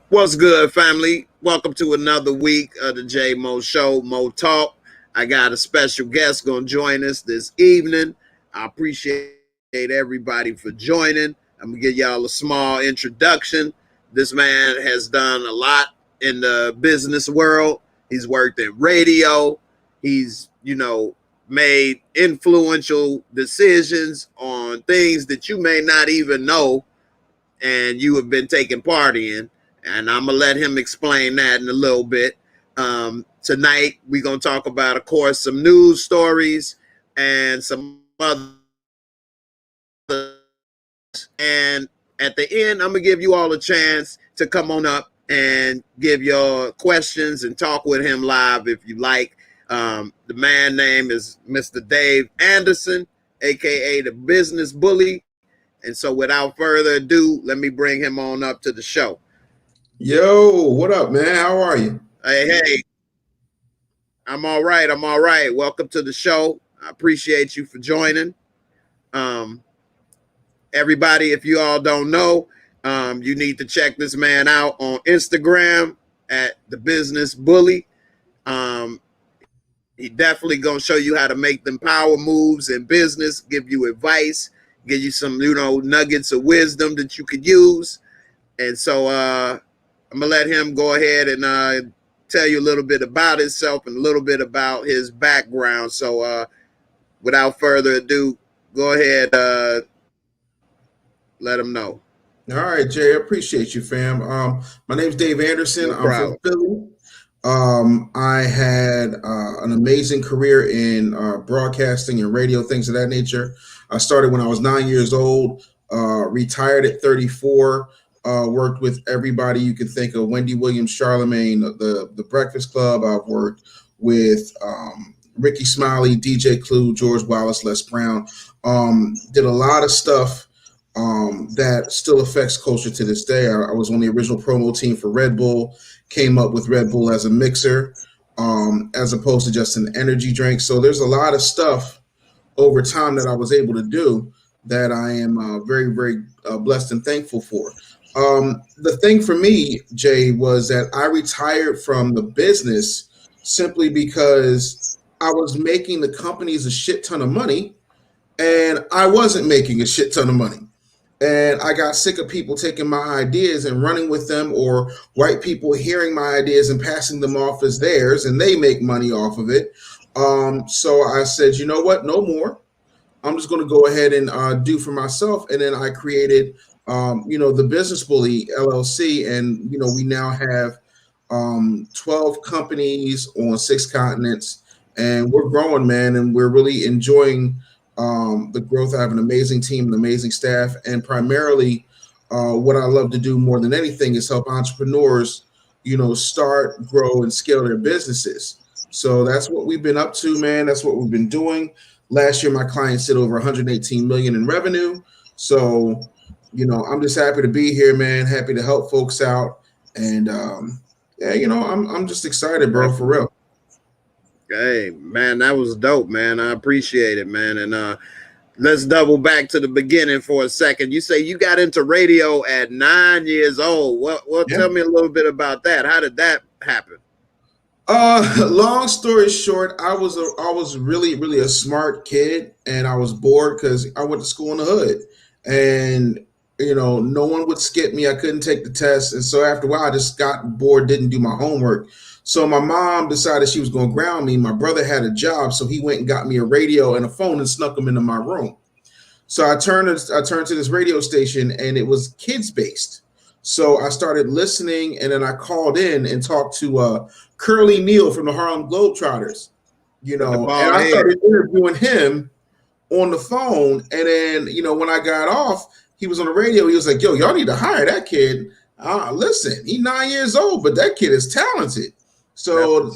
What's good, family? Welcome to another week of the J Mo Show, Mo Talk. I got a special guest going to join us this evening. I appreciate everybody for joining. I'm going to give y'all a small introduction. This man has done a lot in the business world. He's worked in radio. He's, made influential decisions on things that you may not even know and you have been taking part in. And I'm going to let him explain that in a little bit. Tonight, we're going to talk about, of course, some news stories and some other. And at the end, I'm going to give you all a chance to come on up and give your questions and talk with him live if you like. The man name is Mr. Dave Anderson, a.k.a. the Business Bully. And so without further ado, let me bring him on up to the show. Yo, what up, man? How are you? Hey. I'm all right. Welcome to the show. I appreciate you for joining. Everybody, if you all don't know, you need to check this man out on Instagram at the Business Bully. He definitely gonna show you how to make them power moves in business, give you advice, give you some, nuggets of wisdom that you could use. And so I'm gonna let him go ahead and tell you a little bit about himself and a little bit about his background. So without further ado, go ahead, let him know. All right, Jay, I appreciate you, fam. My name's Dave Anderson. No I'm from Philly. I had an amazing career in broadcasting and radio, things of that nature. I started when I was 9 years old, retired at 34, worked with everybody you can think of, Wendy Williams, Charlemagne, the Breakfast Club. I've worked with Ricky Smiley, DJ Clue, George Wallace, Les Brown. Did a lot of stuff that still affects culture to this day. I was on the original promo team for Red Bull, came up with Red Bull as a mixer, as opposed to just an energy drink. So there's a lot of stuff over time that I was able to do that I am very, very blessed and thankful for. The thing for me, Jay, was that I retired from the business simply because I was making the companies a shit ton of money and I wasn't making a shit ton of money. And I got sick of people taking my ideas and running with them, or white people hearing my ideas and passing them off as theirs, and they make money off of it. So I said, you know what? No more. I'm just going to go ahead and do for myself. And then I created, the Business Bully LLC. And, we now have 12 companies on 6 continents. And we're growing, man. And we're really enjoying the growth. I have an amazing team, an amazing staff, and primarily what I love to do more than anything is help entrepreneurs, start, grow, and scale their businesses. So that's what we've been up to, man. That's what we've been doing. Last year, my clients did over 118 million in revenue. So, I'm just happy to be here, man. Happy to help folks out. And I'm just excited, bro, for real. Hey, man, that was dope, man. I appreciate it, man. And let's double back to the beginning for a second. You say you got into radio at 9 years old. Well, tell me a little bit about that. How did that happen? Long story short, I was really, really a smart kid, and I was bored because I went to school in the hood, and no one would skip me. I couldn't take the test, and so after a while, I just got bored, didn't do my homework. So my mom decided she was going to ground me. My brother had a job, so he went and got me a radio and a phone and snuck them into my room. So I turned to this radio station, and it was kids based. So I started listening, and then I called in and talked to Curly Neal from the Harlem Globetrotters, and I started interviewing him on the phone. And then, when I got off, he was on the radio. He was like, yo, y'all need to hire that kid. Listen, he's 9 years old, but that kid is talented. So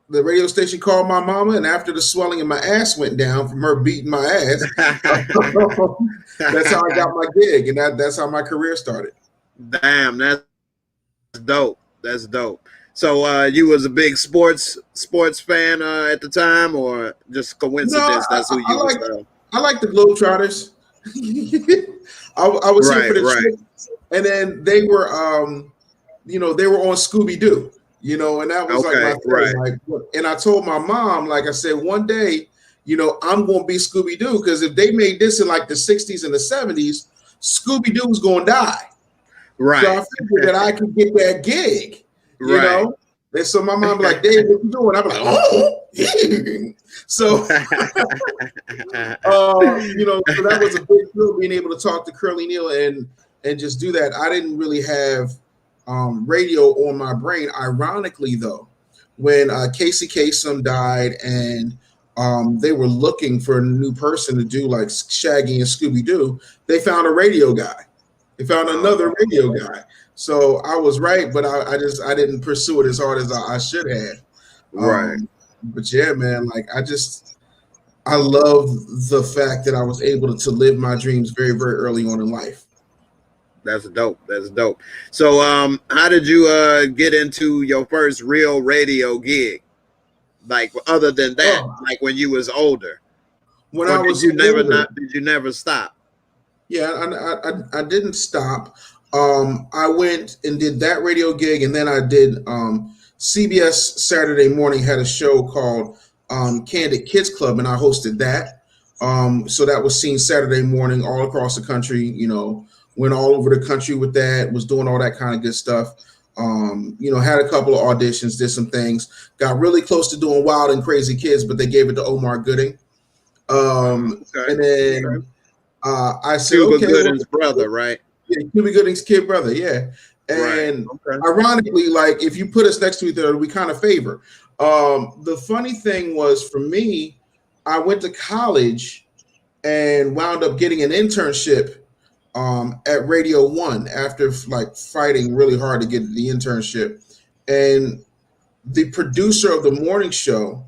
the radio station called my mama, and after the swelling in my ass went down from her beating my ass, that's how I got my gig, and that's how my career started. Damn, that's dope. That's dope. So you was a big sports fan at the time, or just No, coincidence? That's who you was. I like the Globetrotters. I was here Right, for the right. trip, and then they were, they were on Scooby Doo, and that was like my Okay, thing. right, Like, and I told my mom, like I said, one day, I'm going to be Scooby Doo, because if they made this in like the '60s and the '70s, Scooby Doo was going to die. So right, I figured that I could get that gig, right. And so my mom be like, Dave, what you doing? I'm like, oh, so so that was a big thrill, being able to talk to Curly Neal and just do that. I didn't really have radio on my brain. Ironically, though, when Casey Kasem died and they were looking for a new person to do like Shaggy and Scooby Doo, they found a radio guy. They found another radio guy. So I was right, but I didn't pursue it as hard as I should have. Right. But yeah, man, like I love the fact that I was able to live my dreams very, very early on in life. That's dope. That's dope. So how did you get into your first real radio gig? Like other than that, like when you was older. When or I was did older, you never stop? Yeah, I didn't stop. I went and did that radio gig, and then I did CBS Saturday Morning had a show called Candid Kids Club, and I hosted that. So that was seen Saturday morning all across the country. Went all over the country with that. Was doing all that kind of good stuff. Had a couple of auditions, did some things. Got really close to doing Wild and Crazy Kids, but they gave it to Omar Gooding. And then I said, Cuba okay, Gooding's brother, right? Yeah, Cuba Gooding's kid brother, yeah. And ironically, like if you put us next to each other, we kind of favor. The funny thing was for me, I went to college and wound up getting an internship at Radio One after like fighting really hard to get the internship. And the producer of the morning show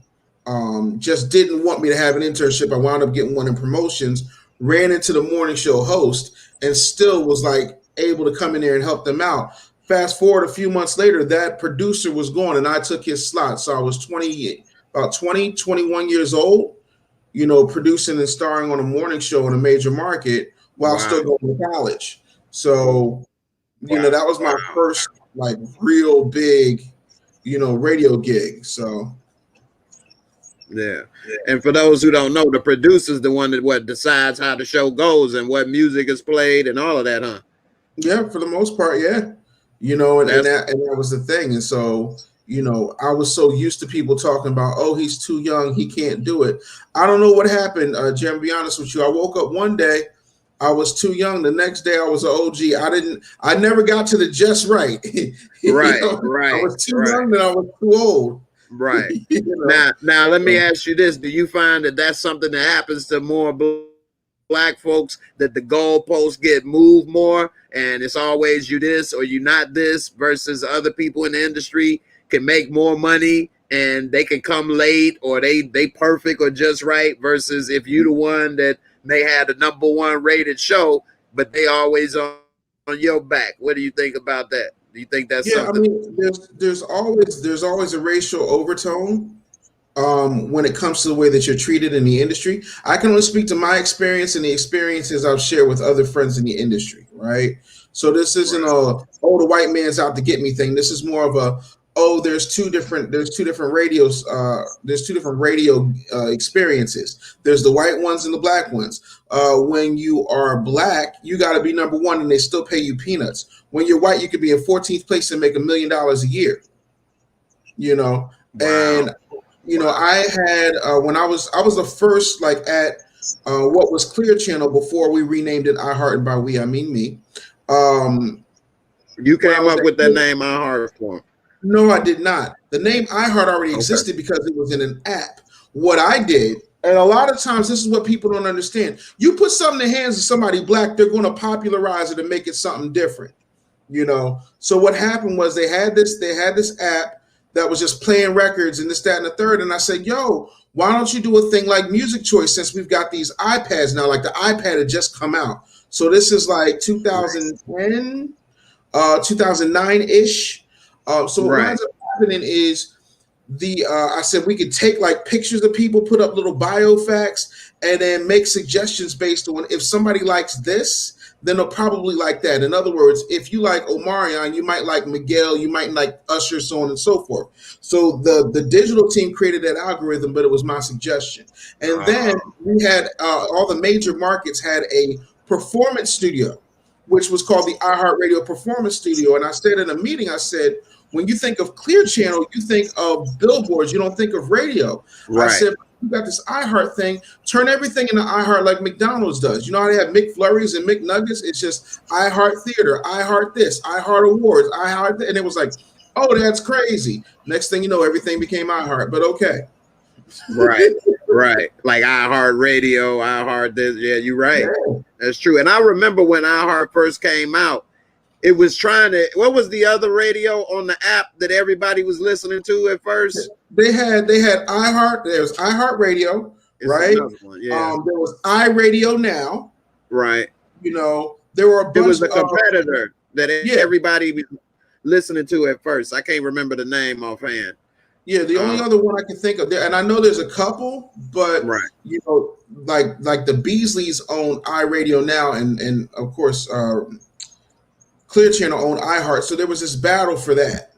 just didn't want me to have an internship. I wound up getting one in promotions, ran into the morning show host, and still was like able to come in there and help them out. Fast forward a few months later, that producer was gone and I took his slot. So I was 21 years old, producing and starring on a morning show in a major market while still going to college. So, that was my first like real big, radio gig. So yeah. And for those who don't know, the producer's the one that decides how the show goes and what music is played and all of that, huh? Yeah, for the most part, yeah. And that was the thing. And so, I was so used to people talking about, oh, he's too young, he can't do it. I don't know what happened, Jim, to be honest with you. I woke up one day, I was too young. The next day I was an OG. I never got to the just right. Right. I was too young and I was too old. Right. Now let me ask you this. Do you find that that's something that happens to more black folks, that the goalposts get moved more and it's always you this or you not this, versus other people in the industry can make more money and they can come late or they perfect or just right, versus if you the one that may have the #1 rated show, but they always on your back? What do you think about that? Do you think that's something? I mean, there's always a racial overtone when it comes to the way that you're treated in the industry. I can only speak to my experience and the experiences I've shared with other friends in the industry, right? So this isn't the white man's out to get me thing. This is more of a, there's two different radios. There's two different radio experiences. There's the white ones and the black ones. When you are black, you got to be #1 and they still pay you peanuts. When you're white, you could be in 14th place and make $1 million a year, And, I had, when I was the first, like at what was Clear Channel before we renamed it iHeart, and by we, I mean me. You came up with that name iHeart for him. No, I did not. The name iHeart already existed because it was in an app. What I did, and a lot of times this is what people don't understand. You put something in the hands of somebody black, they're going to popularize it and make it something different. So what happened was they had this app that was just playing records and this, that, and the third. And I said, yo, why don't you do a thing like Music Choice, since we've got these iPads now? Like the iPad had just come out. So this is like 2010, 2009-ish. So it winds up happening is I said we could take like pictures of people, put up little bio facts, and then make suggestions based on if somebody likes this, then they'll probably like that. In other words, if you like Omarion, you might like Miguel, you might like Usher, so on and so forth. So the digital team created that algorithm, but it was my suggestion. And then we had all the major markets had a performance studio, which was called the iHeartRadio Performance Studio. And I said in a meeting, I said, when you think of Clear Channel, you think of billboards. You don't think of radio. Right. I said, you got this iHeart thing. Turn everything into iHeart like McDonald's does. You know how they have McFlurries and McNuggets? It's just iHeart Theater, iHeart this, iHeart Awards, iHeart. And it was like, oh, that's crazy. Next thing you know, everything became iHeart. But okay. Right, right. Like iHeart Radio, iHeart this. Yeah, you're right. Yeah. That's true. And I remember when iHeart first came out, it was trying to, what was the other radio on the app that everybody was listening to at first? They had iHeart, there's iHeart Radio, right? Yeah. There was iRadio Now. Right. You know, there were a bunch It was a competitor that everybody was listening to at first. I can't remember the name offhand. Yeah, the only other one I can think of there, and I know there's a couple, but you know, like the Beasleys own iRadio Now, and of course Clear Channel owned iHeart. So there was this battle for that,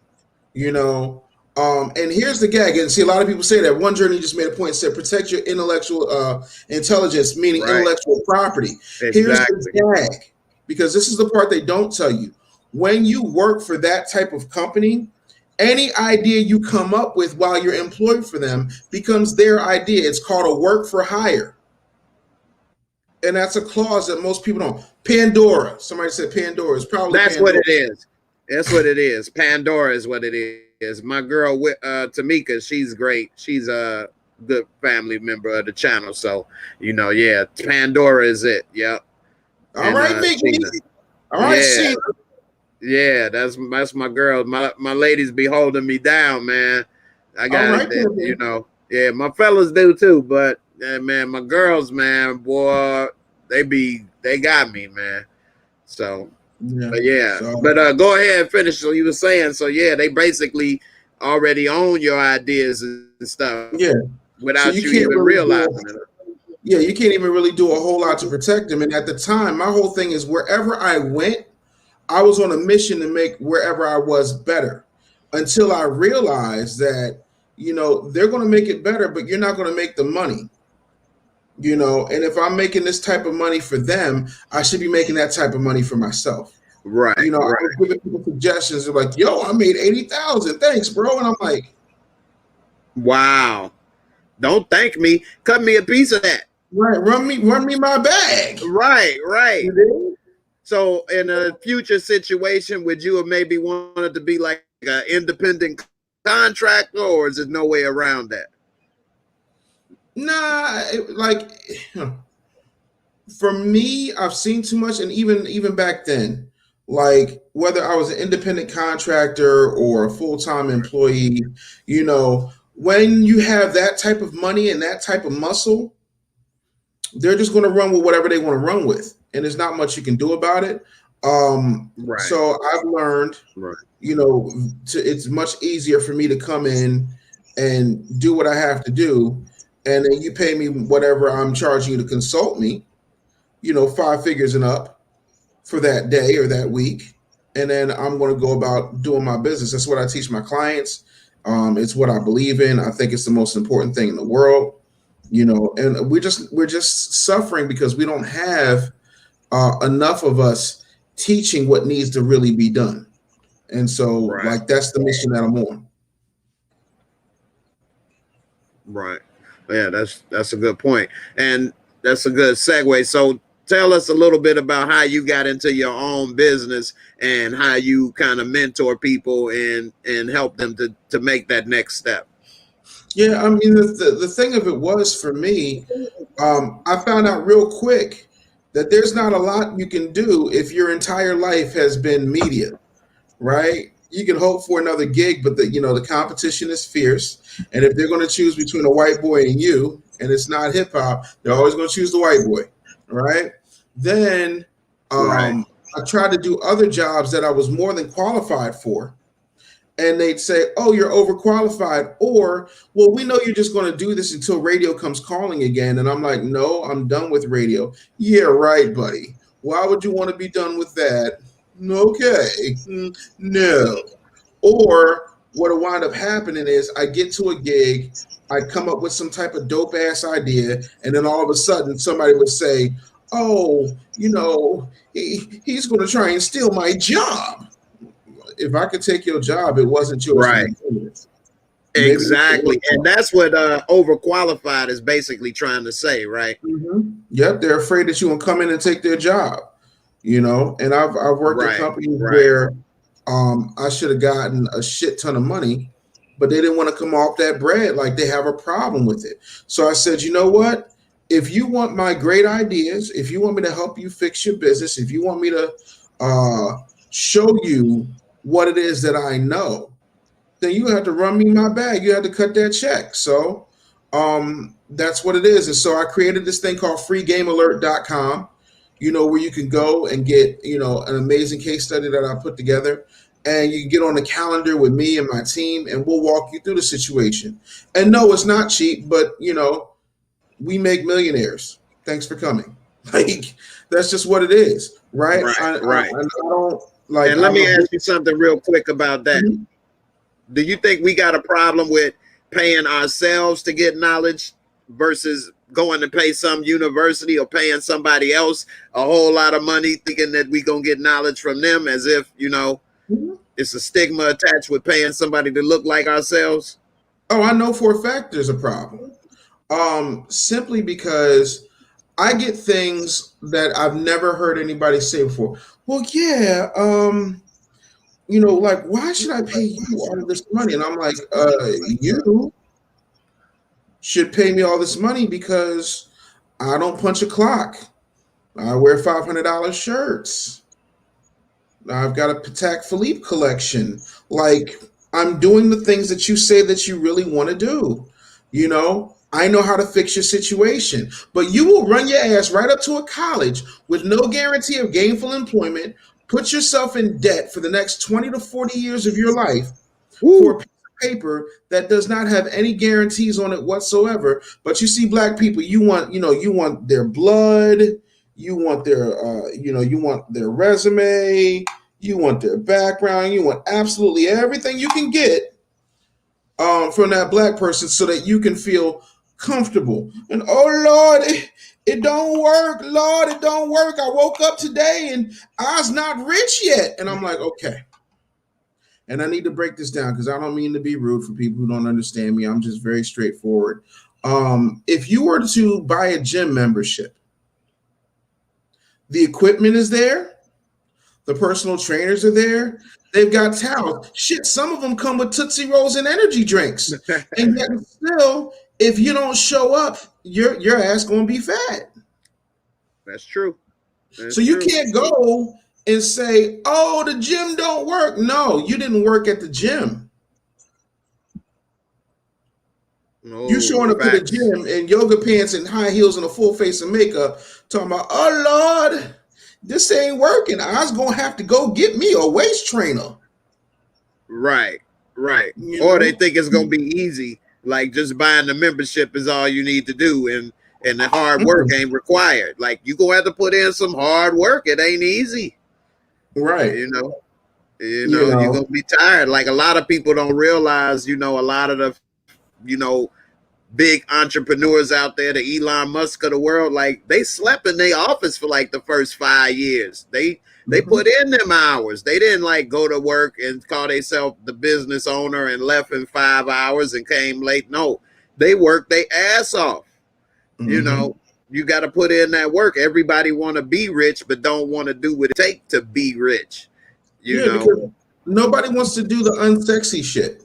you know. And here's the gag. And see, a lot of people say that. One journey just made a point and said, protect your intellectual intelligence, meaning intellectual property. Exactly. Here's the gag, because this is the part they don't tell you. When you work for that type of company, any idea you come up with while you're employed for them becomes their idea. It's called a work for hire. And that's a clause that most people don't. Pandora. Somebody said Pandora is probably That's Pandora. what it is. That's what it is. Pandora is what it is. My girl, Tamika, she's great. She's a good family member of the channel. So, you know, yeah, Pandora is it. Yep. All right, Mickey. All right, yeah. Yeah, that's my girl. My ladies be holding me down, man. I got it, you know. Yeah, my fellas do too, but man, my girls, man, boy, they got me, man. So but go ahead and finish. So you were saying, so yeah, they basically already own your ideas and stuff. Yeah, without you even really realizing it. Yeah, you can't even really do a whole lot to protect them. And at the time, my whole thing is wherever I went, I was on a mission to make wherever I was better, until I realized that, you know, they're going to make it better, but you're not going to make the money, you know. And if I'm making this type of money for them, I should be making that type of money for myself. Right. You know, I was giving people suggestions. They're like, yo, I made 80,000. Thanks, bro. And I'm like, wow. Don't thank me. Cut me a piece of that. Right. Run me my bag. Right. Right. So in a future situation, would you have maybe wanted to be like an independent contractor, or is there no way around that? Nah, like for me, I've seen too much. And even back then, like whether I was an independent contractor or a full-time employee, you know, when you have that type of money and that type of muscle, they're just going to run with whatever they want to run with. And there's not much you can do about it. So I've learned, you know, it's much easier for me to come in and do what I have to do. And then you pay me whatever I'm charging you to consult me, you know, 5 figures and up for that day or that week. And then I'm going to go about doing my business. That's what I teach my clients. It's what I believe in. I think it's the most important thing in the world, you know, and we're just suffering because we don't have enough of us teaching what needs to really be done. And so like, that's the mission that I'm on. Right. Yeah, that's a good point. And that's a good segue. So tell us a little bit about how you got into your own business and how you kind of mentor people and help them to make that next step. Yeah, I mean, the thing of it was for me, I found out real quick that there's not a lot you can do if your entire life has been media, right? You can hope for another gig, but the competition is fierce. And if they're going to choose between a white boy and you, and it's not hip hop, they're always going to choose the white boy, right? Then I tried to do other jobs that I was more than qualified for. and they'd say, "Oh, you're overqualified," or, "Well, we know you're just going to do this until radio comes calling again." And I'm like, "No, I'm done with radio." "Yeah, right, buddy. Why would you want to be done with that?" "Okay, no." Or what'll wind up happening is I get to a gig, I come up with some type of dope ass idea, and then all of a sudden somebody would say, "Oh, he's going to try and steal my job." If I could take your job, it wasn't yours for Right. the minute. Maybe Exactly. And that's what overqualified is basically trying to say, right? Yep, they're afraid that you're gonna come in and take their job. And I've worked at Right. companies Right. where I should have gotten a shit ton of money, but they didn't want to come off that bread. Like, they have a problem with it. So I said, you know what? If you want my great ideas, if you want me to help you fix your business, if you want me to show you what it is that I know, then you have to run me my bag. You have to cut that check. So that's what it is. And so I created this thing called freegamealert.com, where you can go and get, an amazing case study that I put together. And you can get on the calendar with me and my team, and we'll walk you through the situation. And no, it's not cheap, but, we make millionaires. Thanks for coming. Like, that's just what it is, right? Right. I don't like. And let me ask you something real quick about that. Mm-hmm. Do you think we got a problem with paying ourselves to get knowledge versus going to pay some university or paying somebody else a whole lot of money thinking that we gonna get knowledge from them, as if it's a stigma attached with paying somebody to look like ourselves? Oh, I know for a fact there's a problem. Simply because I get things that I've never heard anybody say before. Well, yeah, like, why should I pay you all of this money? And I'm like, you should pay me all this money because I don't punch a clock. I wear $500 shirts. I've got a Patek Philippe collection. Like, I'm doing the things that you say that you really want to do. I know how to fix your situation, but you will run your ass right up to a college with no guarantee of gainful employment, put yourself in debt for the next 20 to 40 years of your life for a piece of paper that does not have any guarantees on it whatsoever. But you see, black people, you want their blood, you want their resume, you want their background, you want absolutely everything you can get from that black person so that you can feel comfortable. And, oh Lord, it don't work. Lord, it don't work. I woke up today and I was not rich yet. And I'm like, okay. And I need to break this down because I don't mean to be rude for people who don't understand me. I'm just very straightforward. If you were to buy a gym membership, the equipment is there. The personal trainers are there. They've got towels. Shit, some of them come with Tootsie Rolls and energy drinks. And yet still, if you don't show up, your ass gonna be fat. That's true. So you can't go and say, "Oh, the gym don't work." No, you didn't work at the gym. You showing up to the gym in yoga pants and high heels and a full face of makeup, talking about, "Oh Lord, this ain't working. I was gonna have to go get me a waist trainer." Right. Or they think it's gonna be easy, like just buying the membership is all you need to do, and the hard work ain't required. Like, you gonna have to put in some hard work. It ain't easy. Right. You're gonna be tired. Like, a lot of people don't realize, a lot of the, big entrepreneurs out there, the Elon Musk of the world, like, they slept in their office for like the first 5 years. They put in them hours. They didn't like go to work and call themselves the business owner and left in 5 hours and came late. No, they worked their ass off. You got to put in that work. Everybody want to be rich, but don't want to do what it takes to be rich. Because nobody wants to do the unsexy shit.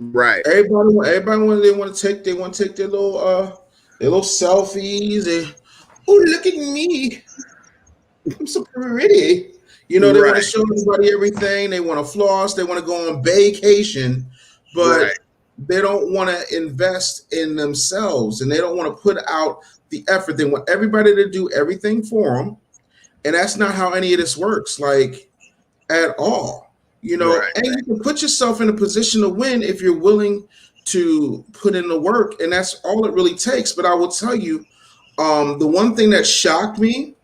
Right. Everybody want to take their little selfies and, oh, look at me, I'm so pretty. They want to show everybody everything. They want to floss. They want to go on vacation, but they don't want to invest in themselves, and they don't want to put out the effort. They want everybody to do everything for them, and that's not how any of this works, like, at all. you know, Right. and you can put yourself in a position to win if you're willing to put in the work, and that's all it really takes. But I will tell you, the one thing that shocked me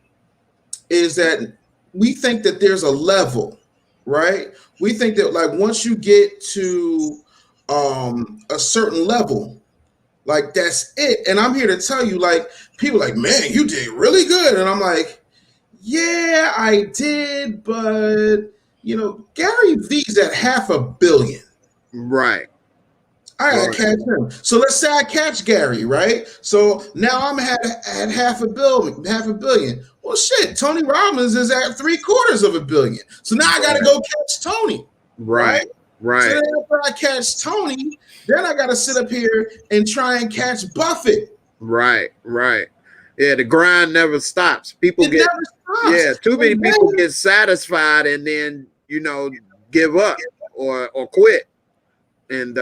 is that we think that there's a level, right? We think that like once you get to a certain level, like that's it. And I'm here to tell you, like, people like, man, you did really good. And I'm like, yeah, I did, but you know, Gary V's at 500 million. Right. I gotta Right. catch him. So let's say I catch Gary, right? So now I'm at 500 million. Well, shit, Tony Robbins is at 750 million. So now I gotta go catch Tony, right? Right. Right. So then after I catch Tony, then I gotta sit up here and try and catch Buffett. Right. Right. Yeah, the grind never stops. People It get never stops. yeah, too many people get satisfied and then give up or quit. And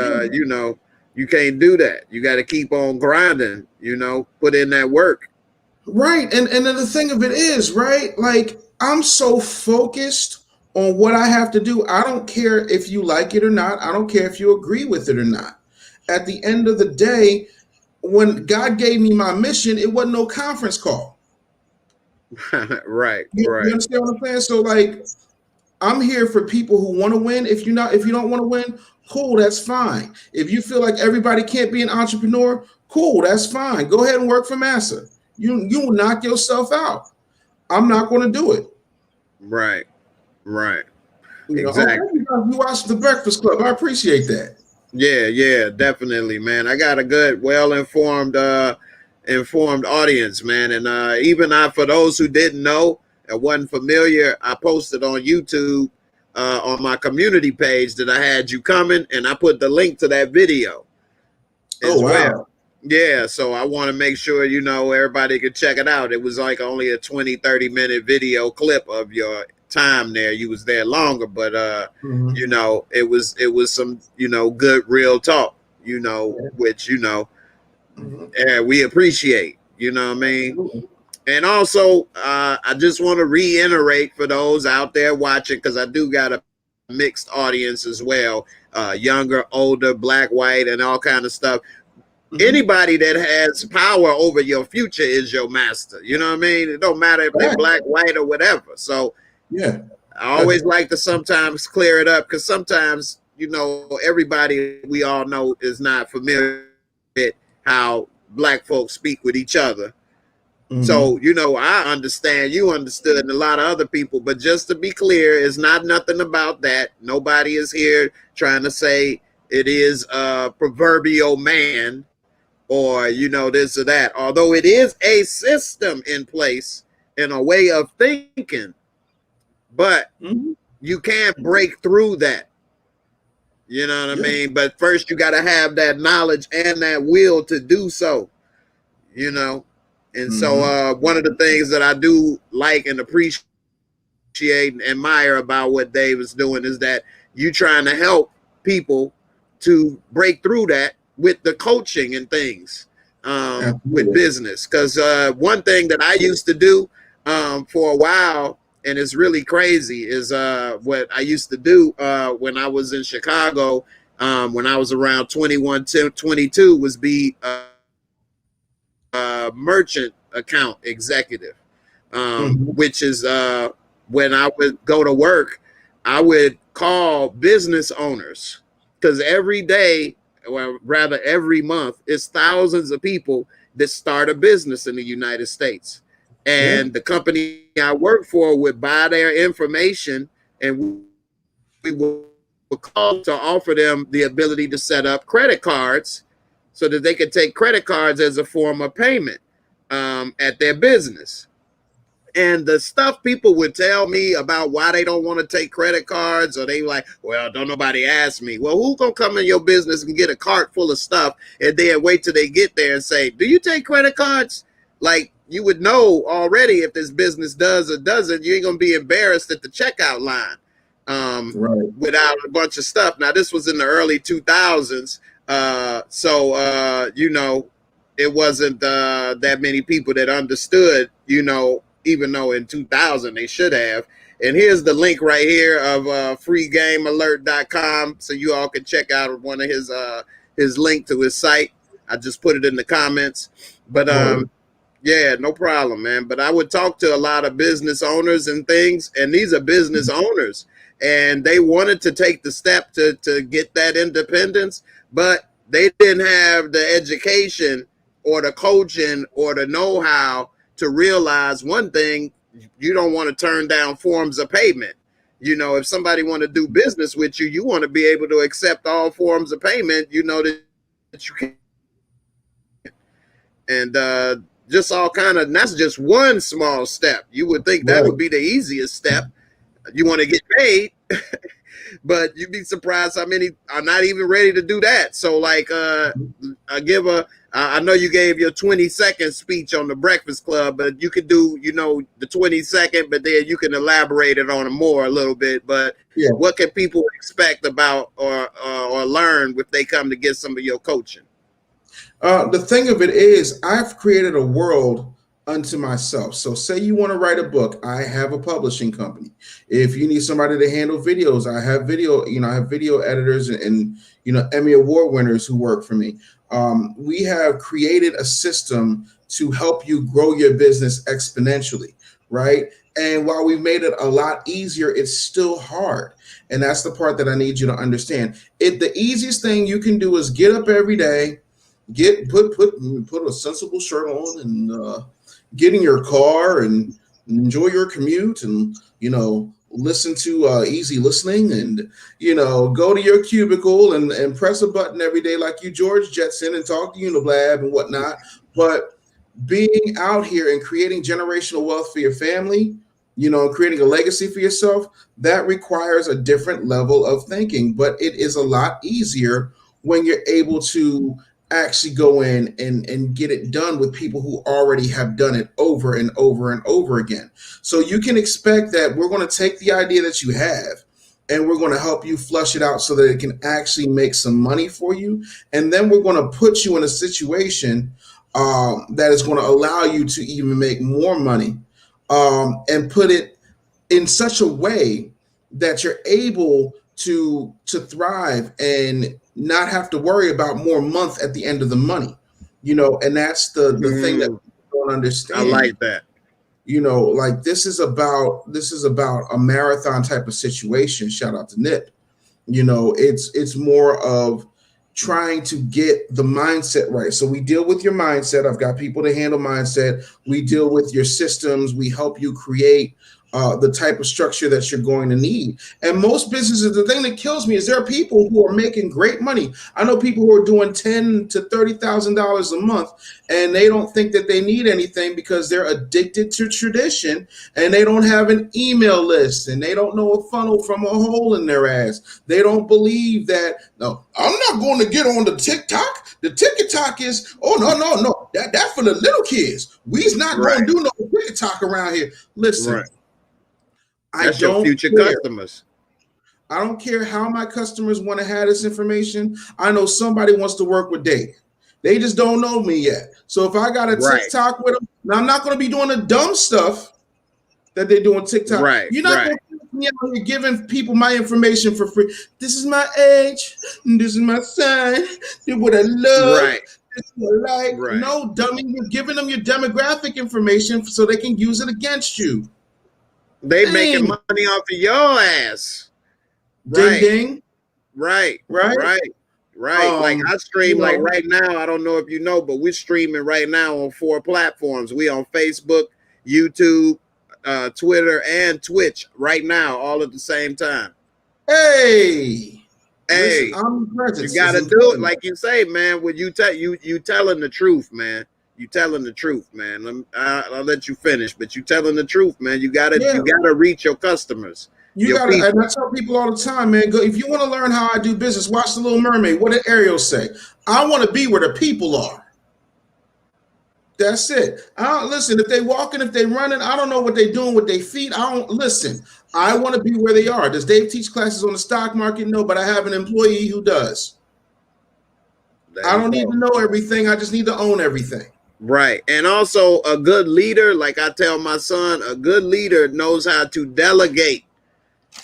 you can't do that. You got to keep on grinding, put in that work. Right. And then the thing of it is, right, like I'm so focused on what I have to do. I don't care if you like it or not. I don't care if you agree with it or not. At the end of the day, when God gave me my mission, it wasn't no conference call. Right. You Right. understand what I'm saying? So like I'm here for people who want to win. If you don't want to win, cool, that's fine. If you feel like everybody can't be an entrepreneur, cool, that's fine. Go ahead and work for Massa. You will knock yourself out. I'm not going to do it. Right. Right. Exactly. You watched The Breakfast Club. I appreciate that. Yeah, definitely, man. I got a good, well-informed informed audience, man. And even for those who didn't know and wasn't familiar, I posted on YouTube on my community page that I had you coming, and I put the link to that video as well. Yeah, so I want to make sure, everybody could check it out. It was like only a 20-30 minute video clip of your time there. You was there longer, but it was some, good real talk, which, and we appreciate, you know what I mean? Absolutely. And also, I just want to reiterate for those out there watching, because I do got a mixed audience as well, younger, older, black, white, and all kind of stuff. Anybody that has power over your future is your master. You know what I mean? It don't matter if they're black, white, or whatever. So yeah, I always like to sometimes clear it up, because sometimes, everybody we all know is not familiar with how black folks speak with each other. So, I understand, you understood, and a lot of other people, but just to be clear, it's not nothing about that. Nobody is here trying to say it is a proverbial man or, this or that. Although it is a system in place and a way of thinking, but you can't break through that. You know what I mean? But first you got to have that knowledge and that will to do so, And so one of the things that I do like and appreciate and admire about what Dave is doing is that you trying to help people to break through that with the coaching and things with business. Because one thing that I used to do for a while, and it's really crazy, is what I used to do when I was in Chicago, when I was around 21, 22, was be merchant account executive, which is when I would go to work, I would call business owners, because every day, or rather every month, it's thousands of people that start a business in the United States. And the company I work for would buy their information, and we would call to offer them the ability to set up credit cards so that they could take credit cards as a form of payment at their business. And the stuff people would tell me about why they don't want to take credit cards, or they like, well, don't nobody ask me. Well, who gonna come in your business and get a cart full of stuff and then wait till they get there and say, do you take credit cards? Like, you would know already if this business does or doesn't. You ain't gonna be embarrassed at the checkout line without a bunch of stuff. Now, this was in the early 2000s. It wasn't that many people that understood, even though in 2000 they should have. And here's the link right here of freegamealert.com, so you all can check out one of his link to his site. I just put it in the comments. But yeah, no problem, man. But I would talk to a lot of business owners and things, and these are business owners, and they wanted to take the step to get that independence, but they didn't have the education or the coaching or the know-how to realize one thing: you don't want to turn down forms of payment. You know, if somebody want to do business with you, you want to be able to accept all forms of payment, you know, that you can. And just all kind of, that's just one small step. You would think that would be the easiest step. You want to get paid, but you'd be surprised how many are not even ready to do that. So like, I know you gave your 20-second speech on the Breakfast Club, but you could do, you know, the 20-second, but then you can elaborate it on it more a little bit. But what can people expect about or learn if they come to get some of your coaching? The thing of it is, I've created a world unto myself. So say you want to write a book, I have a publishing company. If you need somebody to handle videos, I have video, I have video editors and Emmy Award winners who work for me. We have created a system to help you grow your business exponentially, right? And while we've made it a lot easier, it's still hard. And that's the part that I need you to understand. The easiest thing you can do is get up every day, put a sensible shirt on and get in your car and enjoy your commute and, listen to easy listening and, go to your cubicle and press a button every day like you George Jetson and talk to Uniblab and whatnot. But being out here and creating generational wealth for your family, creating a legacy for yourself, that requires a different level of thinking. But it is a lot easier when you're able to actually go in and get it done with people who already have done it over and over and over again. So you can expect that we're going to take the idea that you have and we're going to help you flush it out so that it can actually make some money for you. And then we're going to put you in a situation that is going to allow you to even make more money and put it in such a way that you're able to thrive and not have to worry about more month at the end of the money, and that's the thing that people don't understand. I like that. Like this is about a marathon type of situation. Shout out to Nip. It's more of trying to get the mindset right. So we deal with your mindset. I've got people to handle mindset. We deal with your systems. We help you create the type of structure that you're going to need. And most businesses, the thing that kills me is there are people who are making great money. I know people who are doing $10,000 to $30,000 a month, and they don't think that they need anything because they're addicted to tradition, and they don't have an email list, and they don't know a funnel from a hole in their ass. They don't believe that, no, I'm not going to get on the TikTok. The TikTok is, no, that's for the little kids. We's not going to do no TikTok around here. Listen. That's your future customers. I don't care how my customers want to have this information. I know somebody wants to work with Dave. They just don't know me yet. So if I got a TikTok with them, now I'm not going to be doing the dumb stuff that they do on TikTok. Right. You're not going to be out here giving people my information for free. This is my age. This is my son. This is what I love. Right. This is what I like. Right. No, dummy. You're giving them your demographic information so they can use it against you. They making money off of your ass. Ding ding. Right. Like I stream right now. I don't know if you know, but we're streaming right now on 4 platforms. We on Facebook, YouTube, Twitter, and Twitch right now, all at the same time. Hey, listen, you gotta do it like you say, man. When you telling the truth, man. You telling the truth, man. I'll let you finish, but you telling the truth, man. You gotta reach your customers. And I tell people all the time, man. If you want to learn how I do business, watch The Little Mermaid. What did Ariel say? I want to be where the people are. That's it. Listen, if they walking, if they running, I don't know what they doing with their feet. I don't listen. I want to be where they are. Does Dave teach classes on the stock market? No, but I have an employee who does. I don't need to know everything. I just need to own everything. Right. And also a good leader, like I tell my son, a good leader knows how to delegate.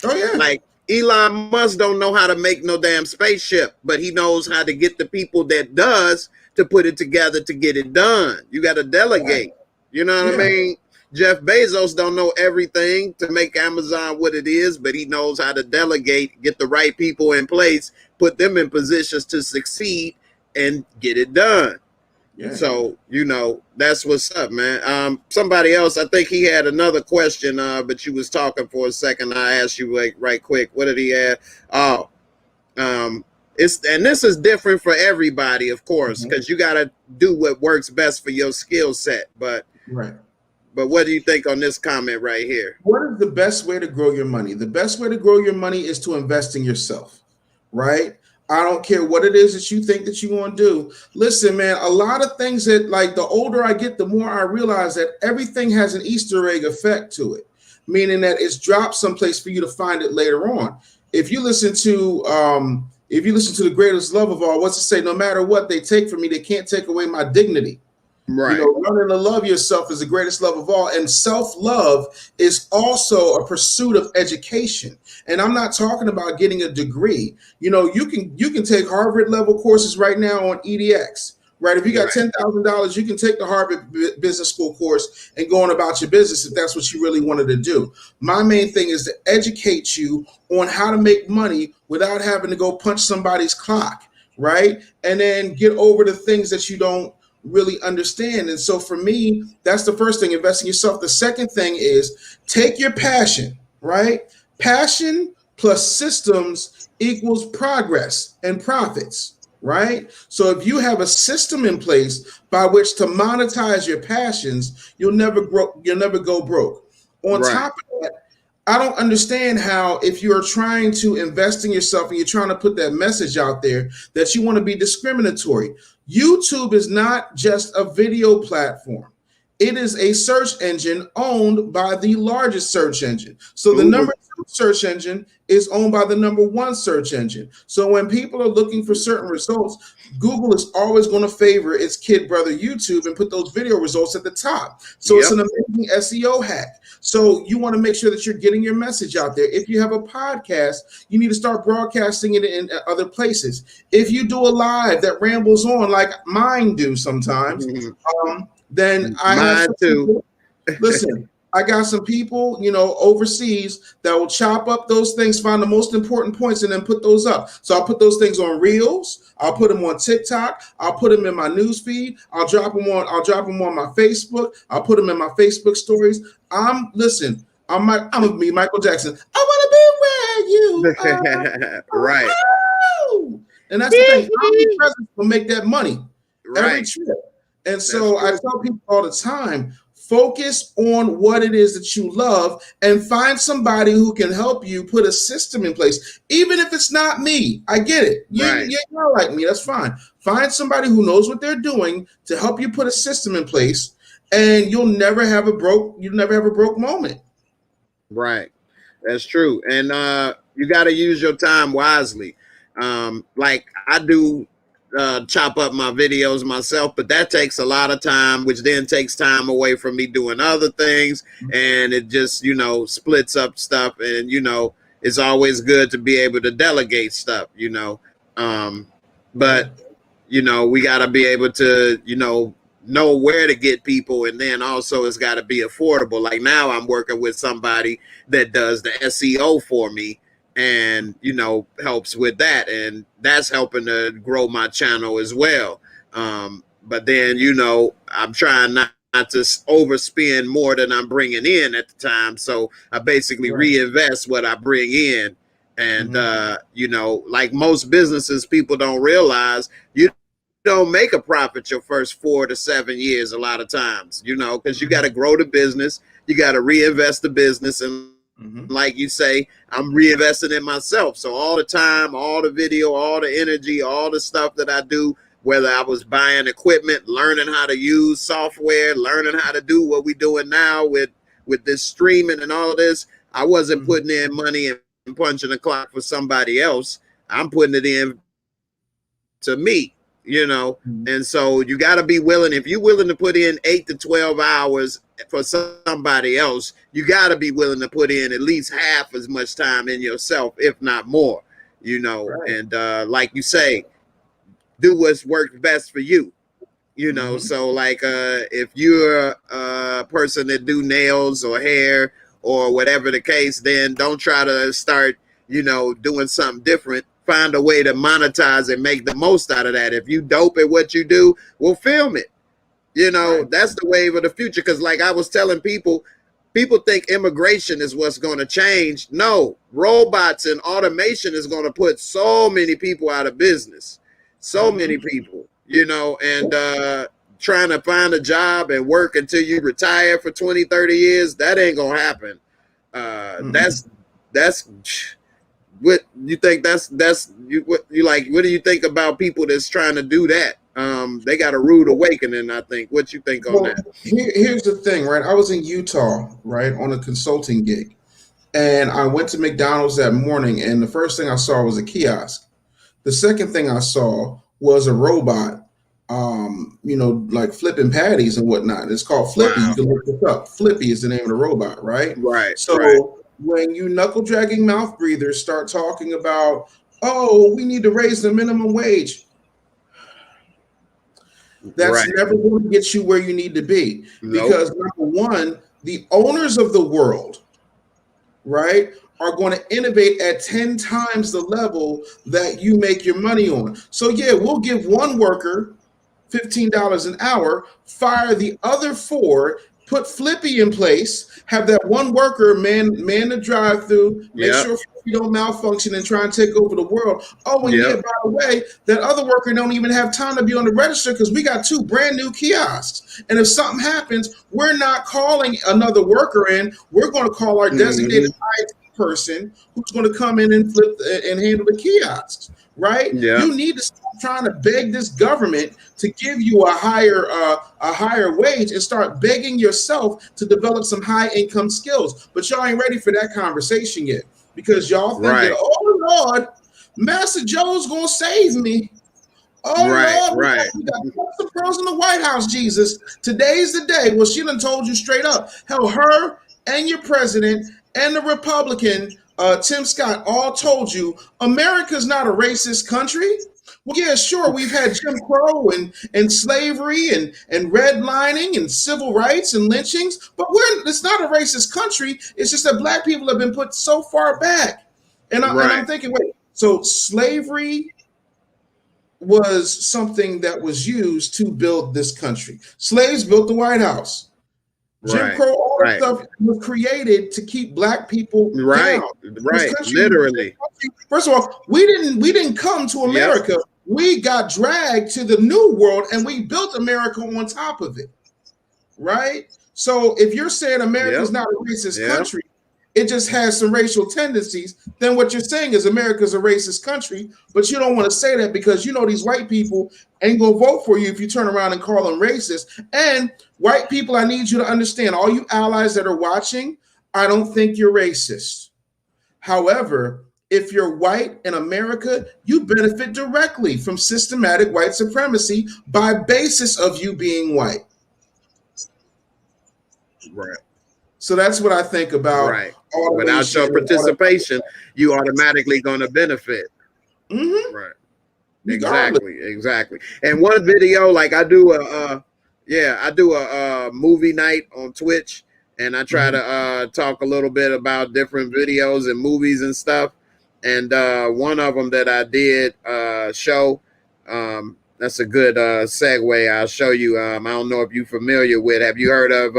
Oh yeah. Like Elon Musk don't know how to make no damn spaceship, but he knows how to get the people that does to put it together to get it done. You got to delegate. You know what I mean? Jeff Bezos don't know everything to make Amazon what it is, but he knows how to delegate, get the right people in place, put them in positions to succeed and get it done. Yeah. So, you know, that's what's up, man. Somebody else, I think he had another question, but you was talking for a second. I asked you like right quick. What did he add? Oh, and this is different for everybody, of course, because you got to do what works best for your skill set. But what do you think on this comment right here? What is the best way to grow your money? The best way to grow your money is to invest in yourself, right? I don't care what it is that you think that you want to do. Listen, man, a lot of things that, like, the older I get, the more I realize that everything has an Easter egg effect to it, meaning that it's dropped someplace for you to find it later on. If you listen to the greatest love of all, what's it say? No matter what they take from me, they can't take away my dignity. Right. You know, learning to love yourself is the greatest love of all. And self-love is also a pursuit of education. And I'm not talking about getting a degree. You know, you can take Harvard level courses right now on EDX, right? If you got $10,000, you can take the Harvard Business School course and go on about your business if that's what you really wanted to do. My main thing is to educate you on how to make money without having to go punch somebody's clock, right? And then get over the things that you don't really understand. And so for me, that's the first thing, invest in yourself. The second thing is take your passion, right? Passion plus systems equals progress and profits, right? So if you have a system in place by which to monetize your passions, you'll never go broke. On top of that, I don't understand how, if you're trying to invest in yourself and you're trying to put that message out there, that you want to be discriminatory. YouTube is not just a video platform. It is a search engine owned by the largest search engine. So the number 2 search engine is owned by the number 1 search engine. So when people are looking for certain results, Google is always going to favor its kid brother YouTube and put those video results at the top. So it's an amazing SEO hack. So you want to make sure that you're getting your message out there. If you have a podcast, you need to start broadcasting it in other places. If you do a live that rambles on like mine do sometimes, then I have too. Listen, I got some people, you know, overseas that will chop up those things, find the most important points, and then put those up. So I'll put those things on Reels. I'll put them on TikTok. I'll put them in my news feed. I'll drop them on my Facebook. I'll put them in my Facebook stories. I'm gonna be Michael Jackson. I want to be where you are. Right. And that's the thing. Omnipresence will make that money every trip. And so I tell people all the time, focus on what it is that you love and find somebody who can help you put a system in place. Even if it's not me, I get it. You're not like me, that's fine. Find somebody who knows what they're doing to help you put a system in place, and you'll never have a broke moment. Right. That's true. And you got to use your time wisely. Like I do chop up my videos myself, but that takes a lot of time, which then takes time away from me doing other things, and it just, you know, splits up stuff. And, you know, it's always good to be able to delegate stuff, you know. But, you know, we got to be able to, you know where to get people, and then also it's got to be affordable. Like now I'm working with somebody that does the SEO for me, and, you know, helps with that, and that's helping to grow my channel as well. But then, you know, I'm trying not to overspend more than I'm bringing in at the time, so I basically reinvest what I bring in. And you know, like most businesses, people don't realize you don't make a profit your first 4 to 7 years a lot of times, you know, because you got to grow the business, you got to reinvest the business, and like you say, I'm reinvesting in myself. So all the time, all the video, all the energy, all the stuff that I do, whether I was buying equipment, learning how to use software, learning how to do what we're doing now with this streaming and all of this, I wasn't putting in money and punching the clock for somebody else. I'm putting it in to me. you know. And so you got to be willing. If you're willing to put in 8 to 12 hours for somebody else, you got to be willing to put in at least half as much time in yourself, if not more, you know. Right. And like you say, do what's worked best for you, you know. So like if you're a person that do nails or hair or whatever the case, then don't try to start, you know, doing something different. Find a way to monetize and make the most out of that. If you dope at what you do, well, film it. You know, right. That's the wave of the future. Because like I was telling people think immigration is what's going to change. No, robots and automation is going to put so many people out of business. So many people, you know, and trying to find a job and work until you retire for 20, 30 years, that ain't going to happen. That's what you think. What do you think about people that's trying to do that? They got a rude awakening, I think. What you think on that? Here's the thing, right? I was in Utah, right, on a consulting gig, and I went to McDonald's that morning, and the first thing I saw was a kiosk. The second thing I saw was a robot, you know, like flipping patties and whatnot. It's called Flippy. Wow. You can look this up. Flippy is the name of the robot, right? Right. So right. When you knuckle dragging mouth breathers start talking about, oh, we need to raise the minimum wage, that's never going to get you where you need to be. Nope. Because number one, the owners of the world, right, are going to innovate at 10 times the level that you make your money on. So yeah, we'll give one worker $15 an hour, fire the other 4, put Flippy in place, have that one worker man the drive-through, make sure you don't malfunction and try and take over the world. Oh, and yeah, by the way, that other worker don't even have time to be on the register because we got 2 brand new kiosks. And if something happens, we're not calling another worker in. We're going to call our designated IT person who's going to come in and flip and handle the kiosks, right? Yeah. You need to stop trying to beg this government to give you a higher wage and start begging yourself to develop some high income skills. But y'all ain't ready for that conversation yet because y'all think that, oh Lord, Master Joe's gonna save me. Oh Lord, we got some girls in the White House, Jesus. Today's the day. Well, she done told you straight up. Hell, her and your president and the Republican, Tim Scott, all told you America's not a racist country. Well, yeah, sure, we've had Jim Crow and slavery and redlining and civil rights and lynchings, but it's not a racist country. It's just that black people have been put so far back. And I'm thinking, wait, so slavery was something that was used to build this country. Slaves built the White House. Jim Crow, all that stuff was created to keep black people down. Literally. First of all, we didn't come to America. Yep. We got dragged to the new world and we built America on top of it. Right? So if you're saying America's not a racist country, it just has some racial tendencies, then what you're saying is America's a racist country, but you don't want to say that because you know these white people ain't gonna vote for you if you turn around and call them racist. And white people, I need you to understand, all you allies that are watching, I don't think you're racist. However, if you're white in America, you benefit directly from systematic white supremacy by basis of you being white. Right. So that's what I think about. Right. Without your participation, you automatically going to benefit. Mm-hmm. Right. Exactly. And one video, like I do a movie night on Twitch, and I try to talk a little bit about different videos and movies and stuff. And one of them that I did show, that's a good segue. I'll show you. I don't know if you're familiar with. Have you heard of?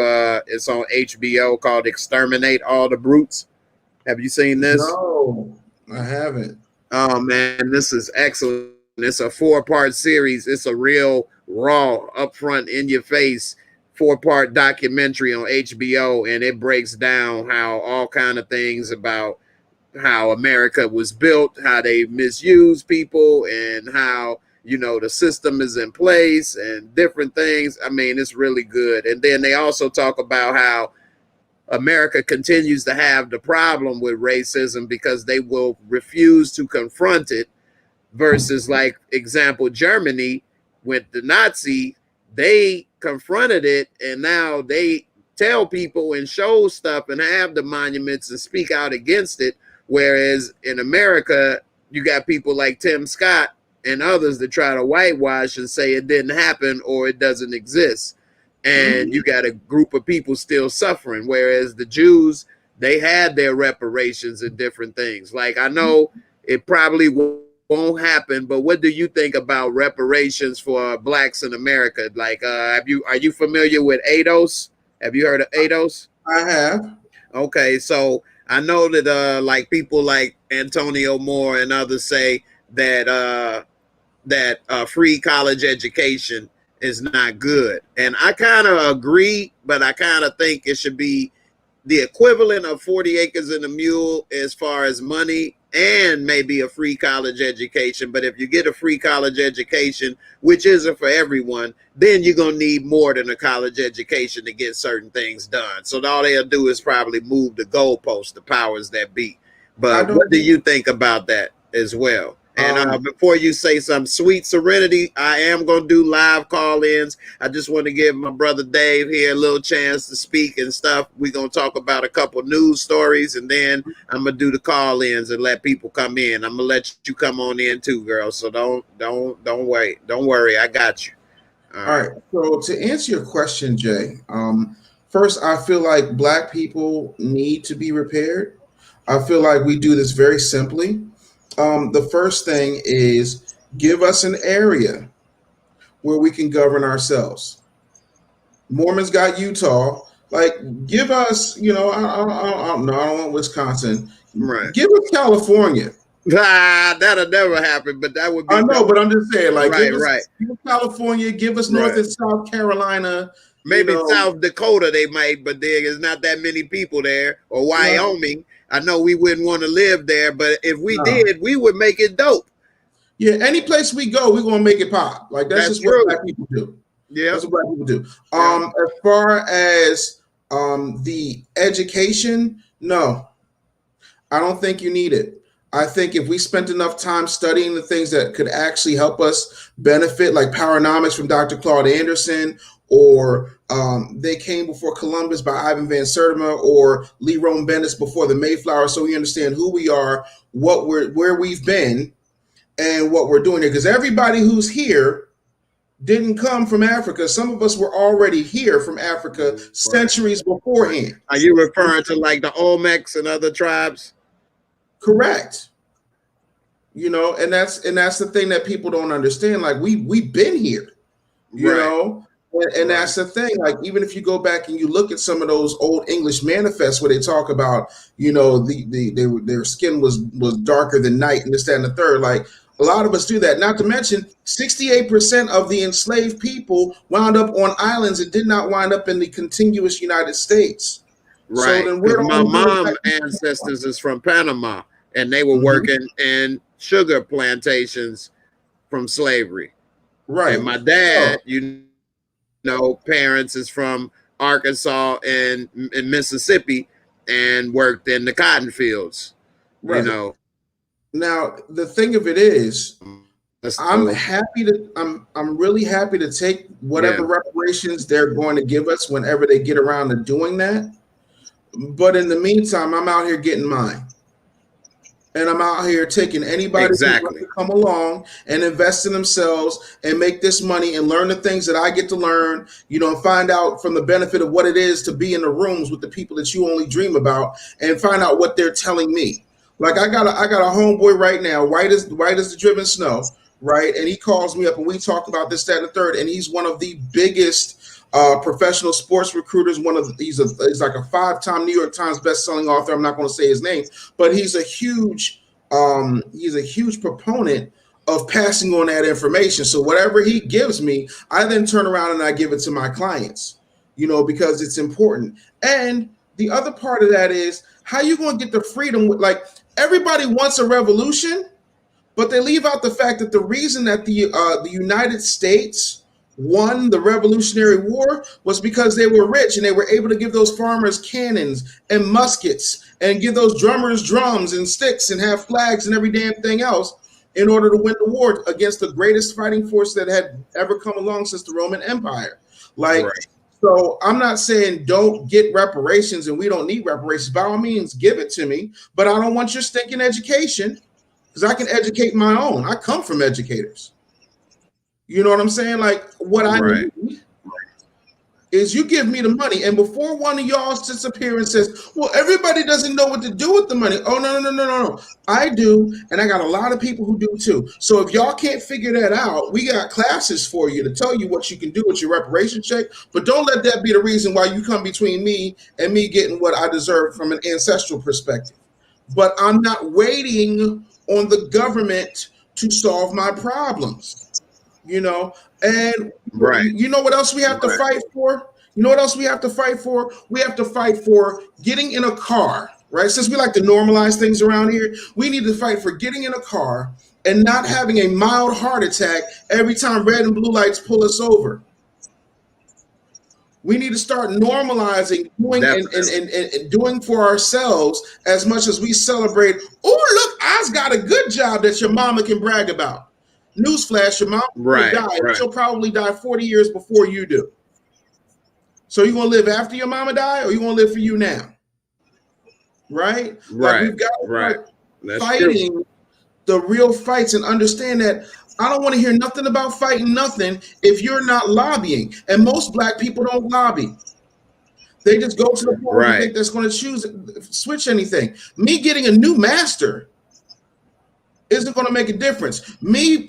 It's on HBO called "Exterminate All the Brutes." Have you seen this? No, I haven't. Oh man, this is excellent. It's a 4-part series. It's a real raw, upfront, in your face 4-part documentary on HBO, and it breaks down how all kind of things about how America was built, how they misuse people, and how, you know, the system is in place and different things. I mean, it's really good. And then they also talk about how America continues to have the problem with racism because they will refuse to confront it versus, like, example, Germany, with the Nazi, they confronted it, and now they tell people and show stuff and have the monuments and speak out against it. Whereas in America, you got people like Tim Scott and others that try to whitewash and say it didn't happen or it doesn't exist. And you got a group of people still suffering. Whereas the Jews, they had their reparations and different things. Like, I know it probably won't happen, but what do you think about reparations for blacks in America? Like, are you familiar with ADOS? Have you heard of ADOS? I have. Okay, so I know that like people like Antonio Moore and others say that free college education is not good, and I kind of agree, but I kind of think it should be the equivalent of 40 acres and a mule as far as money, and maybe a free college education. But if you get a free college education, which isn't for everyone, then you're going to need more than a college education to get certain things done. So all they'll do is probably move the goalpost, the powers that be. But what do you think about that as well? And before you say some sweet serenity, I am going to do live call-ins. I just want to give my brother Dave here a little chance to speak and stuff. We're going to talk about a couple news stories, and then I'm going to do the call-ins and let people come in. I'm going to let you come on in too, girl. So don't wait. Don't worry. I got you. All right. So to answer your question, Jay, first, I feel like Black people need to be repaired. I feel like we do this very simply. The first thing is give us an area where we can govern ourselves. Mormons got Utah. Like, give us, I don't want Wisconsin. Right. Give us California. That'll never happen, but that would be. I know, but I'm just saying, like, right, give us California, give us North and South Carolina. Maybe South Dakota they might, but there is not that many people there, or Wyoming. I know we wouldn't want to live there, but if we did, we would make it dope. Yeah, any place we go, we're gonna make it pop. Like that's just true. What Black people do. Yeah, that's what Black people do. As far as the education, no, I don't think you need it. I think if we spent enough time studying the things that could actually help us benefit, like Powernomics from Dr. Claude Anderson, or They Came Before Columbus by Ivan Van Sertima, or Lee Rome Bendis Before the Mayflower, so we understand who we are, where we've been, and what we're doing here. Because everybody who's here didn't come from Africa. Some of us were already here from Africa centuries beforehand. Are you referring to like the Olmecs and other tribes? Correct. And that's the thing that people don't understand. Like we've been here, you know. And that's the thing. Like, even if you go back and you look at some of those old English manifests where they talk about, their skin was darker than night and this, that, and the third. Like, a lot of us do that. Not to mention, 68% of the enslaved people wound up on islands and did not wind up in the contiguous United States. Right. So then my mom's ancestors is from Panama, and they were working in sugar plantations from slavery. Right. And my dad, parents is from Arkansas and Mississippi and worked in the cotton fields. Right. Now the thing of it is, I'm really happy to take whatever reparations they're going to give us whenever they get around to doing that. But in the meantime, I'm out here getting mine. And I'm out here taking anybody who to come along and invest in themselves and make this money and learn the things that I get to learn, and find out from the benefit of what it is to be in the rooms with the people that you only dream about, and find out what they're telling me. Like I got a homeboy right now, white as the driven snow, right? And he calls me up and we talk about this, that, and the third. And he's one of the biggest professional sports recruiters. He's like a 5-time New York Times best-selling author. I'm not going to say his name, but he's a huge proponent of passing on that information. So whatever he gives me, I then turn around and I give it to my clients, because it's important. And the other part of that is, how you going to get the freedom? Like, everybody wants a revolution, but they leave out the fact that the reason that the United States won the Revolutionary War was because they were rich and they were able to give those farmers cannons and muskets and give those drummers drums and sticks and have flags and every damn thing else. in order to win the war against the greatest fighting force that had ever come along since the Roman Empire. Like, Right. So I'm not saying don't get reparations and we don't need reparations. By all means, give it to me, but I don't want your stinking education because I can educate my own. I come from educators. You know what I'm saying? Like, what I Right. need is you give me the money, and before one of y'all sits up here and says, well, everybody doesn't know what to do with the money. Oh, no. I do, and I got a lot of people who do too. So if y'all can't figure that out, we got classes for you to tell you what you can do with your reparation check, but don't let that be the reason why you come between me and me getting what I deserve from an ancestral perspective. But I'm not waiting on the government to solve my problems. You know, and Right. you know what else we have to fight for? You know what else we have to fight for? We have to fight for getting in a car, right? Since we like to normalize things around here, we need to fight for getting in a car and not having a mild heart attack every time red and blue lights pull us over. We need to start normalizing doing and doing for ourselves as much as we celebrate. Oh, look, I's got a good job that your mama can brag about. Newsflash, your mom will die. Right. She'll probably die 40 years before you do. So you going to live after your mama die, or you going to live for you now? Right? Like, we've got to start fighting the real fights and understand that I don't want to hear nothing about fighting nothing if you're not lobbying. And most black people don't lobby. They just go to the point and think that's going to switch anything. Me getting a new master isn't going to make a difference. Me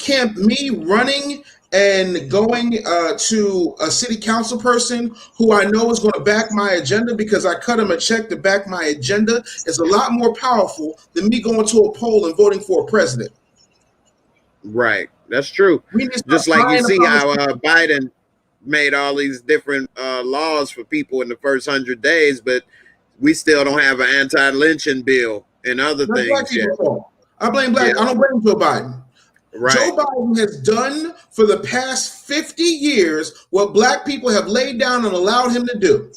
running and going to a city council person who I know is going to back my agenda because I cut him a check to back my agenda is a lot more powerful than me going to a poll and voting for a president. Right. That's true. Just like you see how Biden made all these different laws for people in the first 100 days, but we still don't have an anti-lynching bill and other things yet. I blame black. I don't blame Joe Biden. Right. Joe Biden has done for the past 50 years what black people have laid down and allowed him to do.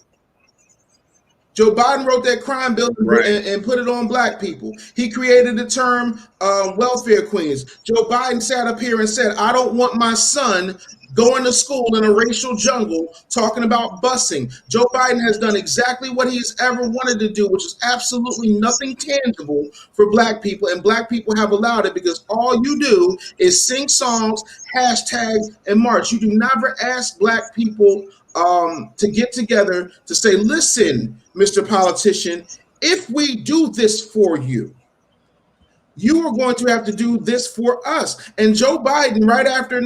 Joe Biden wrote that crime bill and put it on black people. He created the term welfare queens. Joe Biden sat up here and said, I don't want my son going to school in a racial jungle talking about busing. Joe Biden has done exactly what he's ever wanted to do, which is absolutely nothing tangible for black people. And black people have allowed it because all you do is sing songs, hashtags, and march. You do never ask black people to get together to say, listen, Mr. Politician, if we do this for you, you are going to have to do this for us. And Joe Biden, right after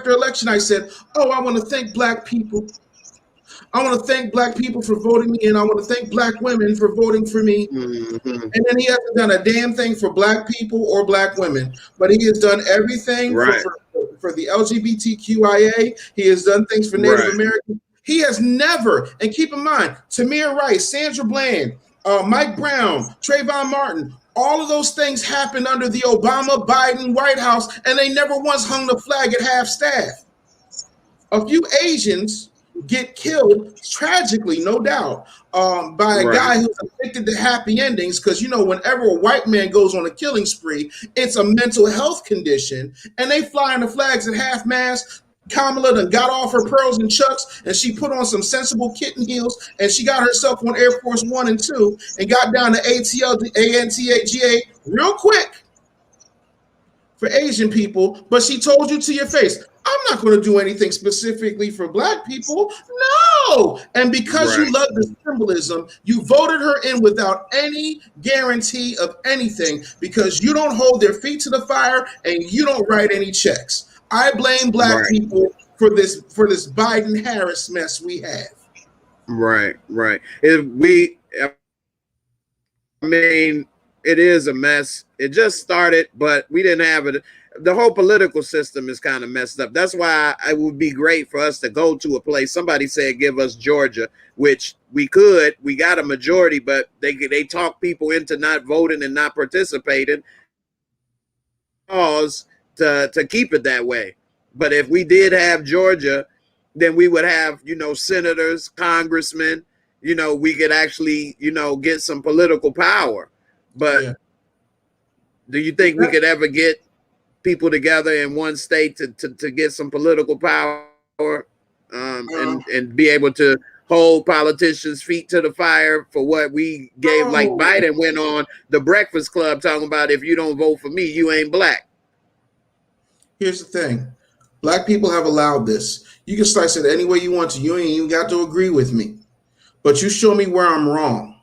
election, I said, oh, I want to thank black people. I want to thank black people for voting me in. I want to thank black women for voting for me. Mm-hmm. And then he hasn't done a damn thing for black people or black women, but he has done everything for the LGBTQIA. He has done things for Native Americans. He has never, and keep in mind, Tamir Rice, Sandra Bland, Mike Brown, Trayvon Martin, all of those things happened under the Obama Biden White House, and they never once hung the flag at half staff. A few Asians get killed tragically, no doubt, by a guy who's addicted to happy endings. Because, you know, whenever a white man goes on a killing spree, it's a mental health condition, and they flying the flags at half mast. Kamala done got off her pearls and chucks, and she put on some sensible kitten heels, and she got herself on Air Force 1 and 2 and got down to ANTAGA real quick for Asian people. But she told you to your face, I'm not going to do anything specifically for black people. No. And because you love the symbolism, you voted her in without any guarantee of anything because you don't hold their feet to the fire and you don't write any checks. I blame black people for this Biden-Harris mess we have. Right. I mean, it is a mess. It just started, but we didn't have it. The whole political system is kind of messed up. That's why it would be great for us to go to a place. Somebody said, give us Georgia, which we could. We got a majority, but they talk people into not voting and not participating. To keep it that way. But if we did have Georgia, then we would have, you know, senators, congressmen, you know, we could actually, you know, get some political power. But do you think we could ever get people together in one state to get some political power, and be able to hold politicians' feet to the fire for what we gave. Like Biden went on the Breakfast Club talking about, if you don't vote for me, you ain't black. Here's the thing. Black people have allowed this. You can slice it any way you want to. You ain't even got to agree with me. But you show me where I'm wrong,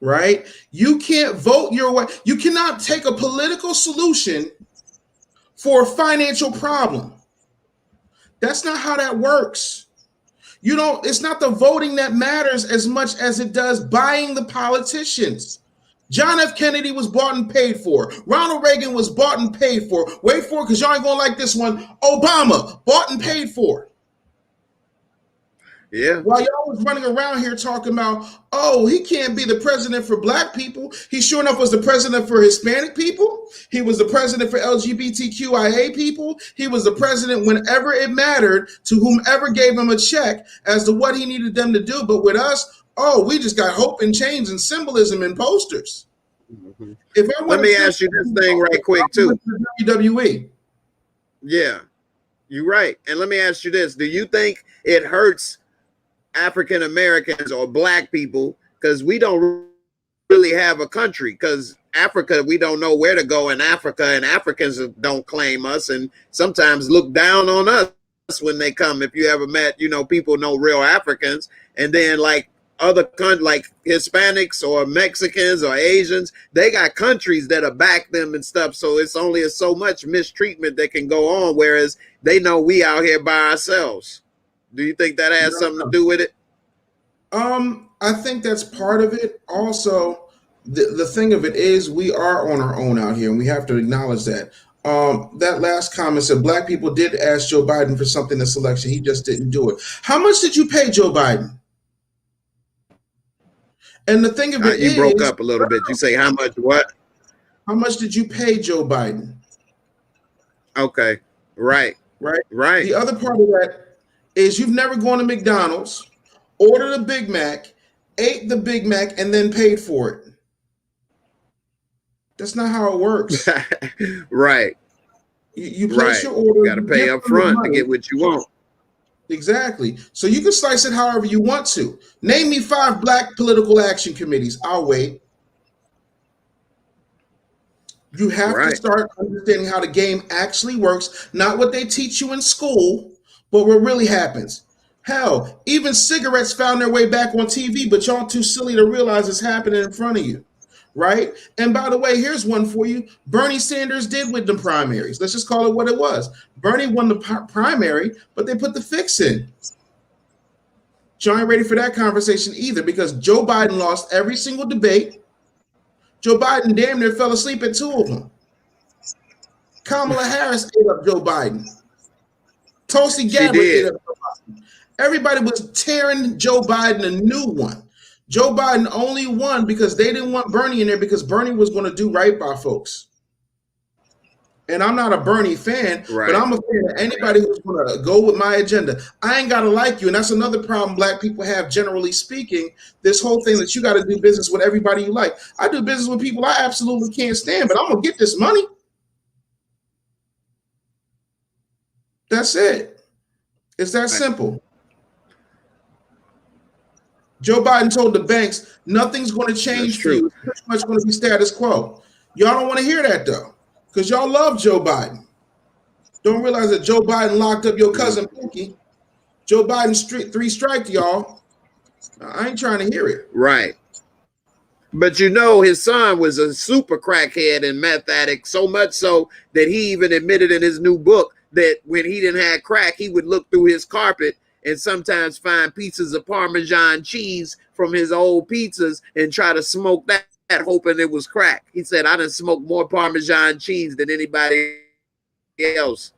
right? You can't vote your way. You cannot take a political solution for a financial problem. That's not how that works. You don't, it's not the voting that matters as much as it does buying the politicians. John F. Kennedy was bought and paid for. Ronald Reagan was bought and paid for. Wait for it, because y'all ain't gonna like this one. Obama, bought and paid for. Yeah. While y'all was running around here talking about, oh, he can't be the president for black people. He sure enough was the president for Hispanic people. He was the president for LGBTQIA people. He was the president whenever it mattered to whomever gave him a check as to what he needed them to do. But with us, oh, we just got hope and change and symbolism and posters. Mm-hmm. Let me ask you this thing right quick too. WWE. Yeah, you're right. And let me ask you this. Do you think it hurts African Americans or black people because we don't really have a country? Because Africa, we don't know where to go in Africa, and Africans don't claim us and sometimes look down on us when they come. If you ever met, people know real Africans, and then like other countries like Hispanics or Mexicans or Asians, they got countries that back them and stuff. So it's only so much mistreatment that can go on, whereas they know we out here by ourselves. Do you think that has something to do with it? I think that's part of it. Also, the thing of it is we are on our own out here, and we have to acknowledge that. That last comment said black people did ask Joe Biden for something this election. He just didn't do it. How much did you pay Joe Biden? And the thing of it you broke up a little bit. You say how much what? How much did you pay Joe Biden? Okay. Right. The other part of that is you've never gone to McDonald's, ordered a Big Mac, ate the Big Mac, and then paid for it. That's not how it works. Right. You place your order. You got to pay up front to get what you want. Exactly. So you can slice it however you want to. Name me 5 black political action committees. I'll wait. You have to start understanding how the game actually works, not what they teach you in school, but what really happens. Hell, even cigarettes found their way back on TV, but y'all too silly to realize it's happening in front of you, right? And by the way, here's one for you. Bernie Sanders did win the primaries. Let's just call it what it was. Bernie won the primary, but they put the fix in. Y'all ain't ready for that conversation either, because Joe Biden lost every single debate. Joe Biden damn near fell asleep at 2 of them. Kamala Harris ate up Joe Biden. Tulsi Gabbard ate up Joe Biden. Everybody was tearing Joe Biden a new one. Joe Biden only won because they didn't want Bernie in there, because Bernie was going to do right by folks. And I'm not a Bernie fan, but I'm a fan of anybody who's going to go with my agenda. I ain't got to like you. And that's another problem black people have, generally speaking, this whole thing that you got to do business with everybody you like. I do business with people I absolutely can't stand, but I'm going to get this money. That's it. It's that simple. Joe Biden told the banks, nothing's going to change for you. It's pretty much going to be status quo. Y'all don't want to hear that, though, because y'all love Joe Biden. Don't realize that Joe Biden locked up your cousin Pinky. Joe Biden 3-striked y'all. I ain't trying to hear it. Right. But his son was a super crackhead and meth addict, so much so that he even admitted in his new book that when he didn't have crack, he would look through his carpet and sometimes find pieces of Parmesan cheese from his old pizzas and try to smoke that, hoping it was crack. He said, I done smoked more Parmesan cheese than anybody else.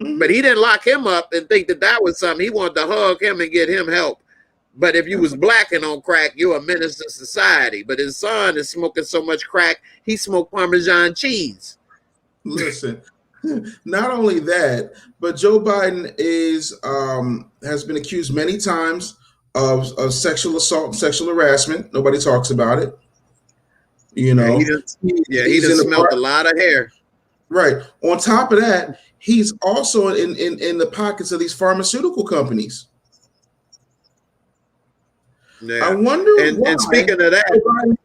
But he didn't lock him up and think that was something. He wanted to hug him and get him help. But if you was black and on crack, you're a menace to society. But his son is smoking so much crack, he smoked Parmesan cheese. Listen, not only that, but Joe Biden has been accused many times of sexual assault and sexual harassment. Nobody talks about it. He done smelled a lot of hair. Right. On top of that, he's also in the pockets of these pharmaceutical companies. I Yeah. wonder And why. speaking of that,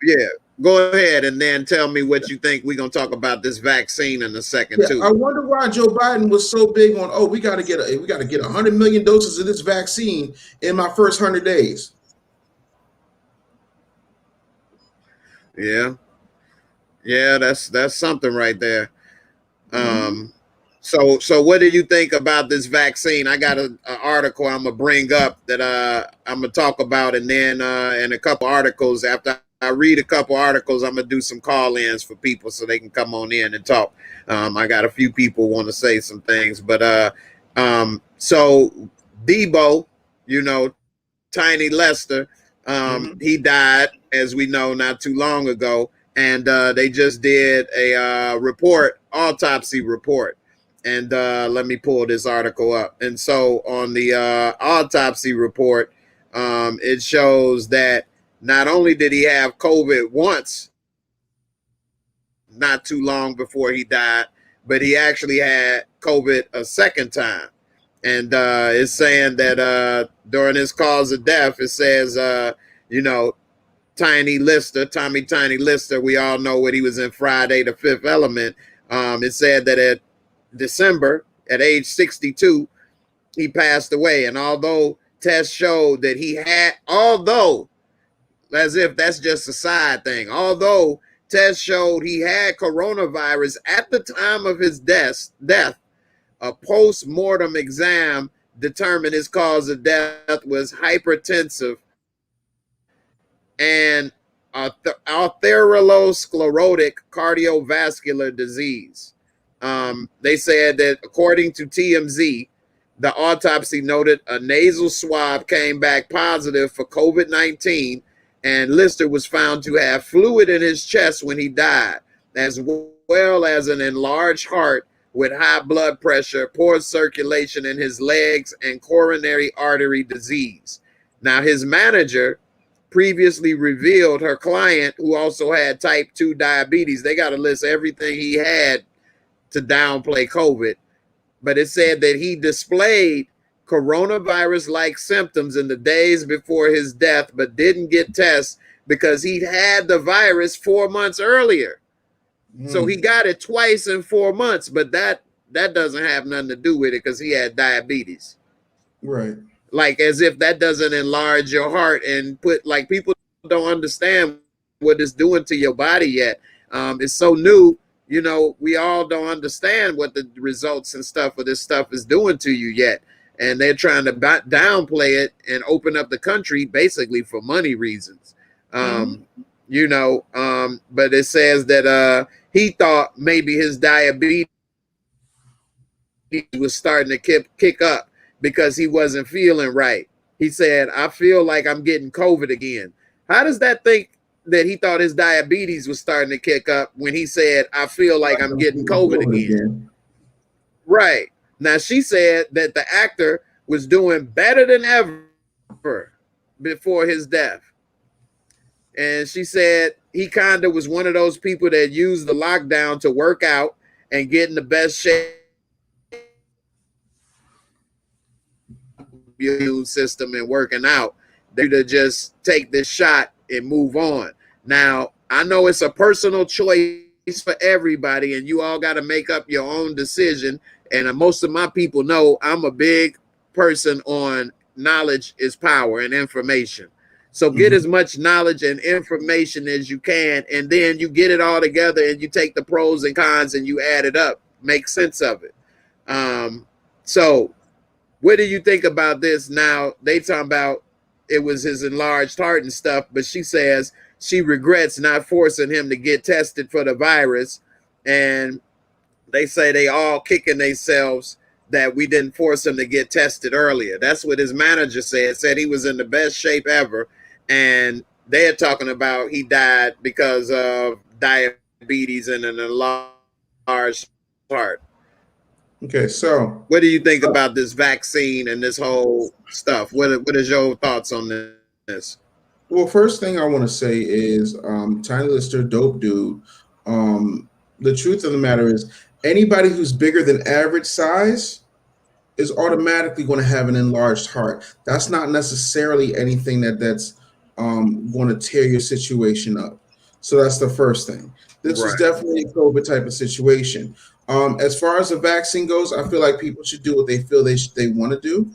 yeah, go ahead and then tell me what you think. We're gonna talk about this vaccine in a second Yeah, I too. wonder why Joe Biden was so big on. Oh, we got to get 100 million doses of this vaccine in my first 100 days. Yeah, yeah, that's something right there. Mm-hmm. So what do you think about this vaccine? I got an article I'm gonna bring up that I'm gonna talk about, and then in a couple articles after I read a couple articles, I'm gonna do some call-ins for people so they can come on in and talk. I got a few people want to say some things, but so Debo, you know, Tiny Lester, Mm-hmm. he died, as we know, not too long ago, and they just did a autopsy report. And let me pull this article up. And so on the autopsy report, it shows that not only did he have COVID once, not too long before he died, but he actually had COVID a second time. And it's saying that during his cause of death, it says, you know, Tommy Tiny Lister, we all know what he was in Friday the Fifth Element. It said that at December, at age 62, he passed away. And although tests showed that as if that's just a side thing, although tests showed he had coronavirus at the time of his death, a post-mortem exam determined his cause of death was hypertensive and arteriosclerotic cardiovascular disease. They said that according to TMZ, the autopsy noted a nasal swab came back positive for COVID-19, and Lister was found to have fluid in his chest when he died, as well as an enlarged heart with high blood pressure, poor circulation in his legs, and coronary artery disease. Now, his manager previously revealed her client, who also had type 2 diabetes, they got to list everything he had to downplay COVID, but it said that he displayed coronavirus-like symptoms in the days before his death, but didn't get tests because he'd had the virus 4 months earlier. So he got it twice in 4 months, but that doesn't have nothing to do with it because he had diabetes. Right. Like, as if that doesn't enlarge your heart and put, like, people don't understand what it's doing to your body yet. It's so new, you know, we all don't understand what the results and stuff of this stuff is doing to you yet. And they're trying to downplay it and open up the country basically for money reasons. You know, but it says that he thought maybe his diabetes was starting to kick up because he wasn't feeling right. He said, I feel like I'm getting COVID again. How does that think that he thought his diabetes was starting to kick up when he said, I feel like I'm getting COVID again? Right. Now, she said that the actor was doing better than ever before his death. And she said he kind of was one of those people that used the lockdown to work out and get in the best shape your immune system and working out. They to just take this shot and move on. Now, I know it's a personal choice for everybody, and you all got to make up your own decision. And most of my people know I'm a big person on knowledge is power and information. So get as much knowledge and information as you can, and then you get it all together and you take the pros and cons and you add it up, make sense of it. So what do you think about this? Now, they talking about it was his enlarged heart and stuff, but she says she regrets not forcing him to get tested for the virus. And they say they all kicking themselves that we didn't force him to get tested earlier. That's what his manager said he was in the best shape ever. And they're talking about he died because of diabetes and an enlarged heart. Okay, so What do you think about this vaccine and this whole stuff? What is your thoughts on this? well, first thing I want to say is Tiny Lister, dope dude. The truth of the matter is, anybody who's bigger than average size is automatically going to have an enlarged heart. That's not necessarily anything that's going to tear your situation up. So that's the first thing. This was Right. definitely a COVID type of situation. As far as the vaccine goes, I feel like people should do what they feel they want to do.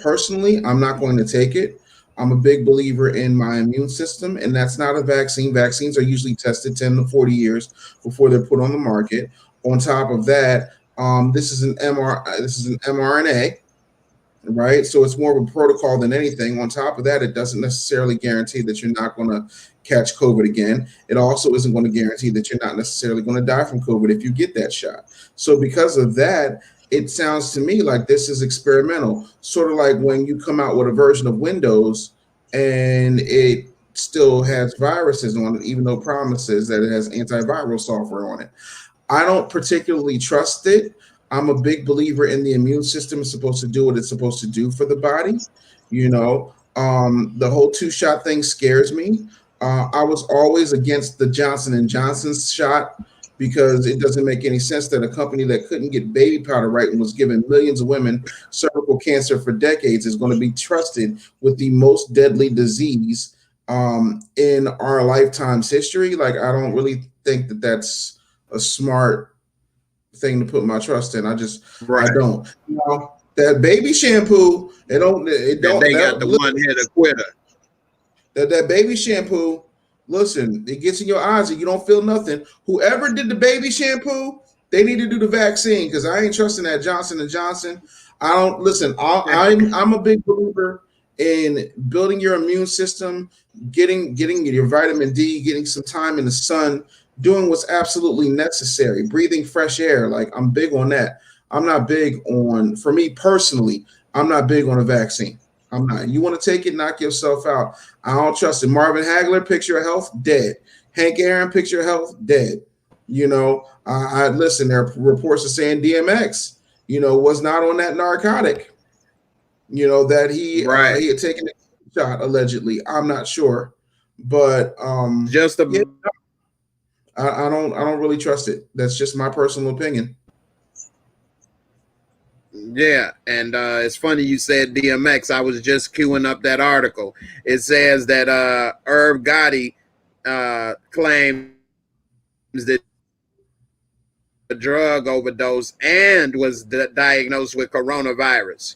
Personally, I'm not going to take it. I'm a big believer in my immune system, and that's not a vaccine. Vaccines are usually tested 10 to 40 years before they're put on the market. On top of that, this is an mRNA, right? So it's more of a protocol than anything. On top of that, it doesn't necessarily guarantee that you're not going to catch COVID again. It also isn't going to guarantee that you're not necessarily going to die from COVID if you get that shot. So because of that, it sounds to me like this is experimental, sort of like when you come out with a version of Windows and it still has viruses on it, even though it promises that it has antiviral software on it. I don't particularly trust it. I'm a big believer in the immune system is supposed to do what it's supposed to do for the body. The whole 2-shot thing scares me. I was always against the Johnson and Johnson's shot because it doesn't make any sense that a company that couldn't get baby powder right and was giving millions of women cervical cancer for decades is going to be trusted with the most deadly disease in our lifetime's history. Like, I don't really think that that's a smart thing to put my trust in. I don't. That baby shampoo, They got the one hit quitter. That baby shampoo, listen, it gets in your eyes and you don't feel nothing. Whoever did the baby shampoo, they need to do the vaccine, because I ain't trusting that Johnson and Johnson. I don't listen. I'm a big believer in building your immune system, getting your vitamin D, getting some time in the sun, doing what's absolutely necessary, breathing fresh air. Like, I'm big on that. I'm not big on, for me personally, I'm not big on a vaccine. I'm not. You want to take it, knock yourself out. I don't trust it. Marvin Hagler, picture of health, dead. Hank Aaron, picture of health, dead. I listen, there are reports of saying DMX, was not on that narcotic, that he had taken a shot allegedly. I'm not sure, but I don't really trust it. That's just my personal opinion. Yeah, and it's funny you said DMX. I was just queuing up that article. It says that Irv Gotti claims that a drug overdose and was diagnosed with coronavirus.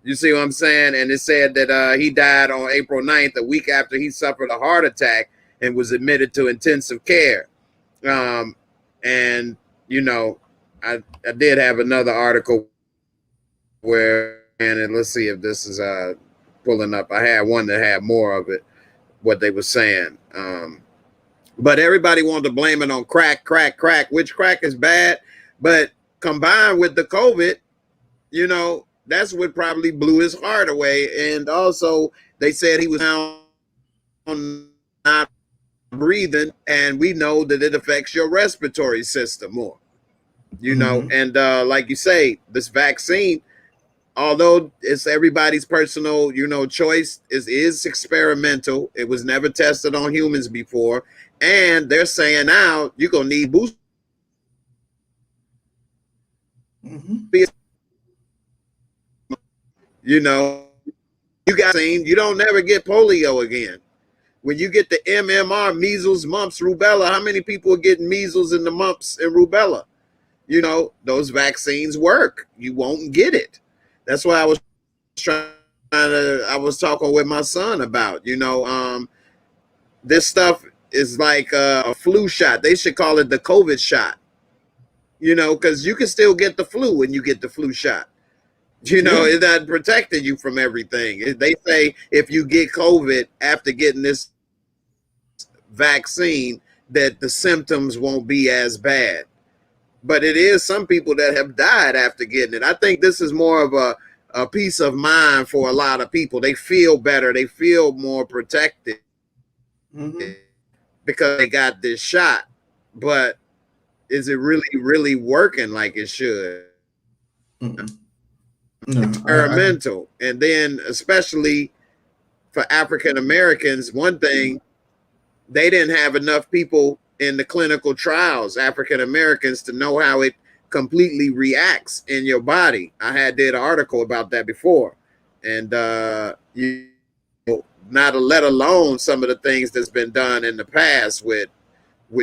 You see what I'm saying? And it said that he died on April 9th, a week after he suffered a heart attack and was admitted to intensive care. And, I did have another article where, and let's see if this is pulling up. I had one that had more of it, what they were saying. But everybody wanted to blame it on crack, which crack is bad. But combined with the COVID, that's what probably blew his heart away. And also, they said he was not breathing, and we know that it affects your respiratory system more. And like you say, this vaccine, although it's everybody's personal, choice, is experimental. It was never tested on humans before, and they're saying now you're gonna need boosters. You don't never get polio again. When you get the MMR, measles, mumps, rubella, how many people are getting measles and the mumps and rubella? Those vaccines work. You won't get it. That's why I was talking with my son about, this stuff is like a flu shot. They should call it the COVID shot, because you can still get the flu when you get the flu shot. It's not protecting you from everything. They say if you get COVID after getting this vaccine, that the symptoms won't be as bad. But it is some people that have died after getting it. I think this is more of a peace of mind for a lot of people. They feel better. They feel more protected because they got this shot. But is it really, really working like it should? No, experimental. And then especially for African Americans, one thing, they didn't have enough people in the clinical trials, African Americans, to know how it completely reacts in your body. I had did an article about that before, and you know, not let alone some of the things that's been done in the past with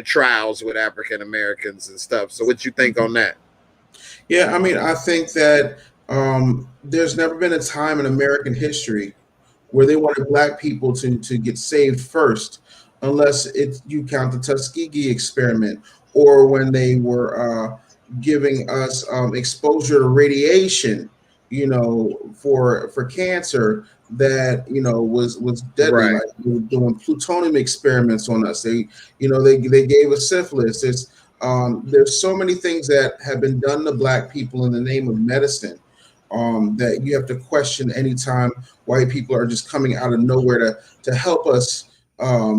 trials with African Americans and stuff. So, what you think on that? Yeah, I mean, I think that there's never been a time in American history where they wanted black people to get saved first, unless it's you count the Tuskegee experiment or when they were giving us exposure to radiation, for cancer that was deadly, Right, like they were doing plutonium experiments on us. They gave us syphilis. There's so many things that have been done to black people in the name of medicine, that you have to question anytime white people are just coming out of nowhere to help us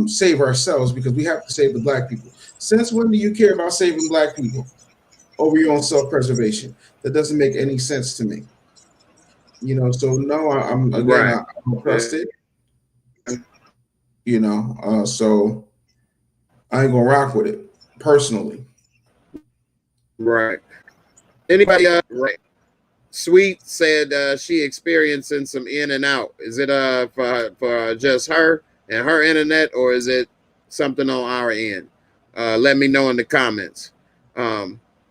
save ourselves, because we have to save the black people. Since when do you care about saving black people over your own self-preservation? That doesn't make any sense to me. So no, I'm again, right, I don't trust it. So I ain't gonna rock with it personally. right. Anybody? Right. Sweet said she experiencing some in and out. Is it for just her and her internet, or is it something on our end? Let me know in the comments.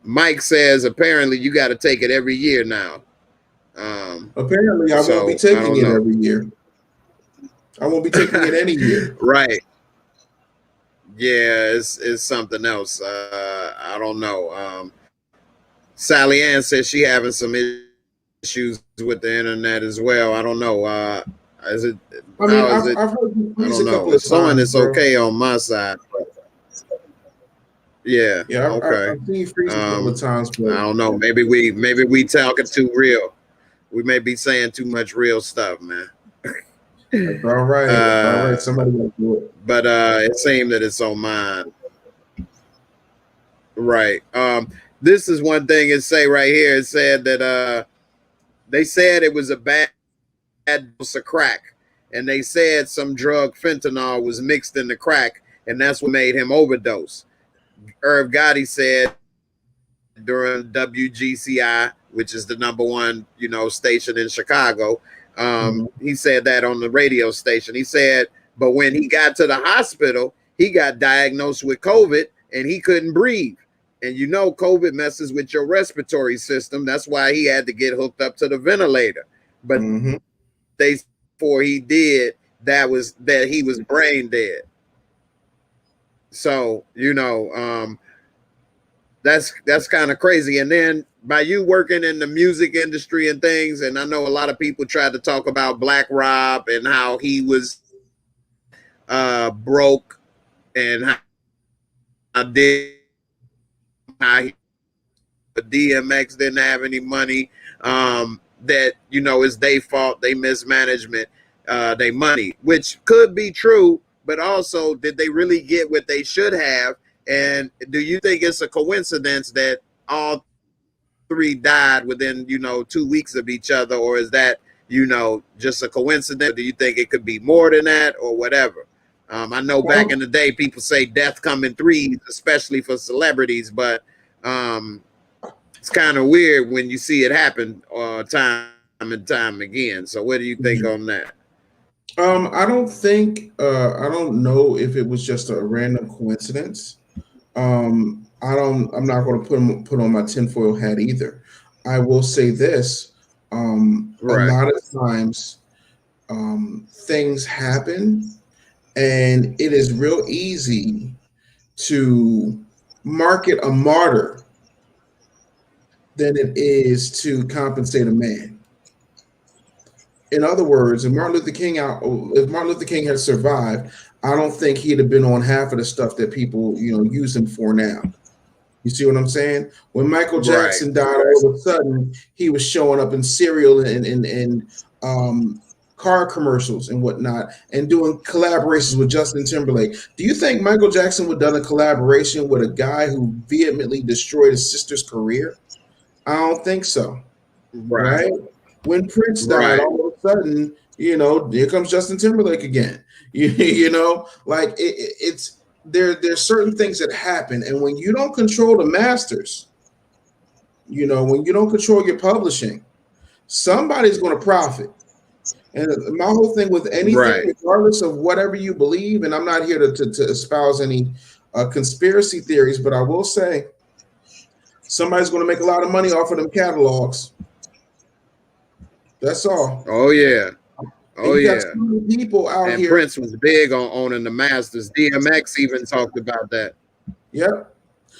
Mike says apparently you got to take it every year now. Apparently, I won't be So I taking don't it know. every year. I won't be taking it any year. Right. Yeah, it's something else. I don't know. Sally Ann says she having some issues with the internet as well. I don't know. Is it I mean, how is it? I've heard you I freeze don't a know. couple of It's showing times, it's bro. okay on my side. Yeah. Yeah, Okay. I've seen you freeze a couple of times, I but don't know. Maybe we talking too real. We may be saying too much real stuff, man. that's all right. That's all right. Uh, Somebody will do it. but it seemed that it's on mine. Right. This is one thing it say right here. It said that they said it was a bad dose of crack, and they said some drug fentanyl was mixed in the crack, and that's what made him overdose. Irv Gotti said during WGCI, which is the number one, station in Chicago. Mhm. He said that on the radio station. He said, but when he got to the hospital, he got diagnosed with COVID and he couldn't breathe. And COVID messes with your respiratory system. That's why he had to get hooked up to the ventilator. But Mhm. they before he did, that he was brain dead. So, that's kind of crazy. And then by you working in the music industry and things, and I know a lot of people tried to talk about Black Rob and how he was broke, and how did how he, DMX didn't have any money. That it's their fault, they mismanagement, they money, which could be true, but also did they really get what they should have? And do you think it's a coincidence that all three died within 2 weeks of each other, or is that just a coincidence? Do you think it could be more than that, or whatever? I know back in Well, the day people say death come in threes, especially for celebrities, but it's kind of weird when you see it happen time and time again. So what do you think on that? I don't think I don't know if it was just a random coincidence. I'm not going to put on my tinfoil hat either. I will say this: a Right, lot of times, things happen, and it is real easy to market a martyr than it is to compensate a man. In other words, if Martin Luther King had survived, I don't think he'd have been on half of the stuff that people use him for now. You see what I'm saying? When Michael right, Jackson died, all of a sudden he was showing up in cereal and car commercials and whatnot, and doing collaborations with Justin Timberlake. Do you think Michael Jackson would have done a collaboration with a guy who vehemently destroyed his sister's career? I don't think so. right, Right? When Prince died, right, all of a sudden, here comes Justin Timberlake again. Like it's there's certain things that happen, and when you don't control the masters, you know, when you don't control your publishing, somebody's going to profit. And my whole thing with anything, Right. regardless of whatever you believe, and I'm not here to espouse any conspiracy theories, but I will say somebody's going to make a lot of money off of them catalogs. That's all. Oh yeah. Oh And you got yeah. so many people out And here. Prince was big on owning the masters. DMX even talked about that. Yep.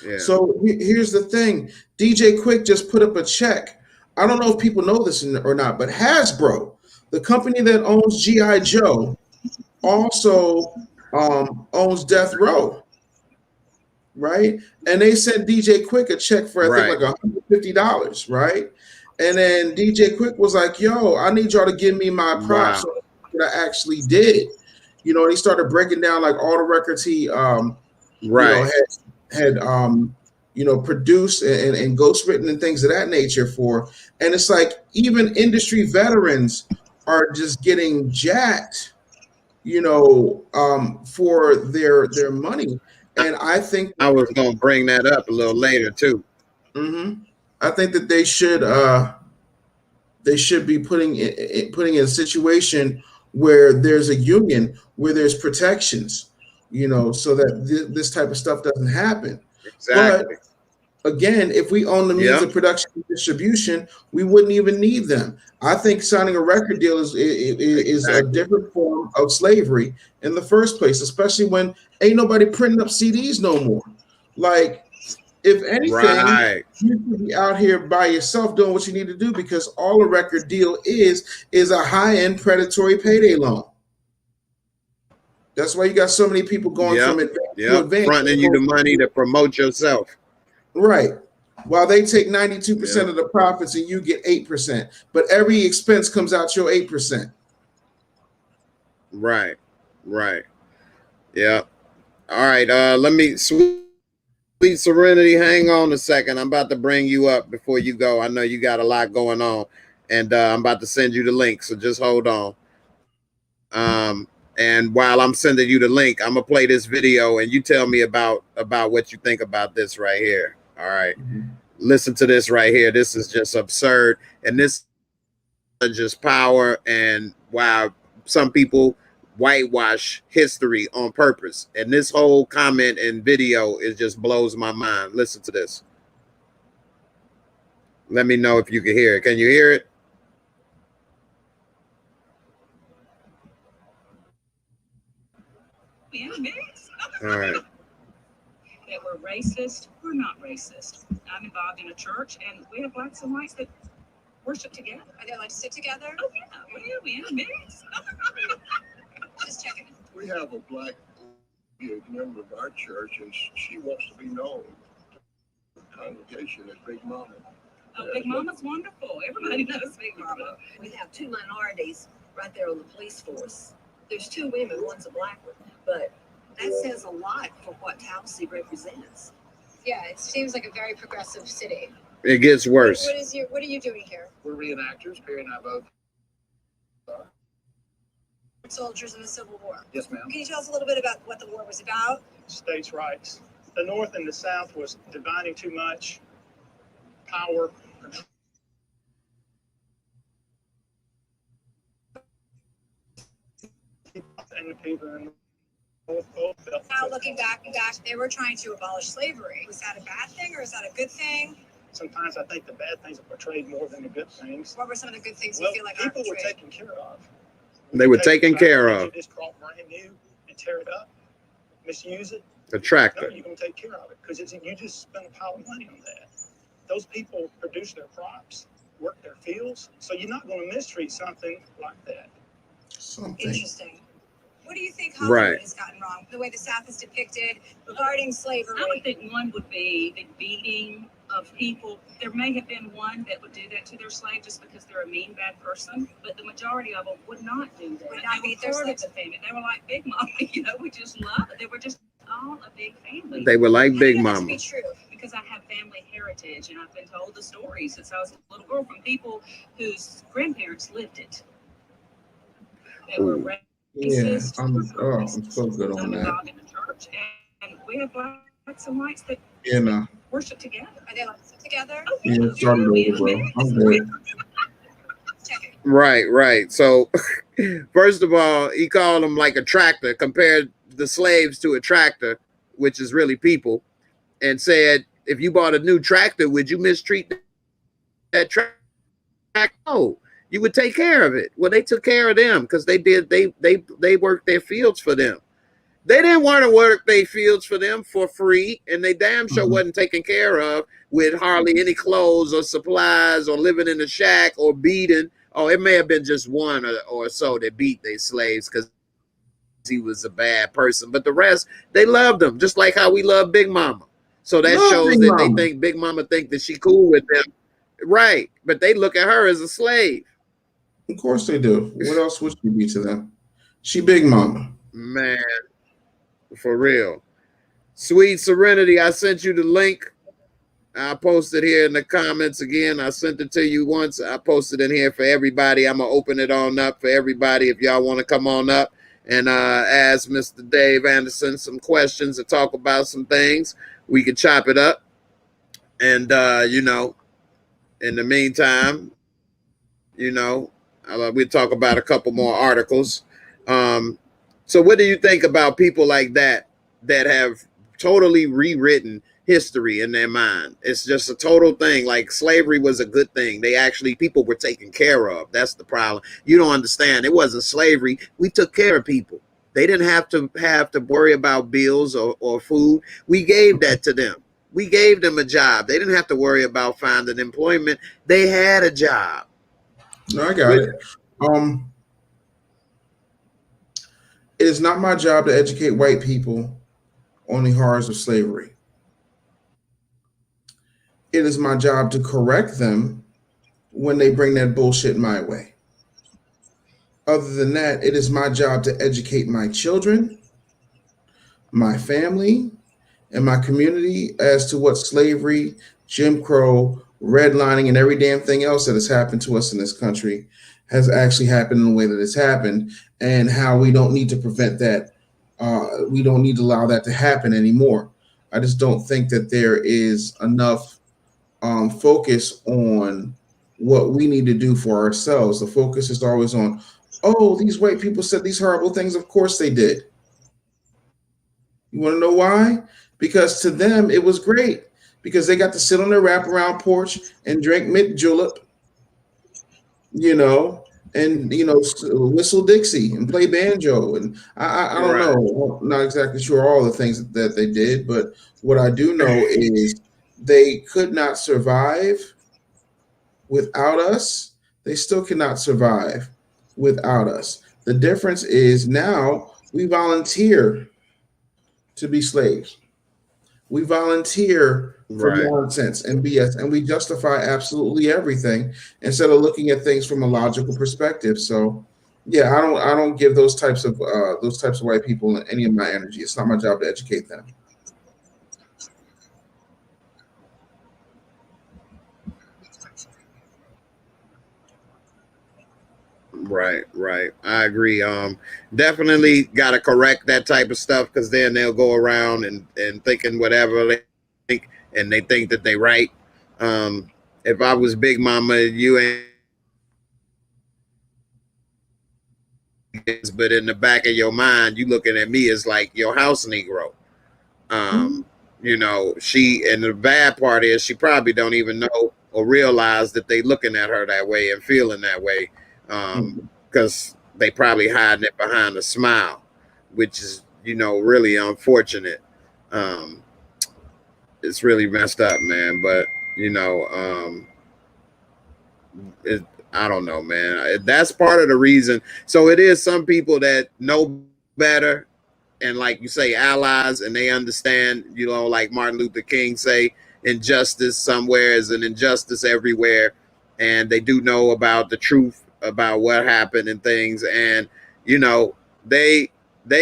Yeah. So here's the thing. DJ Quick just put up a check. I don't know if people know this or not, but Hasbro, the company that owns G.I. Joe, also owns Death Row, right? And they sent DJ Quick a check for, I think, like $150, right? And then DJ Quick was like, yo, I need y'all to give me my props that I actually did. You know, and he started breaking down like all the records he you know, had you know, produced and ghostwritten and things of that nature for. And it's like even industry veterans are just getting jacked, you know, for their money. And I think I was gonna bring that up a little later too. I think that they should be putting in a situation where there's a union, where there's protections, you know, so that this type of stuff doesn't happen. Exactly. But again, if we own the means of production and distribution, we wouldn't even need them. I think signing a record deal is a different form of slavery in the first place, especially when ain't nobody printing up CDs no more. Like, if anything, you should be out here by yourself doing what you need to do, because all a record deal is a high-end predatory payday loan. That's why you got so many people going from advance to advance, fronting you the money to promote yourself. Right. While they take 92% of the profits and you get 8%, but every expense comes out your 8%. Right. Right. Yeah. All right. Let me, Sweet Serenity, hang on a second. I'm about to bring you up before you go. I know you got a lot going on, and I'm about to send you the link, so just hold on. And while I'm sending you the link, I'm gonna play this video, and you tell me about what you think about this right here. All right. Listen to this right here. This is just absurd, and this is just power. And wow, some people whitewash history on purpose, and this whole comment and video is just blows my mind. Listen to this. Let me know if you can hear it. Can you hear it? All right. That we're racist. We're not racist. I'm involved in a church, and we have blacks and whites that worship together. Are they allowed to sit together? Oh yeah, we in a mix. Just checking. We have a black member of our church, and she wants to be known to the congregation as Big Mama. Oh, Big Mama's wonderful. Everybody knows Big Mama. We have two minorities right there on the police force. There's two women, one's a black one, but that says a lot for what Tallahassee represents. Yeah, it seems like a very progressive city. It gets worse. What are you doing here? We're reenactors. Perry and I both. Soldiers in the Civil War. Yes, ma'am. Can you tell us a little bit about what the war was about? States' rights. The North and the South was dividing too much power. And the people in the North felt. Now looking back, they were trying to abolish slavery. Was that a bad thing or is that a good thing? Sometimes I think the bad things are portrayed more than the good things. What were some of the good things Well, you feel like people are were portrayed? taken care of. They were taken care of. You just crop brand new and tear it up, misuse it. The tractor. No, you're going to take care of it because you just spend a pile of money on that. Those people produce their crops, work their fields, so you're not going to mistreat something like that. Interesting. What do you think Hollywood Right. has gotten wrong? The way the South is depicted regarding slavery. I would think one would be the beating of people. There may have been one that would do that to their slave just because they're a mean, bad person, but the majority of them would not do that. Would not They beat were their part of slaves. the family. They were like Big Mama, you know, we just love it. They were just all a big family. They were like How do you Big know that to Mama. be true? Because I have family heritage and I've been told the story since I was a little girl from people whose grandparents lived it. They were Ooh. Yeah, racist. I'm so good on I'm that. involved in the church, we have blacks and whites that worship together. Are they like sit together? Oh, Yeah, started over, bro. I'm good. Right. So, first of all, he called them like a tractor, compared the slaves to a tractor, which is really people, and said, if you bought a new tractor, would you mistreat that tractor? No, you would take care of it. Well, they took care of them because they worked their fields for them. They didn't want to work their fields for them for free, and they damn sure wasn't taken care of with hardly any clothes or supplies or living in a shack or beating. Oh, it may have been just one or so that beat their slaves because he was a bad person. But the rest, they loved him, just like how we love Big Mama. So that shows that they think Big Mama think that she cool with them. Right. But they look at her as a slave. Of course they do. What else would she be to them? She Big Mama. Man, for real. Sweet Serenity, I sent you the link. I posted here in the comments again. I sent it to you once. I posted in here for everybody. I'm going to open it on up for everybody if y'all want to come on up and ask Mr. Dave Anderson some questions and talk about some things. We can chop it up. And, you know, in the meantime, you know, we'll talk about a couple more articles. So what do you think about people like that have totally rewritten history in their mind? It's just a total thing. Like slavery was a good thing. People were taken care of. That's the problem. You don't understand. It wasn't slavery. We took care of people. They didn't have to worry about bills or food. We gave that to them. We gave them a job. They didn't have to worry about finding employment. They had a job. No, I got it. It is not my job to educate white people on the horrors of slavery. It is my job to correct them when they bring that bullshit my way. Other than that, it is my job to educate my children, my family, and my community as to what slavery, Jim Crow, redlining, and every damn thing else that has happened to us in this country has actually happened in the way that it's happened, and how we don't need to prevent that. We don't need to allow that to happen anymore. I just don't think that there is enough focus on what we need to do for ourselves. The focus is always on, oh, these white people said these horrible things. Of course they did. You want to know why? Because to them it was great, because they got to sit on their wraparound porch and drink mint julep, you know, and whistle Dixie and play banjo. And I don't know, I'm not exactly sure all the things that they did, but what I do know is they could not survive without us. They still cannot survive without us. The difference is now we volunteer to be slaves. We volunteer for nonsense and BS, and we justify absolutely everything instead of looking at things from a logical perspective. So, yeah, I don't give those types of white people any of my energy. It's not my job to educate them. Right. I agree. Definitely got to correct that type of stuff, because then they'll go around and thinking whatever they think, and they think that they right. If I was Big Mama, you ain't. But in the back of your mind, you looking at me as like your house Negro. You know, and the bad part is she probably don't even know or realize that they looking at her that way and feeling that way. Because they probably hiding it behind a smile, which is, really unfortunate. It's really messed up, man. But, I don't know, man. That's part of the reason. So it is some people that know better, and like you say, allies, and they understand, like Martin Luther King say, injustice somewhere is an injustice everywhere. And they do know about the truth about what happened and things, and they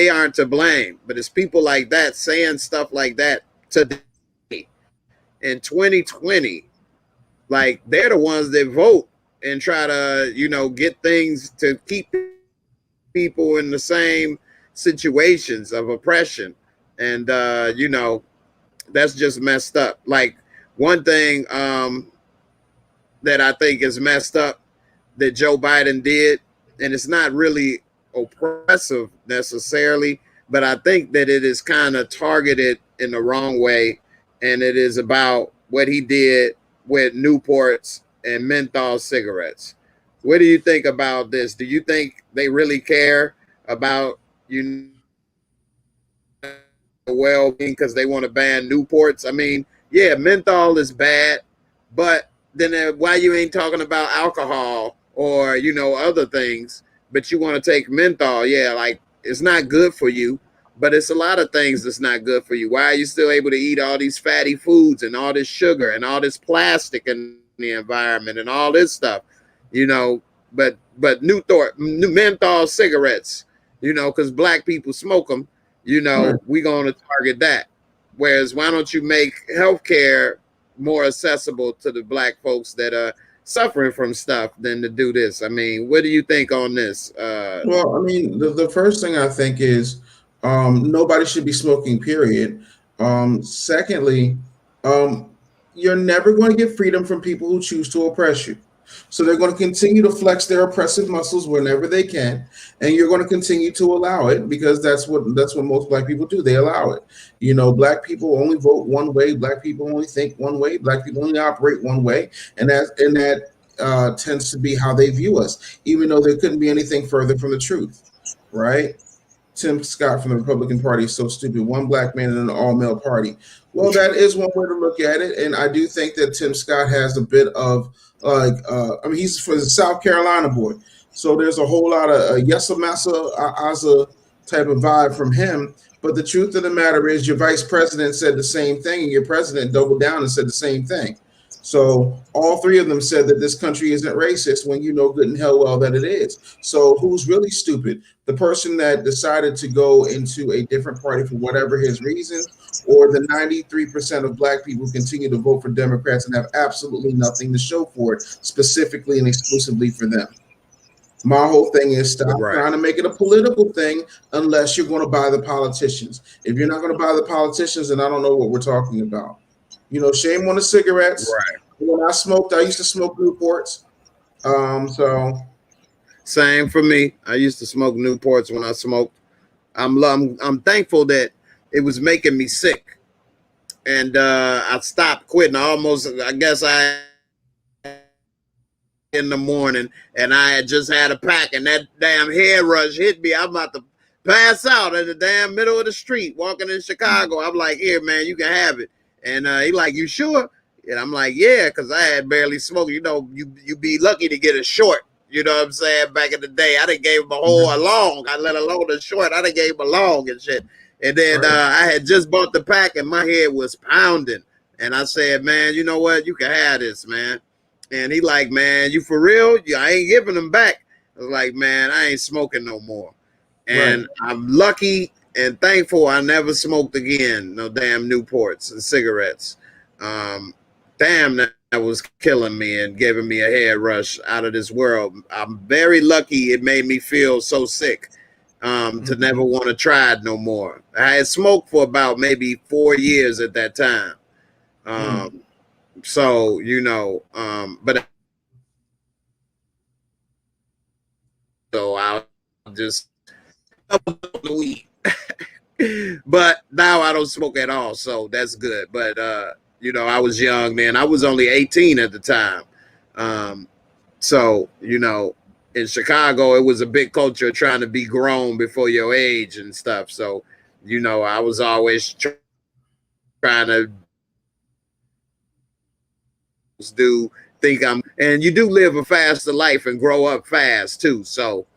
aren't to blame. But it's people like that saying stuff like that today in 2020, like they're the ones that vote and try to get things to keep people in the same situations of oppression. And you know, that's just messed up. Like one thing that I think is messed up that Joe Biden did, and it's not really oppressive necessarily, but I think that it is kind of targeted in the wrong way, and it is about what he did with Newports and menthol cigarettes. What do you think about this? Do you think they really care about you well-being because they want to ban Newports? I mean, yeah, menthol is bad, but then why you ain't talking about alcohol or you know other things, but you want to take menthol? Yeah, like it's not good for you, but it's a lot of things that's not good for you. Why are you still able to eat all these fatty foods and all this sugar and all this plastic in the environment and all this stuff? You know, but menthol cigarettes, you know, because black people smoke them. You know, Right. we're going to target that. Whereas, why don't you make healthcare more accessible to the black folks that are suffering from stuff than to do this? I mean, what do you think on this? Well, I mean, the first thing I think is nobody should be smoking, period. Secondly, um, you're never going to get freedom from people who choose to oppress you. So they're going to continue to flex their oppressive muscles whenever they can, and you're going to continue to allow it because that's what most black people do. They allow it. You know, black people only vote one way. Black people only think one way. Black people only operate one way, and that tends to be how they view us, even though there couldn't be anything further from the truth, right? Tim Scott from the Republican Party is so stupid. One black man in an all-male party. Well, that is one way to look at it, and I do think that Tim Scott has a bit of I mean, he's for the South Carolina boy, so there's a whole lot of Yesa Massa Aza type of vibe from him. But the truth of the matter is, your vice president said the same thing, and your president doubled down and said the same thing. So all three of them said that this country isn't racist when you know good and hell well that it is. So who's really stupid? The person that decided to go into a different party for whatever his reasons, or the 93% of black people who continue to vote for Democrats and have absolutely nothing to show for it, specifically and exclusively for them. My whole thing is stop trying to make it a political thing unless you're going to buy the politicians. If you're not going to buy the politicians, then I don't know what we're talking about. You know, shame on the cigarettes. Right. When I smoked, I used to smoke Newports. So Same for me. I used to smoke Newports when I smoked. I'm thankful that it was making me sick, and I stopped quitting. I guess I in the morning, and I had just had a pack, and that damn head rush hit me. I'm about to pass out in the damn middle of the street, walking in Chicago. I'm like, here, man, you can have it. And he like, you sure? And I'm like, yeah, because I had barely smoked. You know, you be lucky to get a short. You know what I'm saying? Back in the day, I done gave him a whole a long. I let alone a short. I done gave him a long and shit. And then I had just bought the pack, and my head was pounding. And I said, man, you know what? You can have this, man. And he like, man, you for real? Yeah, I ain't giving them back. I was like, man, I ain't smoking no more. And I'm lucky and thankful I never smoked again. No damn Newports and cigarettes. Damn, that was killing me and giving me a head rush out of this world. I'm very lucky it made me feel so sick to never want to try it no more. I had smoked for about maybe 4 years at that time. So, you know, but so I'll just the weed. But now I don't smoke at all, so that's good. But you know, I was young then. I was only 18 at the time. So, you know, in Chicago, it was a big culture trying to be grown before your age and stuff. So, you know, I was always trying to and you do live a faster life and grow up fast too. So,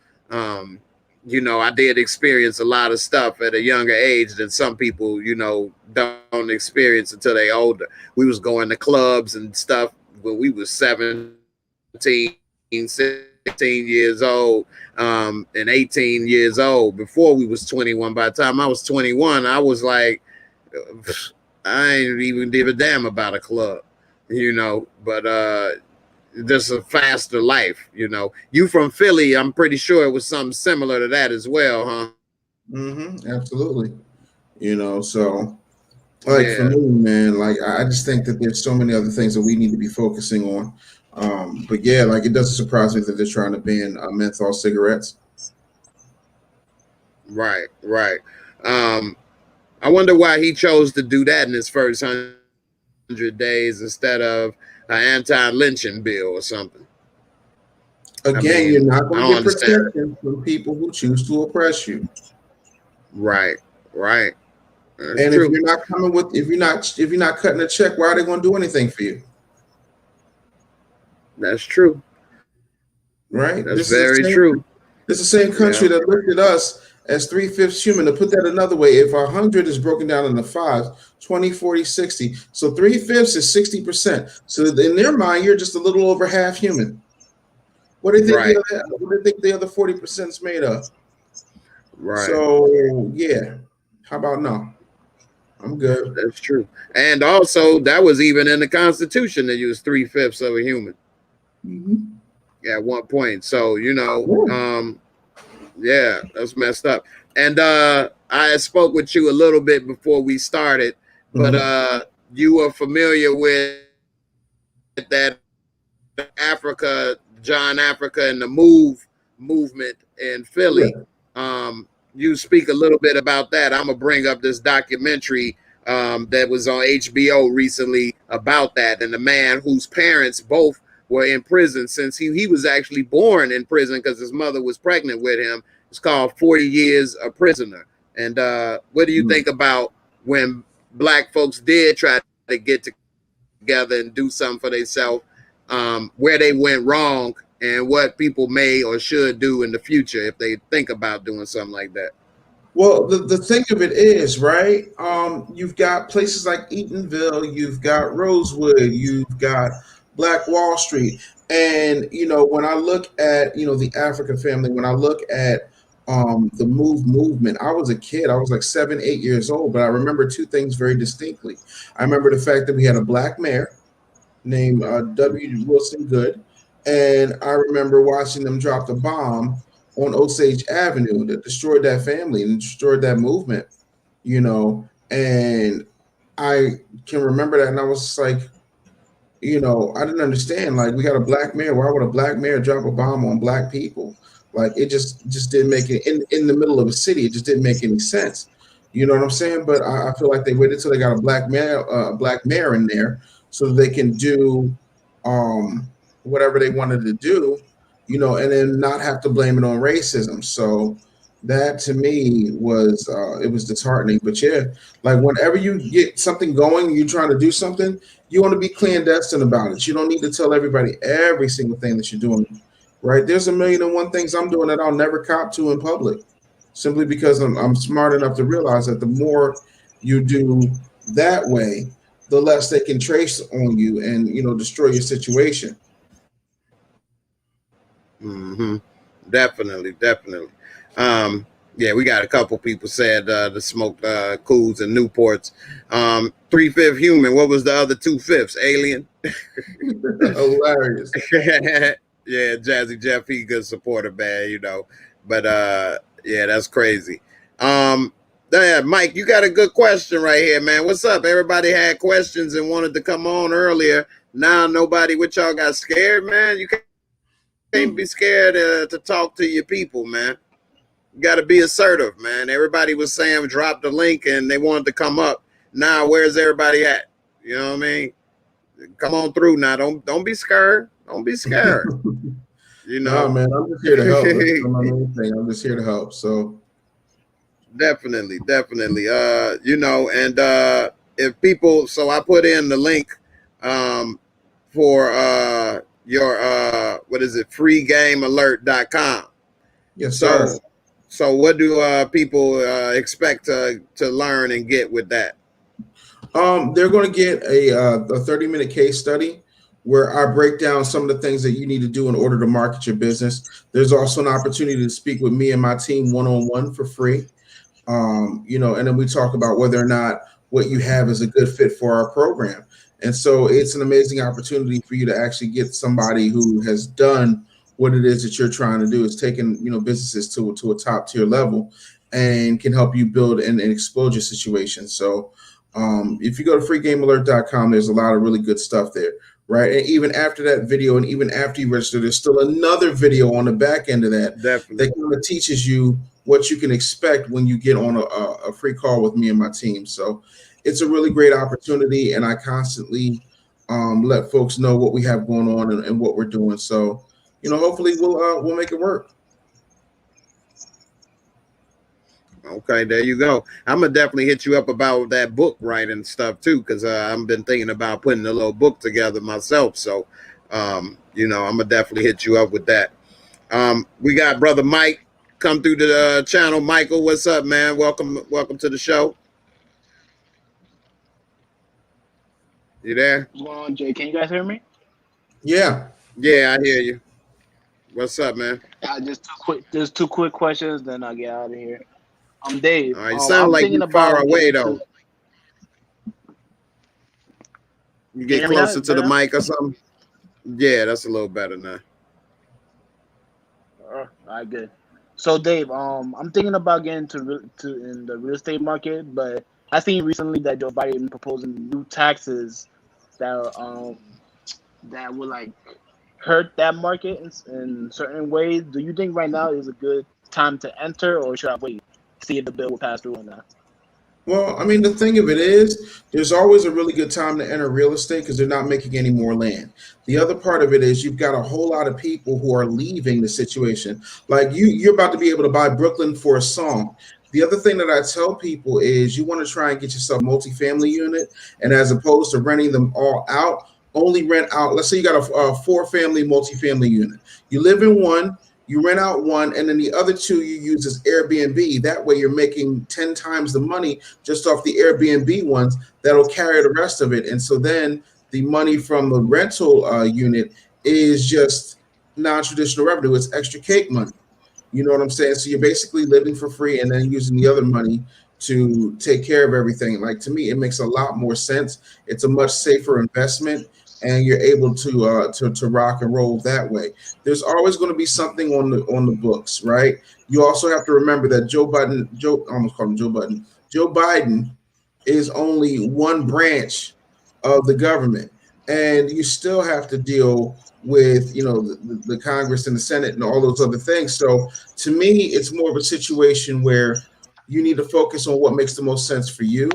you know, I did experience a lot of stuff at a younger age than some people, you know, don't experience until they older. We was going to clubs and stuff when we was 17, 16 years old, and 18 years old before we was 21. By the time I was 21, I was like, I ain't even give a damn about a club, you know, but just a faster life, you know. You from Philly, I'm pretty sure it was something similar to that as well, huh? Absolutely. You know, so like for me, man, like I just think that there's so many other things that we need to be focusing on. But yeah, like it doesn't surprise me that they're trying to ban menthol cigarettes. Right, right. I wonder why he chose to do that in his first 100 days instead of an anti-lynching bill or something. Again, you're not going to get understand. protection from people who choose to oppress you. Right, right. That's and true. If you're not coming with, if you're not cutting a check, why are they going to do anything for you? That's true. Right. That's very true. It's the same country that looked at us as 3/5 human. To put that another way, if 100 is broken down into 5, 20, 40, 60. So 3/5 is 60%. So in their mind, you're just a little over half human. What do you think? What do you think the other 40% is made of? Right. So yeah, how about no? I'm good. That's true. And also, that was even in the Constitution that you was 3/5 of a human. At one point. So you know, yeah, that's messed up. And I spoke with you a little bit before we started, but you were familiar with that John Africa and the movement in Philly. You speak a little bit about that. I'm gonna bring up this documentary that was on HBO recently about that, and the man whose parents both were in prison since he was actually born in prison because his mother was pregnant with him. It's called 40 Years a Prisoner. And what do you think about when black folks did try to get together and do something for themselves, where they went wrong and what people may or should do in the future if they think about doing something like that? Well, the thing of it is, right, you've got places like Eatonville, you've got Rosewood, you've got Black Wall Street. And, you know, when I look at, you know, the African family, when I look at the movement, I was a kid. I was like 7, 8 years old, but I remember two things very distinctly. I remember the fact that we had a black mayor named W. Wilson Good. And I remember watching them drop the bomb on Osage Avenue that destroyed that family and destroyed that movement, you know. And I can remember that, and I was just like, you know, I didn't understand. Like, we got a black mayor. Why would a black mayor drop a bomb on black people? Like, it just didn't make it in the middle of a city. It just didn't make any sense. You know what I'm saying? But I feel like they waited till they got a black mayor in there so that they can do whatever they wanted to do, you know, and then not have to blame it on racism. So that to me was it was disheartening. But yeah, like whenever you get something going, you're trying to do something, you want to be clandestine about it. You don't need to tell everybody every single thing that you're doing, right? There's 1,000,001 things I'm doing that I'll never cop to in public, simply because I'm smart enough to realize that the more you do that way, the less they can trace on you and, you know, destroy your situation. Definitely. Yeah, we got a couple people said the smoke cools and Newports. 3/5 human. What was the other 2/5? Alien. Hilarious. Yeah, Jazzy Jeff, he good supporter, man, you know. But yeah, that's crazy. Mike, you got a good question right here, man. What's up? Everybody had questions and wanted to come on earlier. Now nobody with y'all got scared, man. You can't be scared to talk to your people, man. You got to be assertive, man. Everybody was saying drop the link and they wanted to come up. Now, where's everybody at? You know what I mean? Come on through now. Don't be scared. Don't be scared. You know, no, man. I'm just here to help. That's my main thing. I'm just here to help. So definitely. You know, and if people, so I put in the link for your what is it, freegamealert.com. Yes, sir. So what do people expect to learn and get with that? They're going to get a 30-minute case study where I break down some of the things that you need to do in order to market your business. There's also an opportunity to speak with me and my team one-on-one for free. You know, and then we talk about whether or not what you have is a good fit for our program. And so it's an amazing opportunity for you to actually get somebody who has done what it is that you're trying to do. It's taking, you know, businesses to a top tier level. and can help you build and explode your situation. So if you go to freegamealert.com, there's a lot of really good stuff there, right? And even after that video, and even after you register, there's still another video on the back end of that Definitely. that kind of teaches you what you can expect when you get on a free call with me and my team. So it's a really great opportunity, and I constantly let folks know what we have going on and what we're doing. So, hopefully we'll make it work. Okay, there you go. I'm gonna definitely hit you up about that book writing stuff too, because I've been thinking about putting a little book together myself. So, I'm gonna definitely hit you up with that. We got brother Mike come through the channel. Michael, what's up, man? Welcome to the show. You there? What's going on, Jay? Can you guys hear me? Yeah, I hear you. What's up, man? Just two quick questions, then I'll get out of here. I'm Dave. You sound like you're far away though. You get closer to the mic or something. Yeah, that's a little better now. All right, good. So Dave, I'm thinking about getting in the real estate market, but I seen recently that Joe Biden proposing new taxes that would like hurt that market in certain ways. Do you think right now is a good time to enter, or should I wait, see if the bill will pass through or not? well, I mean, the thing of it is, there's always a really good time to enter real estate because they're not making any more land. The other part of it is you've got a whole lot of people who are leaving the situation. Like you're about to be able to buy Brooklyn for a song. The other thing that I tell people is you want to try and get yourself a multifamily unit, and as opposed to renting them all out, only rent out. Let's say you got a 4-family multifamily unit. You live in one, you rent out one, and then the other 2 you use as Airbnb. That way you're making 10 times the money just off the Airbnb ones. That'll carry the rest of it. And so then the money from the rental unit is just non-traditional revenue. It's extra cake money. You know what I'm saying? So you're basically living for free and then using the other money to take care of everything. Like, to me, it makes a lot more sense. It's a much safer investment, and you're able to rock and roll that way. There's always going to be something on the books, right? You also have to remember that Joe Biden is only one branch of the government, and you still have to deal with the Congress and the Senate and all those other things. So to me, it's more of a situation where you need to focus on what makes the most sense for you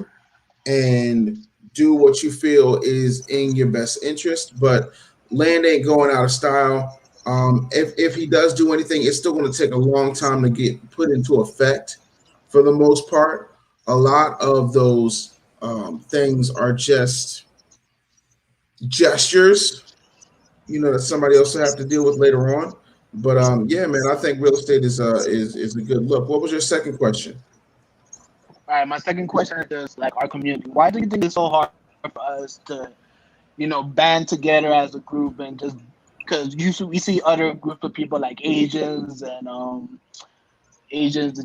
and do what you feel is in your best interest. But land ain't going out of style. If he does do anything, it's still going to take a long time to get put into effect. For the most part, a lot of those things are just gestures, that somebody else will have to deal with later on. But yeah, man, I think real estate is a good look. What was your second question? All right, my second question is just like our community. Why do you think it's so hard for us to, band together as a group, and just because we see other groups of people like Asians, the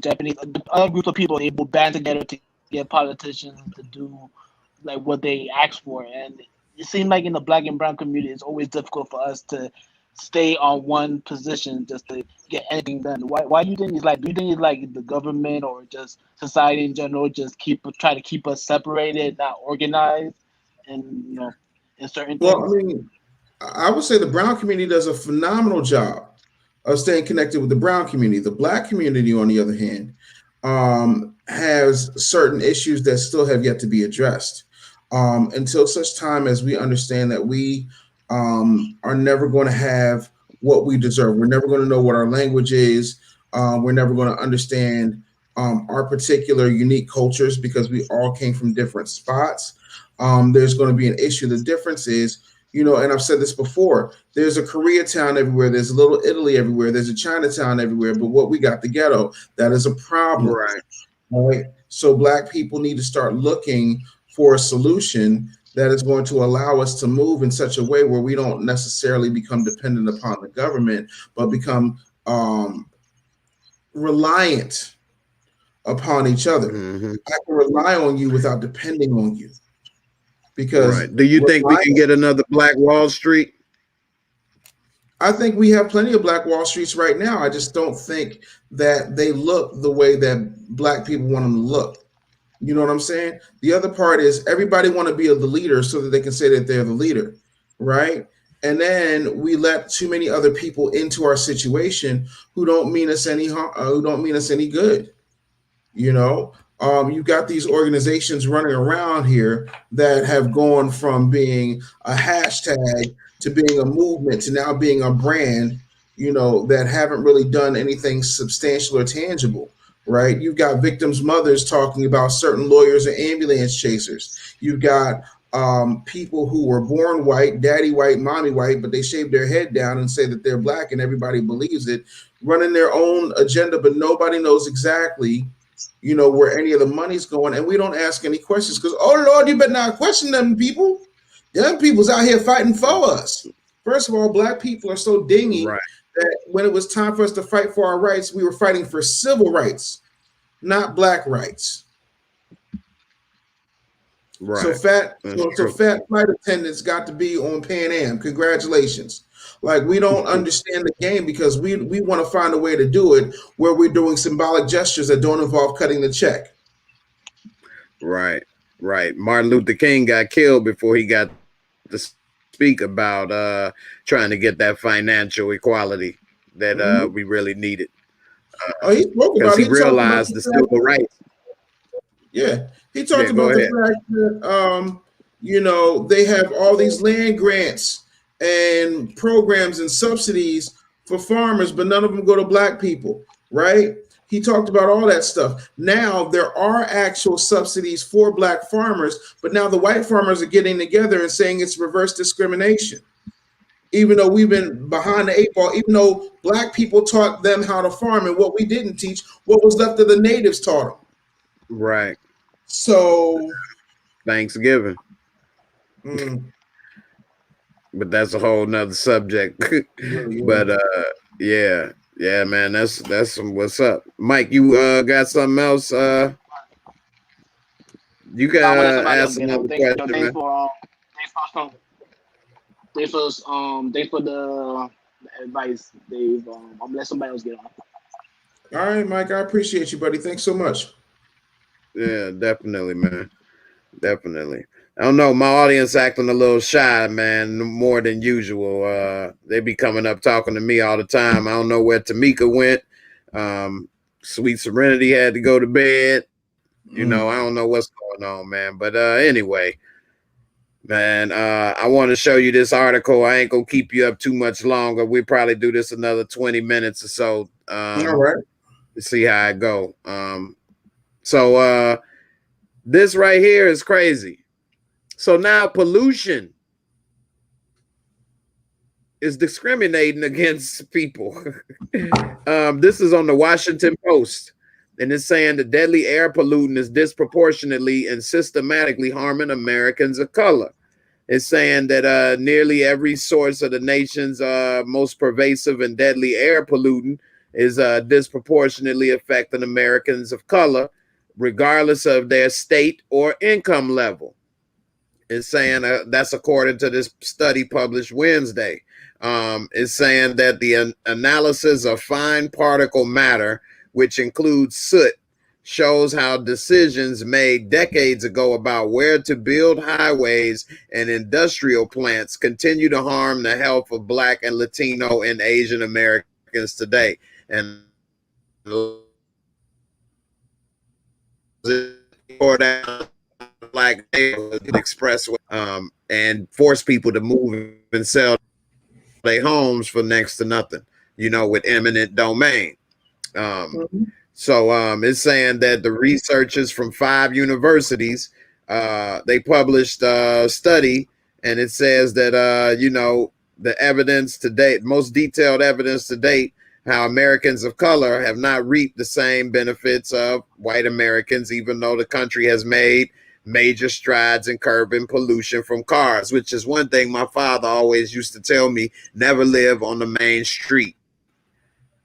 Japanese, other groups of people able to band together to get politicians to do like what they ask for, and it seems like in the Black and brown community, it's always difficult for us to stay on one position just to get anything done. Why do you think it's like? Do you think it's like the government or just society in general just try to keep us separated, not organized, and in certain things? Well, I mean, I would say the brown community does a phenomenal job of staying connected with the brown community. The Black community, on the other hand, has certain issues that still have yet to be addressed. Until such time as we understand that we are never going to have what we deserve. We're never going to know what our language is. We're never going to understand our particular unique cultures because we all came from different spots. There's going to be an issue. The difference is, and I've said this before, there's a Koreatown everywhere. There's a little Italy everywhere. There's a Chinatown everywhere. But what we got, the ghetto, that is a problem. Right? So Black people need to start looking for a solution that is going to allow us to move in such a way where we don't necessarily become dependent upon the government, but become reliant upon each other. Mm-hmm. I can rely on you without depending on you. Because do you think we can get another Black Wall Street? I think we have plenty of Black Wall Streets right now. I just don't think that they look the way that Black people want them to look. You know what I'm saying? The other part is everybody want to be the leader so that they can say that they're the leader, right? And then we let too many other people into our situation who don't mean us any harm, who don't mean us any good. You know, you've got these organizations running around here that have gone from being a hashtag to being a movement to now being a brand, you know, that haven't really done anything substantial or tangible, right? You've got victims' mothers talking about certain lawyers and ambulance chasers. You've got people who were born white, daddy white, mommy white, but they shave their head down and say that they're Black and everybody believes it, running their own agenda, but nobody knows exactly, you know, where any of the money's going, and we don't ask any questions because, oh Lord, you better not question them people. Them people's out here fighting for us. First of all, Black people are so dingy that when it was time for us to fight for our rights, we were fighting for civil rights, not Black rights. Right. So fat flight attendants got to be on Pan Am. Congratulations. Like, we don't understand the game because we want to find a way to do it where we're doing symbolic gestures that don't involve cutting the check. Right. Martin Luther King got killed before he got to speak about trying to get that financial equality that we really needed. He spoke about it. He realized the civil rights. Yeah. He talked about the fact that, you know, they have all these land grants and programs and subsidies for farmers, but none of them go to Black people, right? He talked about all that stuff. Now there are actual subsidies for Black farmers, but now the white farmers are getting together and saying it's reverse discrimination. Even though we've been behind the eight ball, even though Black people taught them how to farm, and what we didn't teach, what was left of the natives taught them. Right. So Thanksgiving. But that's a whole nother subject. But yeah, man, that's some what's up. Mike, you got something else? You got ask another question, man. Thanks for the advice, Dave. I'm gonna let somebody else get on. All right, Mike, I appreciate you, buddy. Thanks so much. Yeah, definitely, man. Definitely. I don't know. My audience acting a little shy, man, more than usual. They be coming up talking to me all the time. I don't know where Tamika went. Sweet Serenity had to go to bed. You know, I don't know what's going on, man. But anyway, man, I want to show you this article. I ain't gonna keep you up too much longer. We'll probably do this another 20 minutes or so. All right. To see how it go. So this right here is crazy. So now pollution is discriminating against people. This is on the Washington Post, and it's saying the deadly air pollutant is disproportionately and systematically harming Americans of color. It's saying that nearly every source of the nation's most pervasive and deadly air pollutant is disproportionately affecting Americans of color, regardless of their state or income level. It's saying that's according to this study published Wednesday. It's saying that the analysis of fine particle matter, which includes soot, shows how decisions made decades ago about where to build highways and industrial plants continue to harm the health of Black and Latino and Asian Americans today. And Black neighborhood expressway and force people to move and sell their homes for next to nothing, you know, with eminent domain. So it's saying that the researchers from 5 universities, they published a study, and it says that, you know, the evidence to date, most detailed evidence to date, how Americans of color have not reaped the same benefits of white Americans, even though the country has made major strides in curbing pollution from cars, which is one thing my father always used to tell me: never live on the main street.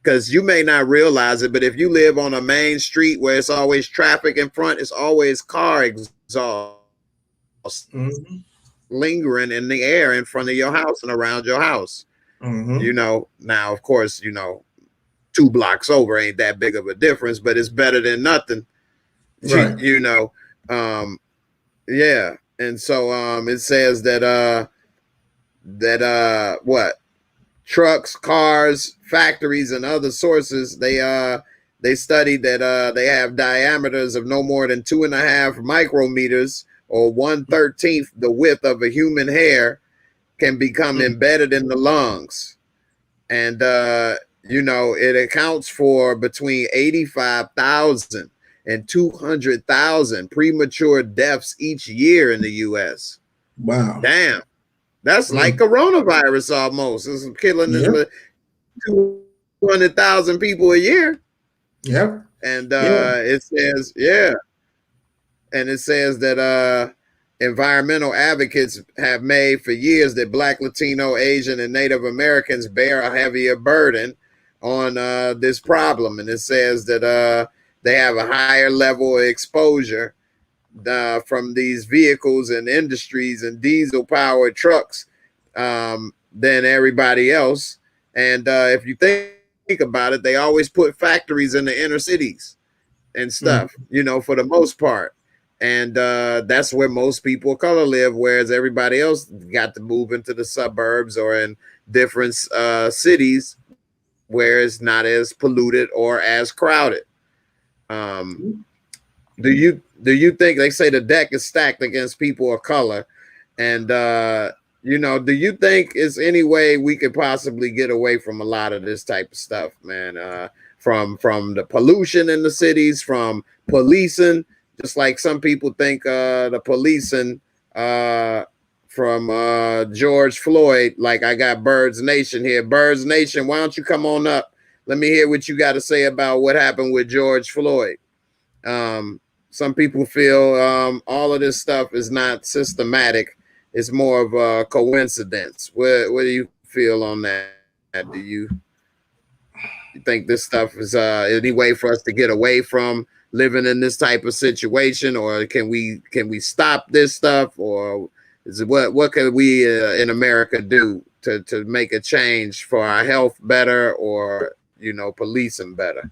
Because you may not realize it, but if you live on a main street where it's always traffic in front, it's always car exhaust lingering in the air in front of your house and around your house. You know, now of course, you know, 2 blocks over ain't that big of a difference, but it's better than nothing. Right. You know, yeah. And so it says that what trucks, cars, factories, and other sources, they studied that they have diameters of no more than 2.5 micrometers, or 1/13 the width of a human hair, can become embedded in the lungs. And you know, it accounts for between 85,000 and 200,000 premature deaths each year in the US. Wow. Damn. That's like coronavirus almost. It's killing Yep. 200,000 people a year. Yep. And Yeah. it says, yeah. And it says that environmental advocates have made for years that Black, Latino, Asian, and Native Americans bear a heavier burden on this problem. And it says that they have a higher level of exposure from these vehicles and industries and diesel powered trucks than everybody else. And if you think about it, they always put factories in the inner cities and stuff, you know, for the most part. And that's where most people of color live, whereas everybody else got to move into the suburbs or in different cities where it's not as polluted or as crowded. Do you think, they say the deck is stacked against people of color, and you know, do you think is any way we could possibly get away from a lot of this type of stuff, man? From the pollution in the cities, from policing, just like some people think the policing from George Floyd. Like, I got Birds Nation here. Birds Nation, why don't you come on up? Let me hear what you got to say about what happened with George Floyd. Some people feel all of this stuff is not systematic. It's more of a coincidence. What do you feel on that? Do you think this stuff is any way for us to get away from living in this type of situation, or can we stop this stuff, or is it, what can we in America do to make a change for our health better, or, you know, policing better?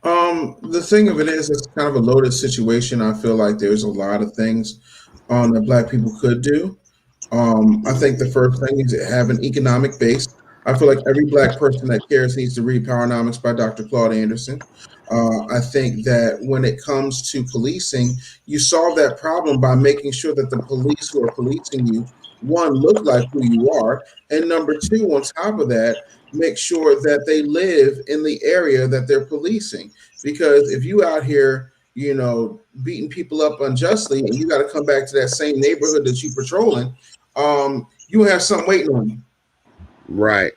The thing of it is, it's kind of a loaded situation. I feel like there's a lot of things that Black people could do. I think the first thing is to have an economic base. I feel like every Black person that cares needs to read Powernomics by Dr. Claude Anderson. I think that when it comes to policing, you solve that problem by making sure that the police who are policing you, one, look like who you are, and number two, on top of that, make sure that they live in the area that they're policing. Because if you out here, you know, beating people up unjustly, and you got to come back to that same neighborhood that you patrolling, you have something waiting on you. Right.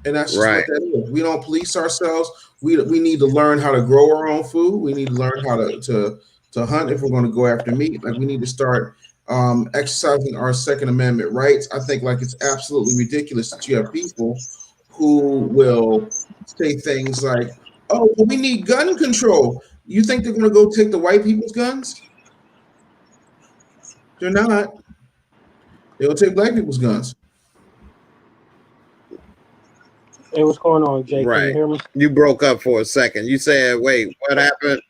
And that's just what that is. We don't police ourselves. We need to learn how to grow our own food. We need to learn how to hunt if we're going to go after meat. Like, we need to start exercising our Second Amendment rights. I think, like, it's absolutely ridiculous that you have people who will say things like, "Oh, well, we need gun control." You think they're going to go take the white people's guns? They're not. They'll take Black people's guns. Hey, what's going on, Jay? Can you Right. hear me? You broke up for a second. You said, wait, what happened?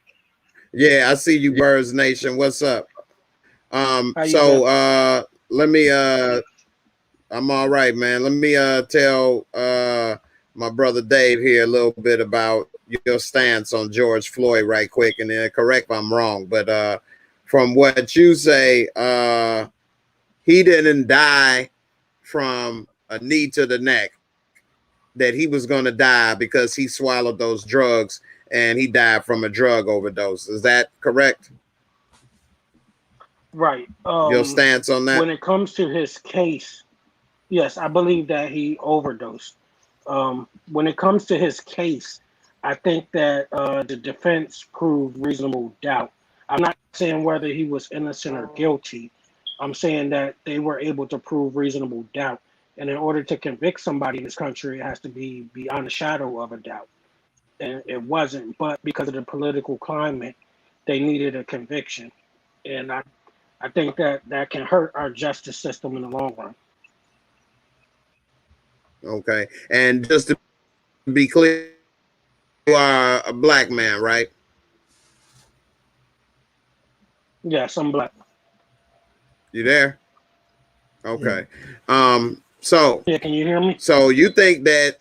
Yeah, I see you, Birds Nation. What's up? How you So been? let me I'm all right, man. Let me tell my brother Dave here a little bit about your stance on George Floyd right quick, and then correct if I'm wrong. But from what you say, he didn't die from a knee to the neck, that he was going to die because he swallowed those drugs and he died from a drug overdose. Is that correct? Right. Your stance on that? When it comes to his case, yes, I believe that he overdosed. When it comes to his case, I think that the defense proved reasonable doubt. I'm not saying whether he was innocent or guilty. I'm saying that they were able to prove reasonable doubt. And in order to convict somebody in this country, it has to be beyond a shadow of a doubt. And it wasn't, but because of the political climate, they needed a conviction. And I think that that can hurt our justice system in the long run. Okay. And just to be clear, you are a black man, right? Yes, I'm black. You there? Okay. So Yeah, can you hear me? so you think that,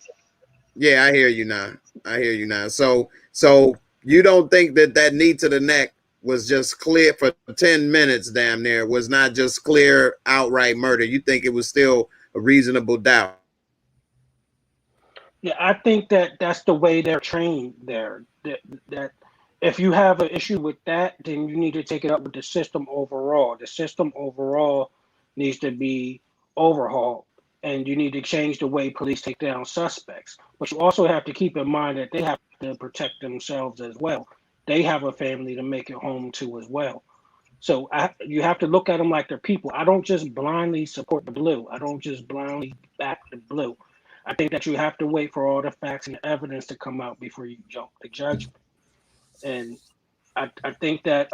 yeah, I hear you now. I hear you now. So you don't think that that knee to the neck was just clear for 10 minutes, damn near, was not just clear outright murder. You think it was still a reasonable doubt? Yeah, I think that that's the way they're trained there. That if you have an issue with that, then you need to take it up with the system overall. The system overall needs to be overhauled, and you need to change the way police take down suspects. But you also have to keep in mind that they have to protect themselves as well. They have a family to make it home to as well. So you have to look at them like they're people. I don't just blindly support the blue. I don't just blindly back the blue. I think that you have to wait for all the facts and evidence to come out before you jump to judgment. And I think that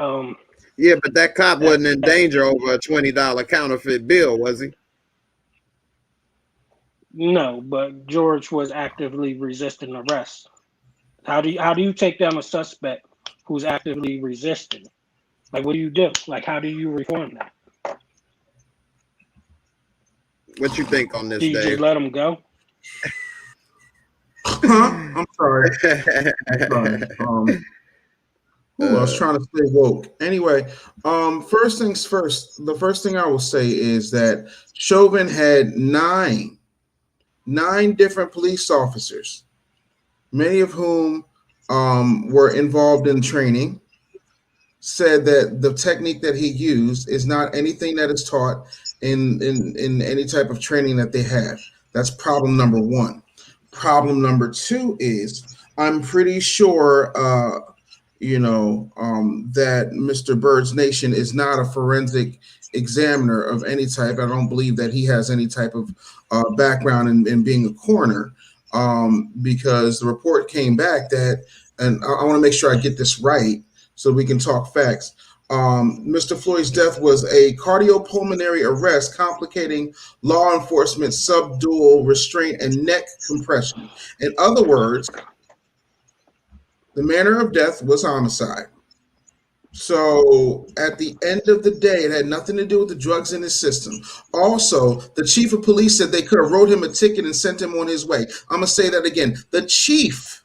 Yeah, but that cop that, wasn't in that danger over a $20 counterfeit bill, was he? no, but George was actively resisting arrest. How do you take down a suspect who's actively resisting? Like, what do you do? Like, how do you reform that? What you think on Do this, you just Dave? let him go? Huh? I'm sorry. I'm sorry. I was trying to stay woke. Anyway, first things first. The first thing I will say is that Chauvin had nine different police officers, many of whom were involved in training. Said that the technique that he used is not anything that is taught in any type of training that they have. That's problem number one. Problem number two is I'm pretty sure that Mr. Bird's Nation is not a forensic examiner of any type. I don't believe that he has any type of background in being a coroner, because the report came back that, and I want to make sure I get this right so we can talk facts. Mr. Floyd's death was a cardiopulmonary arrest complicating law enforcement subdual restraint and neck compression. In other words, the manner of death was homicide. So at the end of the day, it had nothing to do with the drugs in his system. Also, the chief of police said they could have wrote him a ticket and sent him on his way. I'm going to say that again. The chief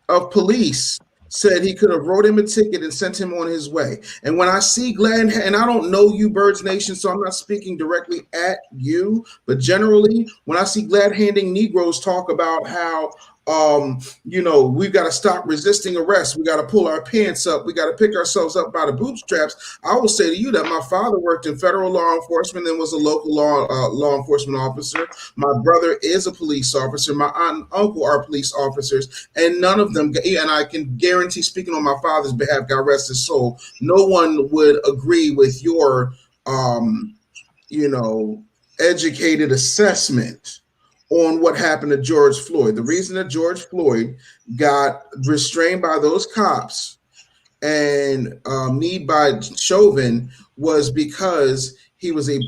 of police said he could have wrote him a ticket and sent him on his way. And when I see Glad, and I don't know you, Birds Nation, so I'm not speaking directly at you, but generally, when I see glad-handing Negroes talk about how we've got to stop resisting arrest. We got to pull our pants up. We got to pick ourselves up by the bootstraps. I will say to you that my father worked in federal law enforcement and was a local law enforcement officer. My brother is a police officer. My aunt and uncle are police officers, and none of them, and I can guarantee, speaking on my father's behalf, God rest his soul, no one would agree with your, educated assessment on what happened to George Floyd. The reason that George Floyd got restrained by those cops and kneed by Chauvin was because he was a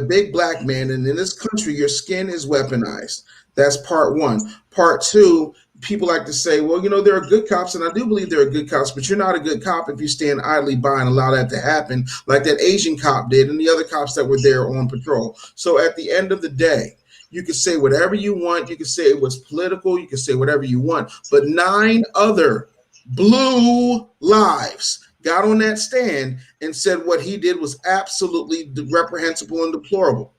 big black man, and in this country, your skin is weaponized. That's part one. Part two, people like to say, well, there are good cops, and I do believe there are good cops, but you're not a good cop if you stand idly by and allow that to happen, like that Asian cop did and the other cops that were there on patrol. So at the end of the day, you can say whatever you want. You can say it was political. You can say whatever you want. But 9 other blue lives got on that stand and said what he did was absolutely reprehensible and deplorable,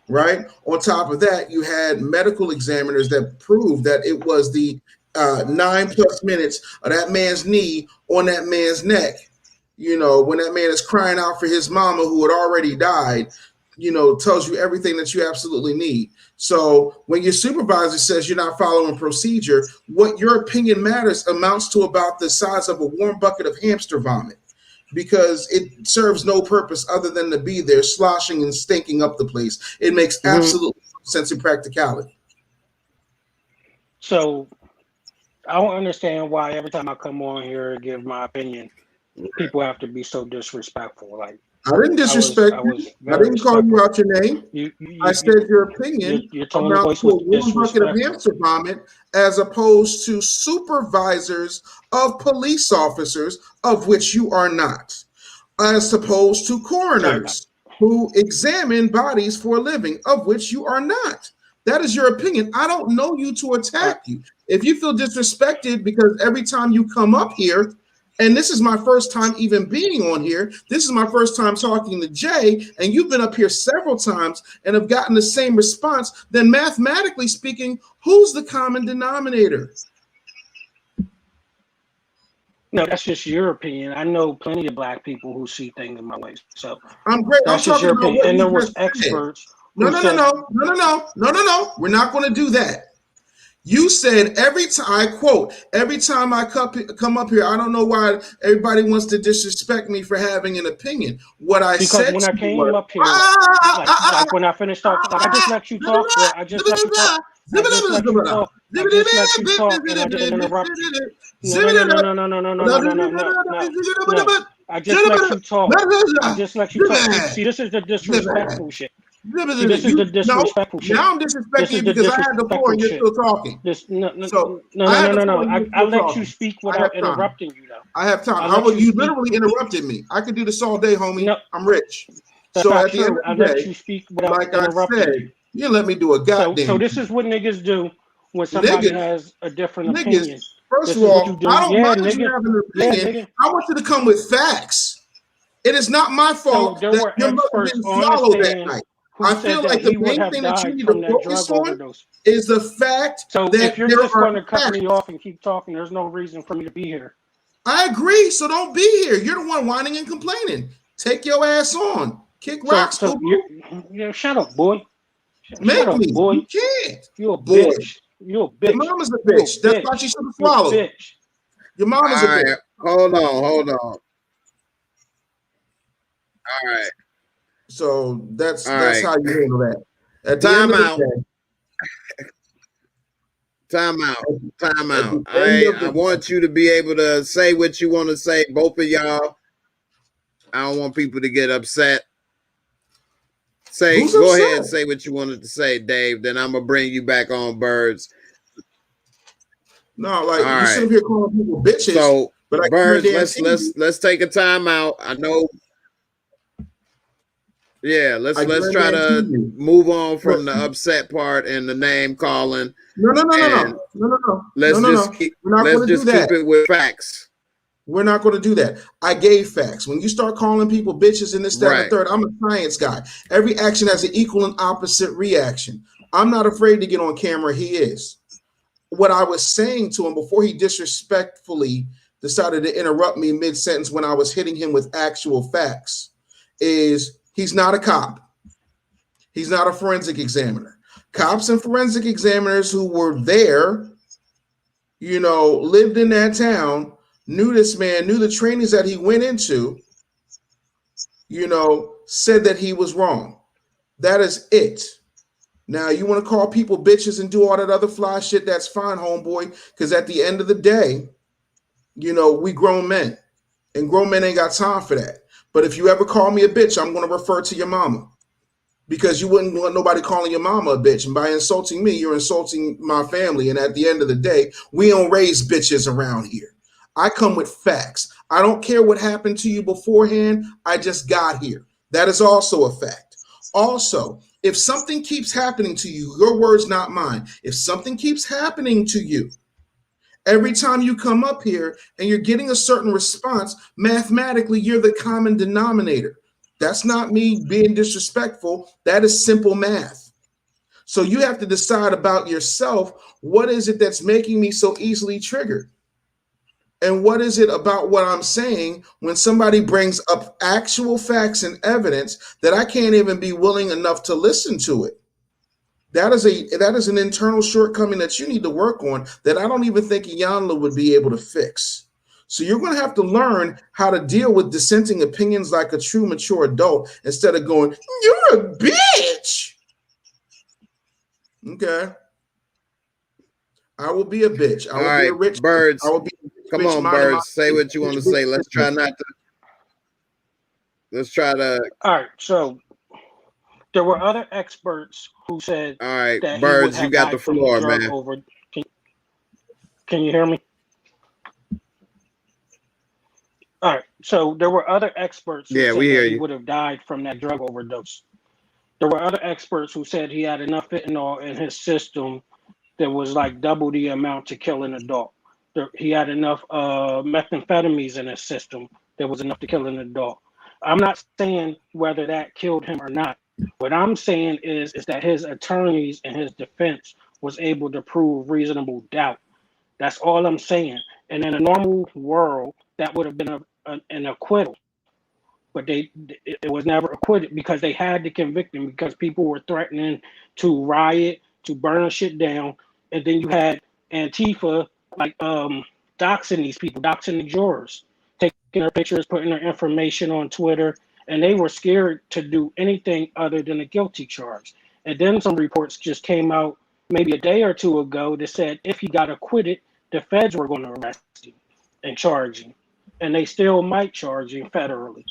right? On top of that, you had medical examiners that proved that it was the 9+ minutes of that man's knee on that man's neck. When that man is crying out for his mama who had already died, tells you everything that you absolutely need. So when your supervisor says you're not following procedure, what your opinion matters amounts to about the size of a warm bucket of hamster vomit, because it serves no purpose other than to be there sloshing and stinking up the place. It makes absolute sense in practicality. So I don't understand why every time I come on here and give my opinion, people have to be so disrespectful. Like, I didn't disrespect you. I didn't call you out your name. I said your opinion your tone of amounts voice to a was one bucket of disrespectful. hamster vomit as opposed to supervisors of police officers, of which you are not, as opposed to coroners who examine bodies for a living, of which you are not. That is your opinion. I don't know you to attack you. If you feel disrespected because every time you come up here, and this is my first time even being on here, this is my first time talking to Jay, and you've been up here several times and have gotten the same response, then mathematically speaking, who's the common denominator? No, that's just your opinion. I know plenty of black people who see things in my way. So I'm great. that's I'm just talking your about opinion. what And you there was just said. experts. No. We're not going to do that. You said every time, I quote, every time I come up here, I don't know why everybody wants to disrespect me for having an opinion. What I because said when I to you came was, up here, like when I finished talking, like I just let you talk, bro. I just let you talk. I just let you talk. I just let you talk, and I didn't interrupt you. No. I just let you talk. I just let you talk. See, this is the disrespectful shit. See, this is the disrespectful shit. Now I'm disrespecting you because I had the floor and you're still talking. No. I let you speak without interrupting you, though. I have time. You literally interrupted me. I could do this all day, homie. No, I'm rich. That's So not at the end true. of the I day, let you speak without like I interrupting said, you. you let me do a goddamn. So this is what niggas do when somebody has a different opinion. First This of is what all, you do. I don't Yeah, mind you nigga. having an Yeah, opinion. nigga. I want you to come with facts. It is not my fault there that were your mother experts didn't on the swallow that stand night. who I said feel that like the he would main have thing that you died need from to that focus drug on overdose. is the fact So that if you're there just are going to cut facts. me off and keep talking, there's no reason for me to be here. I agree. So don't be here. You're the one whining and complaining. Take your ass on. Kick rocks, So shut up, boy. Make Shut up, me. boy. You can't. You're a Boy. bitch. You're a bitch. Your mama's a bitch. That's why she should have swallowed. You're a bitch. Your mama's a bitch. Right, hold on. All right. So that's All that's right. how you handle that. At the Time end of out. the day. Time out. At the end of I the want you to be able to say what you want to say, both of y'all. I don't want people to get upset. Who's Go upset? ahead, say what you wanted to say, Dave. Then I'm gonna bring you back on, Birds. No, like All you sit right. up here calling people bitches. So, but Birds, let's take a time out. I know. Yeah, let's try to move on from the upset part and the name calling. No. Let's just keep it with facts. We're not going to do that. I gave facts. When you start calling people bitches and this, that, and the third, I'm a science guy. Every action has an equal and opposite reaction. I'm not afraid to get on camera. He is. What I was saying to him before he disrespectfully decided to interrupt me mid-sentence when I was hitting him with actual facts is he's not a cop. He's not a forensic examiner. Cops and forensic examiners who were there, lived in that town, knew this man, knew the trainings that he went into, said that he was wrong. That is it. Now, you want to call people bitches and do all that other fly shit, that's fine, homeboy, because at the end of the day, we grown men, and grown men ain't got time for that. But if you ever call me a bitch, I'm going to refer to your mama, because you wouldn't want nobody calling your mama a bitch. And by insulting me, you're insulting my family. And at the end of the day, we don't raise bitches around here. I come with facts. I don't care what happened to you beforehand. I just got here. That is also a fact. Also, if something keeps happening to you, your words, not mine. If something keeps happening to you, every time you come up here and you're getting a certain response, mathematically, you're the common denominator. That's not me being disrespectful. That is simple math. So you have to decide about yourself. What is it that's making me so easily triggered? And what is it about what I'm saying when somebody brings up actual facts and evidence that I can't even be willing enough to listen to it? That is an internal shortcoming that you need to work on that I don't even think Iyanla would be able to fix. So you're going to have to learn how to deal with dissenting opinions like a true mature adult instead of going, "You're a bitch." Okay. I will be a bitch. I will be a rich Birds. I will be Come on, Birds. Say what you want to say. Let's try not to. Let's try to. All right. So there were other experts who said All right, that he would Birds, you have got the died from a floor, drug man. over. Can you hear me? All right. So there were other experts who Yeah, said we hear that he you. would have died from that drug overdose. There were other experts who said he had enough fentanyl in his system that was like double the amount to kill an adult. He had enough methamphetamines in his system that was enough to kill an adult. I'm not saying whether that killed him or not. What I'm saying is that his attorneys and his defense was able to prove reasonable doubt. That's all I'm saying. And in a normal world, that would have been an acquittal, but it was never acquitted because they had to convict him because people were threatening to riot, to burn shit down, and then you had Antifa like doxing these people, doxing the jurors, taking their pictures, putting their information on Twitter, and they were scared to do anything other than a guilty charge. And then some reports just came out maybe a day or two ago that said if he got acquitted, the feds were going to arrest him and charge him, and they still might charge him federally.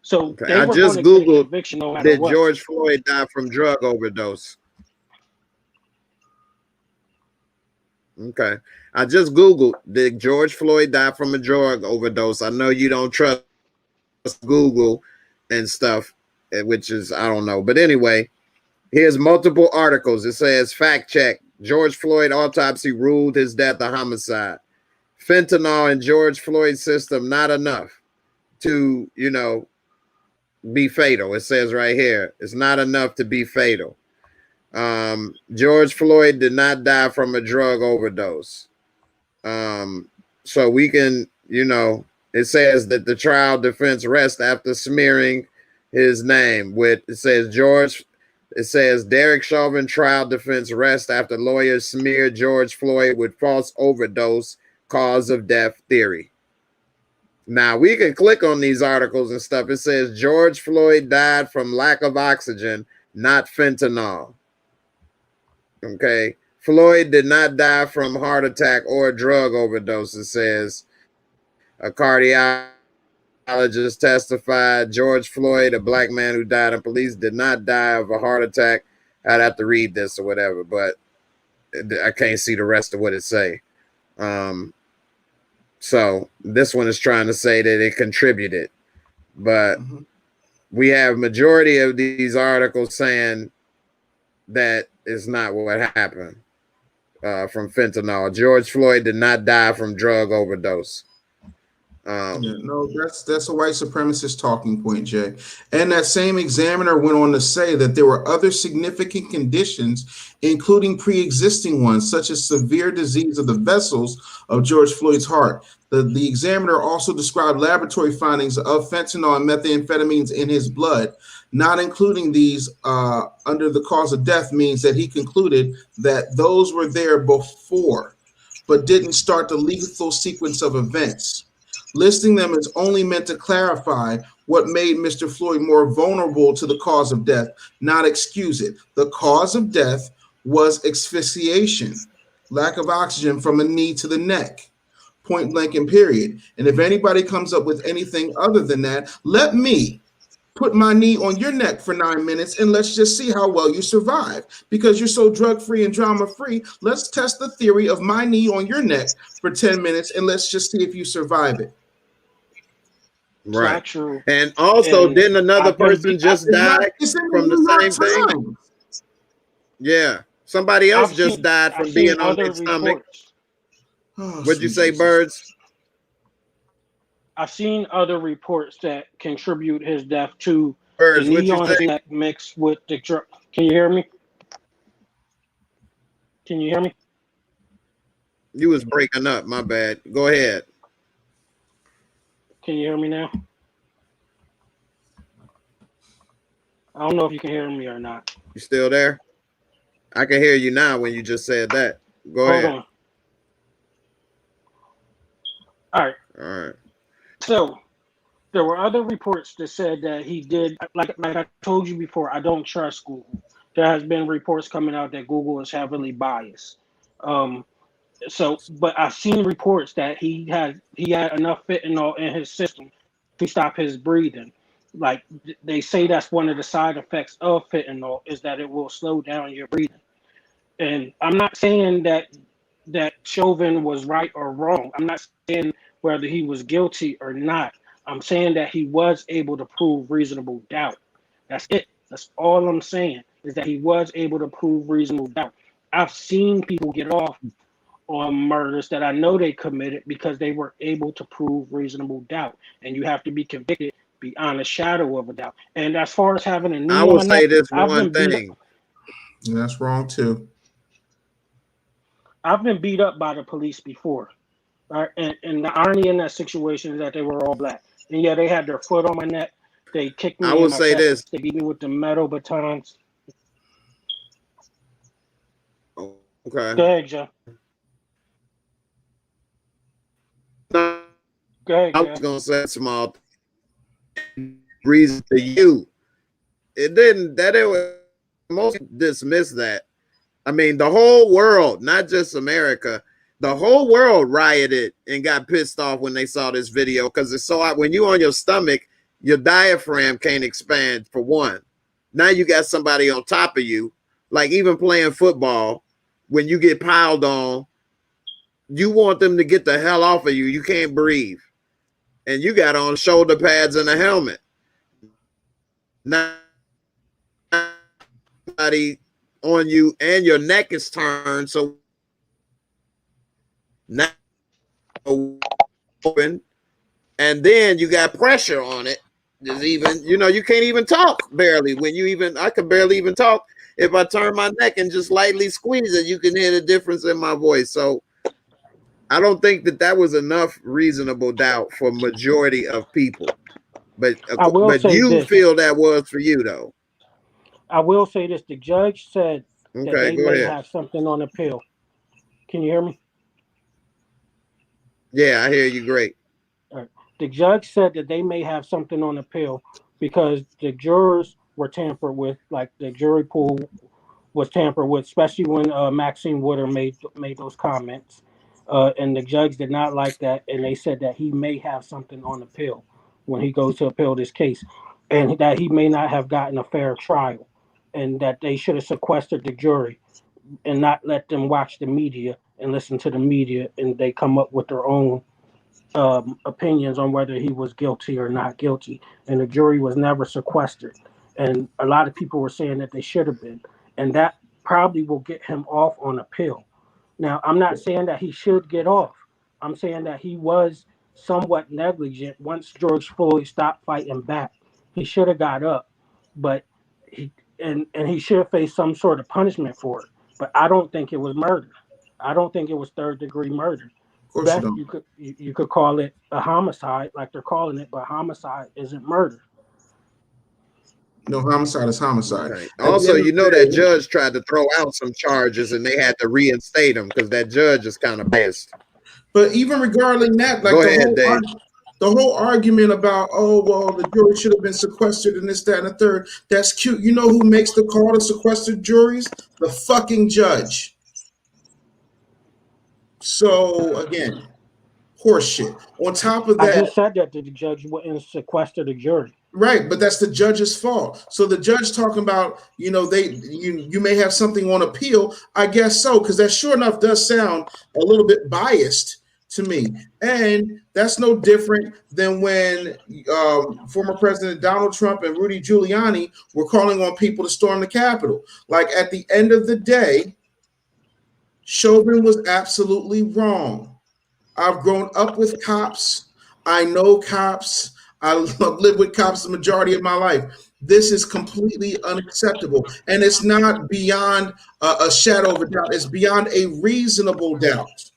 So Okay, they I were going just to get a Googled, conviction no matter did what. George Floyd die from drug overdose? Okay. I just Googled, did George Floyd die from a drug overdose? I know you don't trust Google and stuff, which is, I don't know. But anyway, here's multiple articles. It says, fact check, George Floyd autopsy ruled his death a homicide. Fentanyl in George Floyd's system, not enough to, be fatal. It says right here, it's not enough to be fatal. George Floyd did not die from a drug overdose. So we can, it says that the trial defense rests after smearing his name with, it says Derek Chauvin trial defense rests after lawyers smeared George Floyd with false overdose cause of death theory. Now we can click on these articles and stuff. It says George Floyd died from lack of oxygen, not fentanyl. Okay. Floyd did not die from heart attack or drug overdose, it says. A cardiologist testified George Floyd, a black man who died in police, did not die of a heart attack. I'd have to read this or whatever, but I can't see the rest of what it say. So this one is trying to say that it contributed, but we have majority of these articles saying that is not what happened from fentanyl. George Floyd did not die from drug overdose. No, that's a white supremacist talking point, Jay. And that same examiner went on to say that there were other significant conditions, including pre-existing ones, such as severe disease of the vessels of George Floyd's heart. The examiner also described laboratory findings of fentanyl and methamphetamines in his blood. Not including these under the cause of death means that he concluded that those were there before, but didn't start the lethal sequence of events. Listing them is only meant to clarify what made Mr. Floyd more vulnerable to the cause of death, not excuse it. The cause of death was asphyxiation, lack of oxygen from the knee to the neck, point blank and period. And if anybody comes up with anything other than that, let me put my knee on your neck for 9 minutes and let's just see how well you survive. Because you're so drug-free and drama-free, let's test the theory of my knee on your neck for 10 minutes and let's just see if you survive it. Right. True. And also, And didn't another person just die from the same thing? Times. Yeah. Somebody else just died from being on their stomach. What'd you say, Birds? I've seen other reports that contribute his death to Birds, the what'd knee you on his say? neck mixed with the drug. Can you hear me? Can you hear me? You was breaking up. My bad. Go ahead. Can you hear me now? I don't know if you can hear me or not. You still there? I can hear you now when you just said that. Go ahead. Hold on. All right. All right. So there were other reports that said that he did, like I told you before, I don't trust Google. There has been reports coming out that Google is heavily biased. But I've seen reports that he had enough fentanyl in his system to stop his breathing. Like they say that's one of the side effects of fentanyl is that it will slow down your breathing. And I'm not saying that Chauvin was right or wrong. I'm not saying whether he was guilty or not. I'm saying that he was able to prove reasonable doubt. That's it. That's all I'm saying is that he was able to prove reasonable doubt. I've seen people get off on murders that I know they committed because they were able to prove reasonable doubt. And you have to be convicted beyond a shadow of a doubt. And as far as having a knee I will on say that, this I've one been beat up. thing. And that's wrong too. I've been beat up by the police before. And the irony in that situation is that they were all black. And yeah, they had their foot on my neck. They kicked me I in will my say chest. this. They beat me with the metal batons. Okay. Go ahead, Joe. No, Go ahead, I Joe. was gonna say a small reason to you. It didn't that it was most dismiss that. I mean, the whole world, not just America, the whole world rioted and got pissed off when they saw this video because it's so when you on your stomach, your diaphragm can't expand for one. Now you got somebody on top of you, like even playing football, when you get piled on, you want them to get the hell off of you. You can't breathe. And you got on shoulder pads and a helmet. Now somebody on you and your neck is turned, so now open, and then you got pressure on it. There's even, you can't even talk barely. I could barely even talk. If I turn my neck and just lightly squeeze it, you can hear the difference in my voice. So I don't think that was enough reasonable doubt for majority of people. But I will say you this. feel that was for you though. I will say this. The judge said that Okay, they go may ahead. have something on appeal. Can you hear me? Yeah, I hear you. Great. All right. The judge said that they may have something on appeal because the jurors were tampered with, like the jury pool was tampered with, especially when Maxine Woodard made those comments. And the judge did not like that, and they said that he may have something on appeal when he goes to appeal this case, and that he may not have gotten a fair trial, and that they should have sequestered the jury and not let them watch the media and listen to the media, and they come up with their own opinions on whether he was guilty or not guilty. And the jury was never sequestered. And a lot of people were saying that they should have been. And that probably will get him off on appeal. Now, I'm not saying that he should get off. I'm saying that he was somewhat negligent once George Floyd stopped fighting back. He should have got up, but he should have faced some sort of punishment for it. But I don't think it was murder. I don't think it was third-degree murder. Of course Best you don't. you could call it a homicide, like they're calling it, but homicide isn't murder. No, homicide is homicide. Okay. At the Also, end of the that day- judge tried to throw out some charges and they had to reinstate him because that judge is kind of biased. But even regarding that, like Go ahead, Dave. the whole argument about, oh, well, the jury should have been sequestered and this, that, and the third, that's cute. You know who makes the call to sequester juries? The fucking judge. So, again, horseshit. On top of I that, just said that the judge wouldn't sequester the jury. right, but that's the judge's fault. So the judge talking about, you may have something on appeal. I guess so, because that sure enough does sound a little bit biased to me. And that's no different than when former President Donald Trump and Rudy Giuliani were calling on people to storm the Capitol. Like, at the end of the day, Chauvin was absolutely wrong. I've grown up with cops. I know cops. I've lived with cops the majority of my life. This is completely unacceptable. And it's not beyond a shadow of a doubt. It's beyond a reasonable doubt.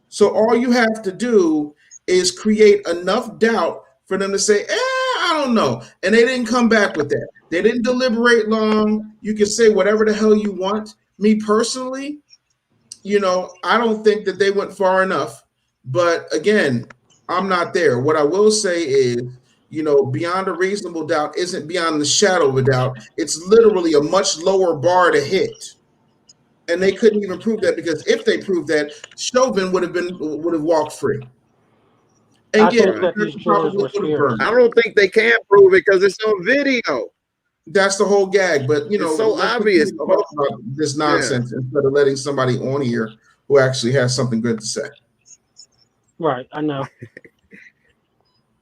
So all you have to do is create enough doubt for them to say, I don't know. And they didn't come back with that. They didn't deliberate long. You can say whatever the hell you want. Me personally, I don't think that they went far enough. But again, I'm not there. What I will say is, beyond a reasonable doubt isn't beyond the shadow of a doubt. It's literally a much lower bar to hit. And they couldn't even prove that, because if they proved that, Chauvin would have walked free. And I yeah, think that these that's killers probably were would have scared. burned. I don't think they can prove it because it's on video. That's the whole gag. But you know, It's so let's obvious. continue to talk about this nonsense instead of letting somebody on here who actually has something good to say. Right, I know.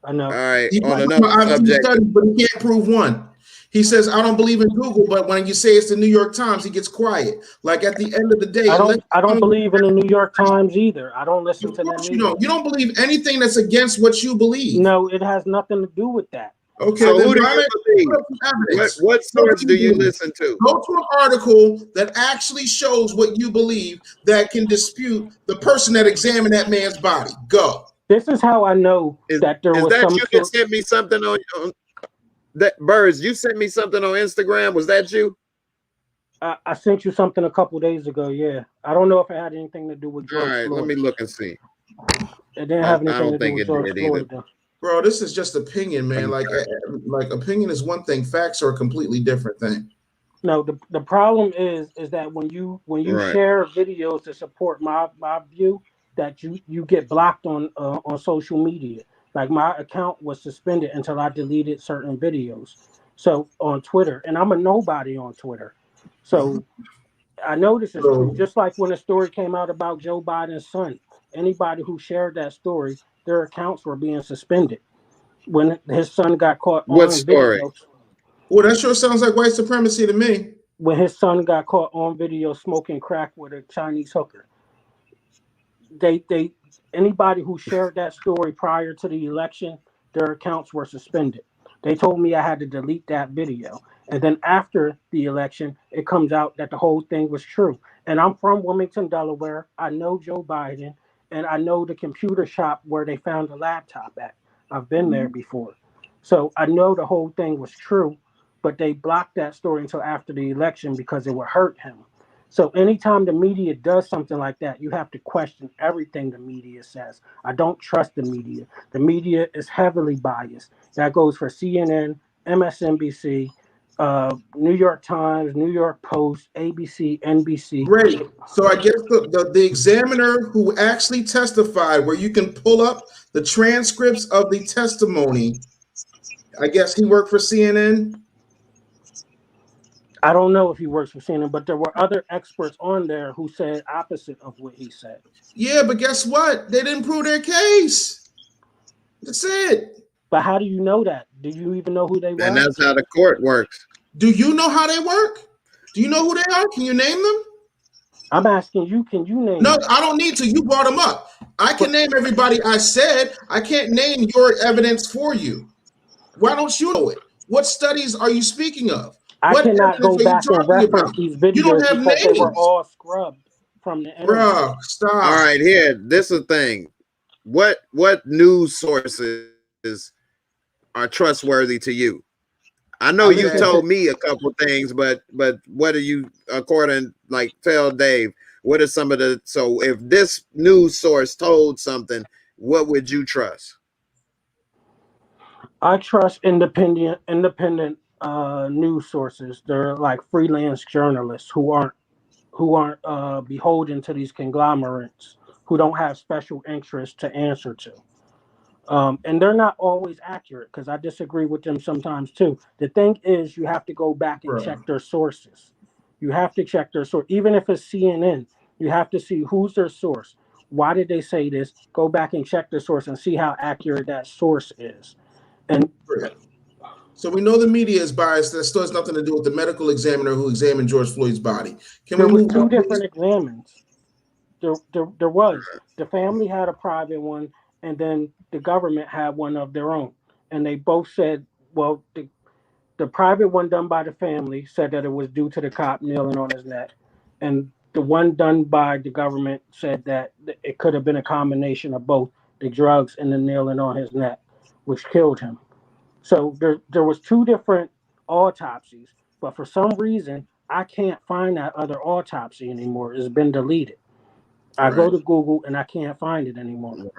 I know. All right, He on talks another about I've seen subject. studies, but he can't prove one. He says, I don't believe in Google, but when you say it's the New York Times, he gets quiet. Like at the end of the day, I don't believe in the New York Times either. I don't listen to them you either. don't. You don't believe anything that's against what you believe. No, it has nothing to do with that. Okay, So then who do why you not believe? put up some evidence? What source do you listen to? Go to an article that actually shows what you believe that can dispute the person that examined that man's body. Go. This is how I know that there Is was that some you that sent me something on that Birds? You sent me something on Instagram. Was that you? I sent you something a couple days ago. Yeah, I don't know if it had anything to do with All George right, Floyd. let me look and see. It didn't have I anything don't to do think with it George did either. Floyd, though. Bro, this is just opinion, man. Like opinion is one thing. Facts are a completely different thing. No, the problem is that when you Right. share videos to support my view, that you get blocked on social media. Like my account was suspended until I deleted certain videos. So on Twitter, and I'm a nobody on Twitter. So I know this is true. Just like when a story came out about Joe Biden's son, anybody who shared that story, their accounts were being suspended. When his son got caught What on story? video, Well, that sure sounds like white supremacy to me. when his son got caught on video smoking crack with a Chinese hooker, they anybody who shared that story prior to the election, their accounts were suspended. They told me I had to delete that video. And then after the election, it comes out that the whole thing was true. And I'm from Wilmington, Delaware. I know Joe Biden, and I know the computer shop where they found the laptop at. I've been there before. So I know the whole thing was true, but they blocked that story until after the election because it would hurt him. So anytime the media does something like that, you have to question everything the media says. I don't trust the media. The media is heavily biased. That goes for CNN, MSNBC, New York Times, New York Post, ABC, NBC. Great. So I guess the examiner who actually testified, where you can pull up the transcripts of the testimony, I guess he worked for CNN. I don't know if he works for CNN, but there were other experts on there who said opposite of what he said. Yeah, but guess what? They didn't prove their case. That's it. But how do you know that? Do you even know who they were? And that's how the court works. Do you know how they work? Do you know who they are? Can you name them? I'm asking you, can you name No, them? I don't need to. You brought them up. I can name everybody I said. I can't name your evidence for you. Why don't you know it? What studies are you speaking of? I What cannot go evidence are you back and talking reference about? these You don't videos have because they were names. all scrubbed from the internet. Bro, stop. All right, here. This is the thing. What news sources are trustworthy to you? I know you told me a couple things, but what are you, according, like, tell Dave, what are some of the, so if this news source told something, what would you trust? I trust independent news sources. They're like freelance journalists who aren't beholden to these conglomerates, who don't have special interests to answer to. And they're not always accurate because I disagree with them sometimes too. The thing is, you have to go back and check their sources. You have to check their source. Even if it's CNN, you have to see who's their source. Why did they say this? Go back and check the source and see how accurate that source is. And so we know the media is biased. That still has nothing to do with the medical examiner who examined George Floyd's body. There was two different examines. There was. The family had a private one, and then the government had one of their own. And they both said, well, the private one done by the family said that it was due to the cop kneeling on his neck. And the one done by the government said that it could have been a combination of both, the drugs and the kneeling on his neck, which killed him. So there was two different autopsies, but for some reason, I can't find that other autopsy anymore. It's been deleted. I go to Google and I can't find it anymore.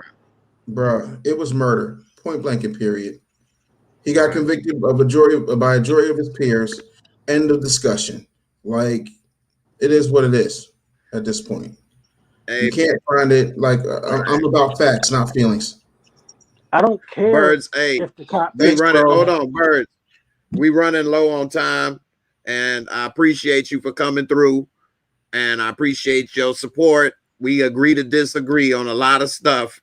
Bruh, it was murder, point blank and period. He got convicted by a majority of his peers. End of discussion. Like, it is what it is at this point. You can't find it. Like, I'm about facts, not feelings. I don't care Birds, hey, if the cop. we Thanks, running. bro. Hold on, Birds. We running low on time, and I appreciate you for coming through, and I appreciate your support. We agree to disagree on a lot of stuff,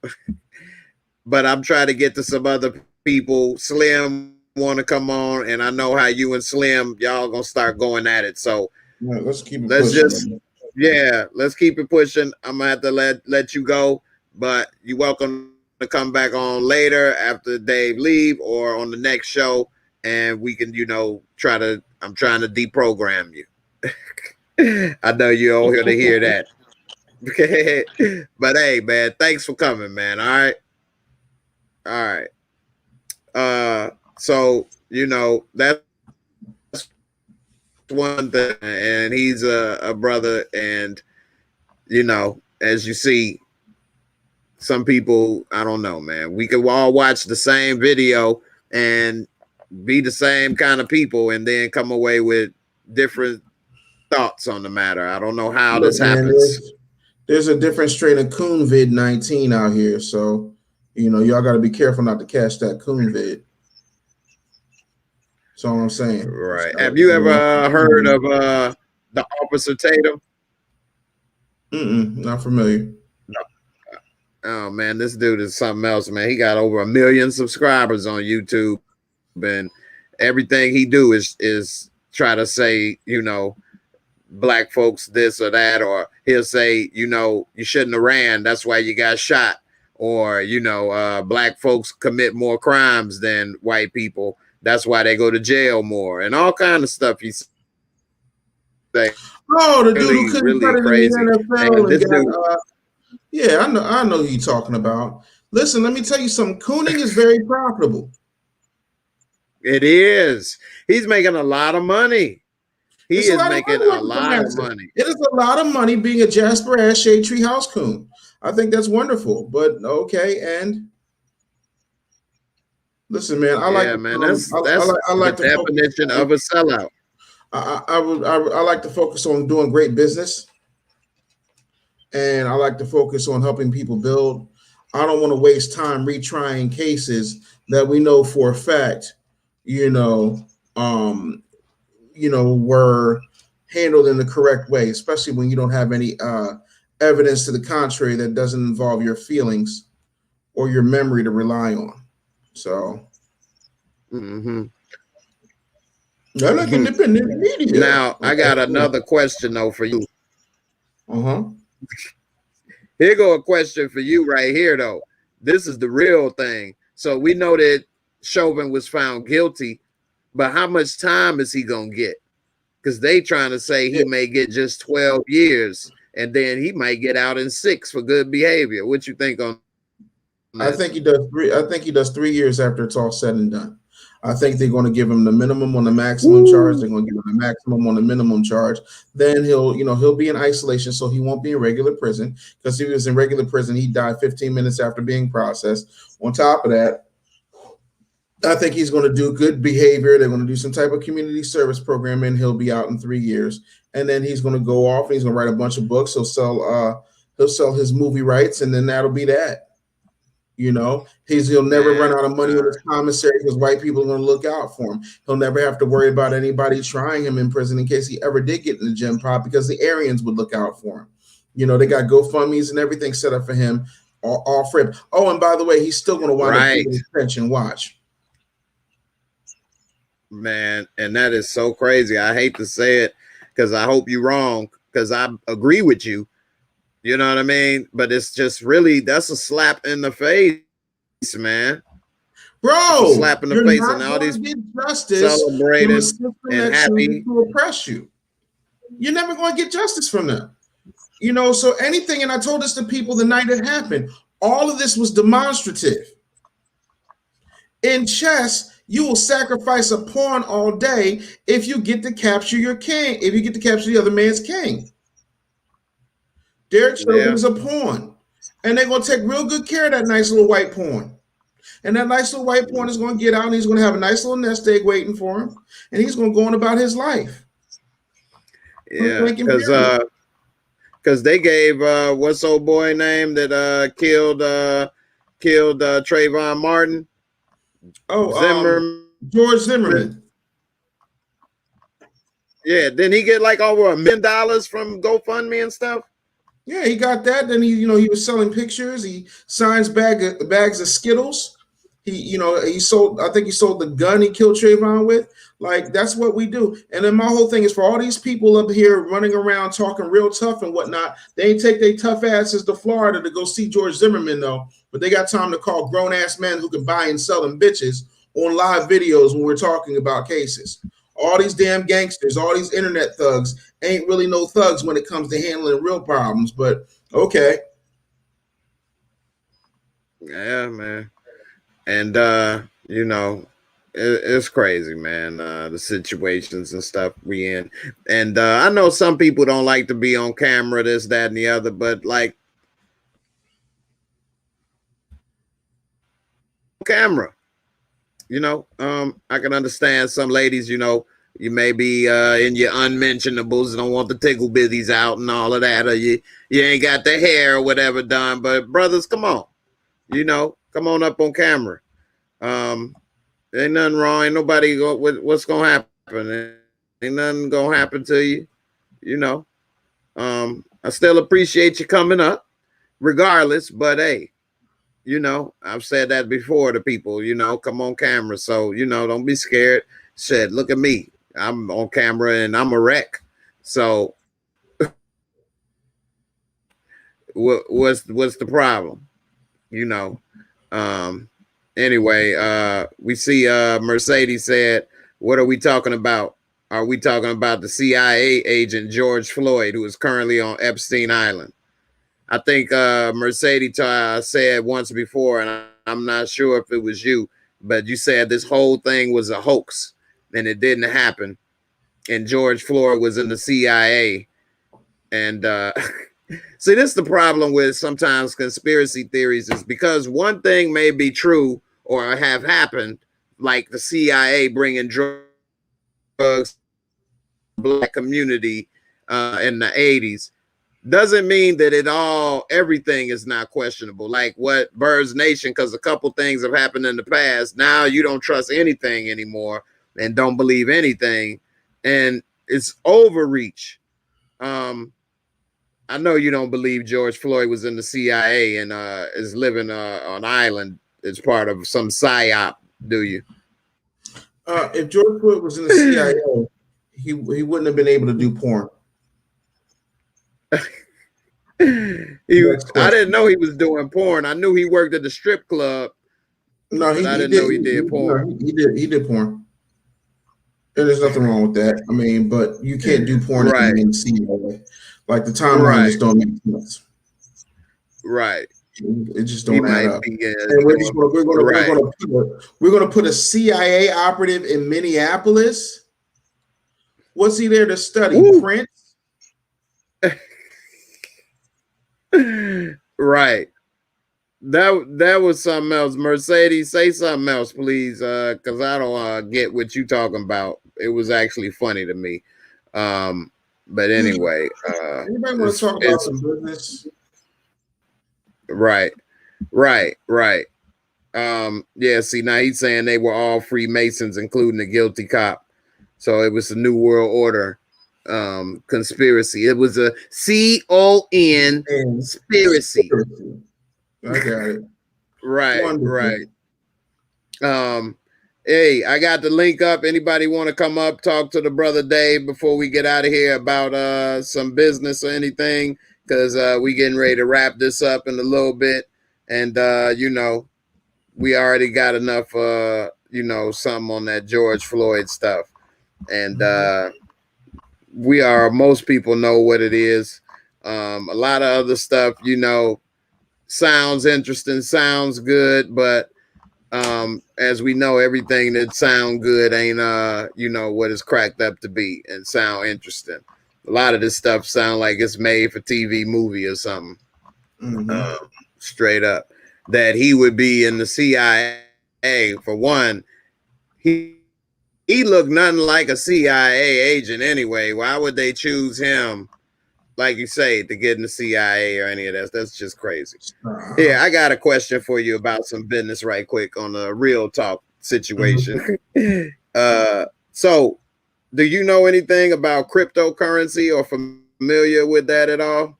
but I'm trying to get to some other people. Slim want to come on, and I know how you and Slim y'all gonna start going at it. So Yeah, let's keep it let's pushing. just, yeah, let's keep it pushing. I'm gonna have to let you go, but you're welcome to come back on later after Dave leave or on the next show, and we can, try to. I'm trying to deprogram you. I know you're all here to hear that. But hey, man, thanks for coming, man. All right. So that's one thing, and he's a brother, and as you see, some people, I don't know, man. We could all watch the same video and be the same kind of people, and then come away with different thoughts on the matter. I don't know how this Man, happens. there's a different strain of COVID-19 out here, so y'all got to be careful not to catch that COVID. That's all I'm saying. Right. Have you ever heard of the Officer Tatum? Not familiar. Oh man, this dude is something else, man. He got over 1 million subscribers on YouTube, and everything he do is try to say, black folks this or that, or he'll say, you shouldn't have ran, that's why you got shot, or black folks commit more crimes than white people, that's why they go to jail more, and all kind of stuff he say. Oh, the dude who couldn't cut it crazy. in the NFL And this and got, dude, yeah, I know who you're talking about. Listen, let me tell you something. Cooning is very profitable. it is. He's making a lot of money. He is making a lot of money. It is a lot of money being a Jasper Ash Shade Tree House coon. I think that's wonderful. But okay, and listen, man, I like that's the definition of a sellout. I like to focus on doing great business, and I like to focus on helping people build. I don't want to waste time retrying cases that we know for a fact, were handled in the correct way, especially when you don't have any evidence to the contrary that doesn't involve your feelings or your memory to rely on. So, I like independent media. Now, I got another question though for you. Here go a question for you right here though. This is the real thing. So we know that Chauvin was found guilty, but how much time is he gonna get? Because they trying to say he may get just 12 years, and then he might get out in 6 for good behavior. What you think on this? I think he does 3. I think he does 3 years after it's all said and done. I think they're going to give him the minimum on the maximum charge. They're going to give him the maximum on the minimum charge. Then he'll be in isolation, so he won't be in regular prison, because if he was in regular prison, he died 15 minutes after being processed. On top of that, I think he's going to do good behavior. They're going to do some type of community service program, and he'll be out in 3 years. And then he's going to go off and he's going to write a bunch of books. He'll sell his movie rights, and then that'll be that. He'll never run out of money on his commissary because white people are going to look out for him. He'll never have to worry about anybody trying him in prison in case he ever did get in the gym pop, because the Aryans would look out for him. They got GoFundMes and everything set up for him, all for him. Oh, and by the way, he's still going to wind up getting his pension. Watch. Man, and that is so crazy. I hate to say it because I hope you're wrong, because I agree with you. You know what I mean? But it's just really, that's a slap in the face, man. Bro, slap in the face, and all these celebrating and happy to oppress you. You're never going to get justice from them. So anything, and I told this to people the night it happened, all of this was demonstrative. In chess, you will sacrifice a pawn all day if you get to capture your king, if you get to capture the other man's king. Derek Chauvin is a pawn, and they're going to take real good care of that nice little white pawn. And that nice little white pawn is going to get out, and he's going to have a nice little nest egg waiting for him, and he's going to go on about his life. Yeah, because they gave what's old boy name that killed killed Trayvon Martin. Oh, Zimmerman. George Zimmerman. Yeah, didn't he get like over $1 million from GoFundMe and stuff? Yeah, he got that. Then he was selling pictures. He signs bags of Skittles. He sold. I think he sold the gun he killed Trayvon with. Like, that's what we do. And then my whole thing is for all these people up here running around talking real tough and whatnot. They ain't take their tough asses to Florida to go see George Zimmerman though. But they got time to call grown ass men who can buy and sell them bitches on live videos when we're talking about cases. All these damn gangsters, all these internet thugs ain't really no thugs when it comes to handling real problems. But okay. Yeah, man. And it's crazy, man. The situations and stuff we in. And I know some people don't like to be on camera, this, that, and the other, but like camera, I can understand some ladies, you may be in your unmentionables, don't want the tickle bitties out and all of that, or you ain't got the hair or whatever done. But brothers, come on, come on up on camera. Ain't nothing wrong. Ain't nobody what's gonna happen. Ain't nothing gonna happen to you. I still appreciate you coming up, regardless. But hey, I've said that before to people. Come on camera. So don't be scared. Shit, look at me. I'm on camera and I'm a wreck. So what's the problem? Anyway, we see Mercedes said, what are we talking about? Are we talking about the CIA agent George Floyd, who is currently on Epstein Island? I think Mercedes said once before, and I'm not sure if it was you, but you said this whole thing was a hoax and it didn't happen. And George Floyd was in the CIA. And see, this is the problem with sometimes conspiracy theories, is because one thing may be true or have happened, like the CIA bringing drugs to the Black community in the 80s, doesn't mean that everything is not questionable. Like what Birds Nation, because a couple things have happened in the past. Now you don't trust anything anymore and don't believe anything. And it's overreach. I know you don't believe George Floyd was in the CIA and is living on island as part of some psyop, do you? If George Floyd was in the CIA, he wouldn't have been able to do porn. I didn't know he was doing porn. I knew he worked at the strip club. No, I didn't know he did porn. No, he did porn. And there's nothing wrong with that. I mean, but you can't do porn Right. in the CIA. Like the timeline just don't make sense. Right. It just don't add up. And we're gonna put a CIA operative in Minneapolis. What's he there to study? Ooh. Prince? Right. That was something else. Mercedes, say something else, please, because I don't get what you talking about. It was actually funny to me. But anyway, anybody want to talk about some business? Right. Yeah, see, now he's saying they were all Freemasons, including the guilty cop. So it was a New World Order conspiracy. It was a CON conspiracy. I got it. Right. Wonderful. Right. Hey, I got the link up. Anybody want to come up, talk to the brother Dave before we get out of here about some business or anything? Because we getting ready to wrap this up in a little bit. And, we already got enough, something on that George Floyd stuff. And most people know what it is. A lot of other stuff, sounds interesting, sounds good, but as we know, everything that sound good ain't what it's cracked up to be and sound interesting. A lot of this stuff sound like it's made for TV movie or something. Mm-hmm. Straight up. That he would be in the CIA. For one, he looked nothing like a CIA agent anyway. Why would they choose him like you say, to get in the CIA or any of that. That's just crazy. Yeah, I got a question for you about some business right quick on a real talk situation. So do you know anything about cryptocurrency or familiar with that at all?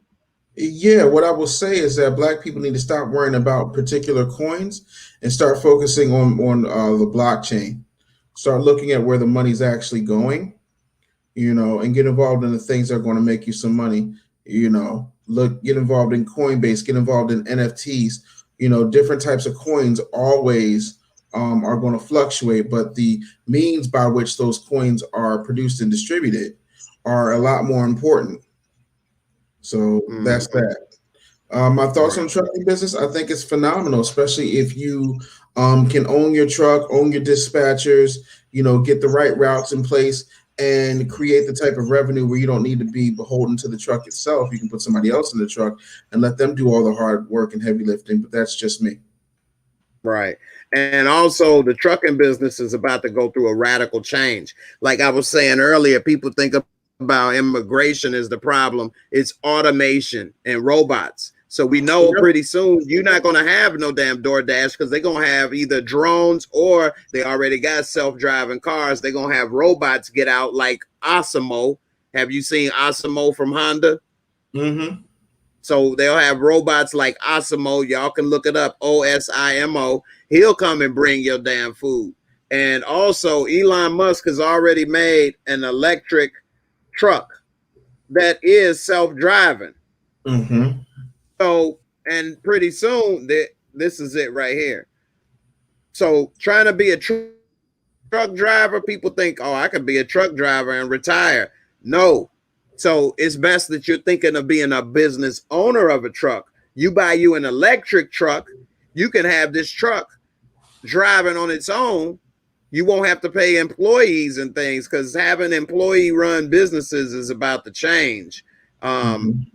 Yeah, what I will say is that Black people need to stop worrying about particular coins and start focusing on the blockchain. Start looking at where the money's actually going, and get involved in the things that are going to make you some money. Get involved in Coinbase, get involved in NFTs. Different types of coins always are going to fluctuate, but the means by which those coins are produced and distributed are a lot more important. So that's that. My thoughts on trucking business, I think it's phenomenal, especially if you can own your truck, own your dispatchers, get the right routes in place and create the type of revenue where you don't need to be beholden to the truck itself. You can put somebody else in the truck and let them do all the hard work and heavy lifting, but that's just me. Right. And also the trucking business is about to go through a radical change. Like I was saying earlier, people think about immigration as the problem. It's automation and robots. So we know pretty soon you're not going to have no damn DoorDash because they're going to have either drones or they already got self-driving cars. They're going to have robots get out like Osimo. Have you seen Osimo from Honda? So they'll have robots like Osimo. Y'all can look it up, OSIMO. He'll come and bring your damn food. And also Elon Musk has already made an electric truck that is self-driving. So, and pretty soon, this is it right here. So trying to be a truck driver, people think, oh, I could be a truck driver and retire. No. So it's best that you're thinking of being a business owner of a truck. You buy you an electric truck, you can have this truck driving on its own. You won't have to pay employees and things because having employee run businesses is about to change.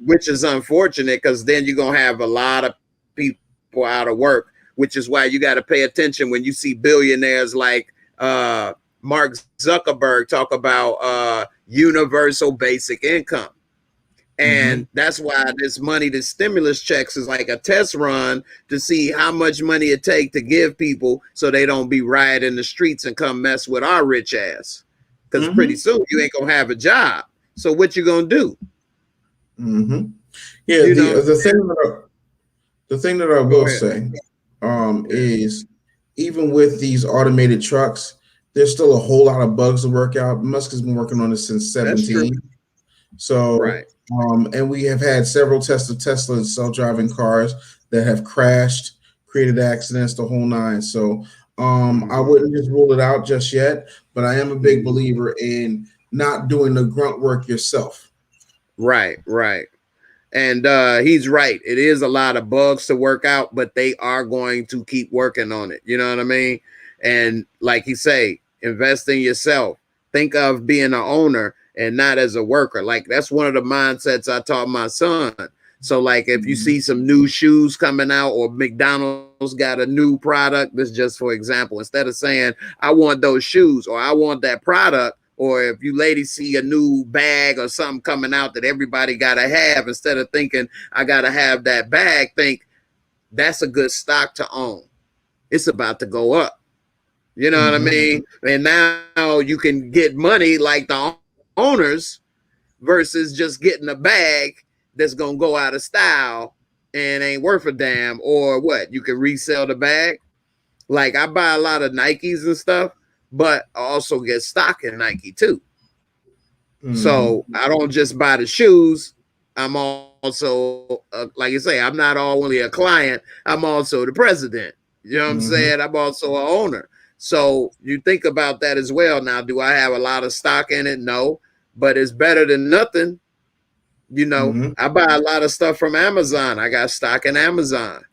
Which is unfortunate because then you're going to have a lot of people out of work, which is why you got to pay attention when you see billionaires like Mark Zuckerberg talk about universal basic income. And that's why this money, the stimulus checks is like a test run to see how much money it takes to give people so they don't be rioting the streets and come mess with our rich ass. Because pretty soon you ain't going to have a job. So what you going to do? Yeah, the thing that I will say is even with these automated trucks, there's still a whole lot of bugs to work out. Musk has been working on this since 2017. So and we have had several tests of Tesla self-driving cars that have crashed, created accidents, the whole nine. So I wouldn't just rule it out just yet, but I am a big believer in not doing the grunt work yourself. Right. And he's right. It is a lot of bugs to work out, but they are going to keep working on it. You know what I mean? And like you say, invest in yourself. Think of being an owner and not as a worker. Like that's one of the mindsets I taught my son. So like if you see some new shoes coming out or McDonald's got a new product, this is just for example, instead of saying I want those shoes or I want that product, or if you ladies see a new bag or something coming out that everybody got to have, instead of thinking I got to have that bag, think that's a good stock to own. It's about to go up. You know what I mean? And now you can get money like the owners versus just getting a bag that's going to go out of style and ain't worth a damn, or what? You can resell the bag. Like I buy a lot of Nikes and stuff, but I also get stock in Nike too. So I don't just buy the shoes. I'm also, like you say, I'm not only a client, I'm also the president. You know what I'm saying? I'm also an owner. So you think about that as well. Now, do I have a lot of stock in it? No, but it's better than nothing. You know, I buy a lot of stuff from Amazon. I got stock in Amazon.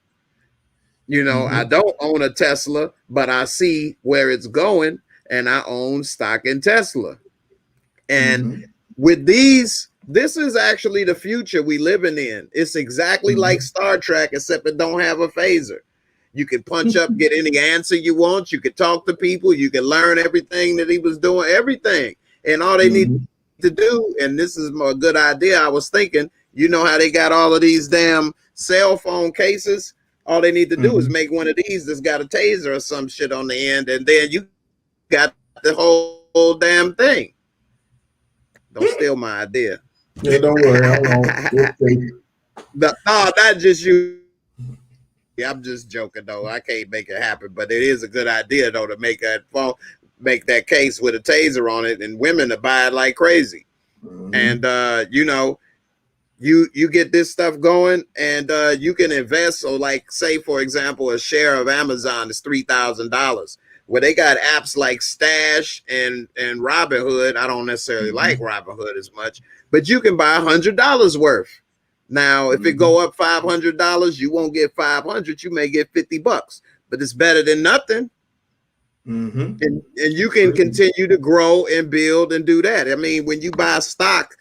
You know, I don't own a Tesla, but I see where it's going and I own stock in Tesla. And with these, this is actually the future we living in. It's exactly like Star Trek, except it don't have a phaser. You can punch up, get any answer you want. You can talk to people. You can learn everything that he was doing, everything. And all they need to do, and this is a good idea, I was thinking, You know how they got all of these damn cell phone cases? All they need to do is Mhm. make one of these that's got a taser or some shit on the end, and then you got the whole damn thing. Don't steal my idea. Yeah, don't worry, I won't. We'll see. No, not just you. I'm just joking though. I can't make it happen, but it is a good idea though to make that phone, make that case with a taser on it, and women to buy it like crazy. Mhm. And you know, you get this stuff going, and you can invest. So, like, say for example, a share of Amazon is $3,000. Where they got apps like Stash and Robinhood. I don't necessarily like Robinhood as much, but you can buy $100 worth. Now, if it go up $500, you won't get 500. You may get $50, but it's better than nothing. And you can continue to grow and build and do that. I mean, when you buy stock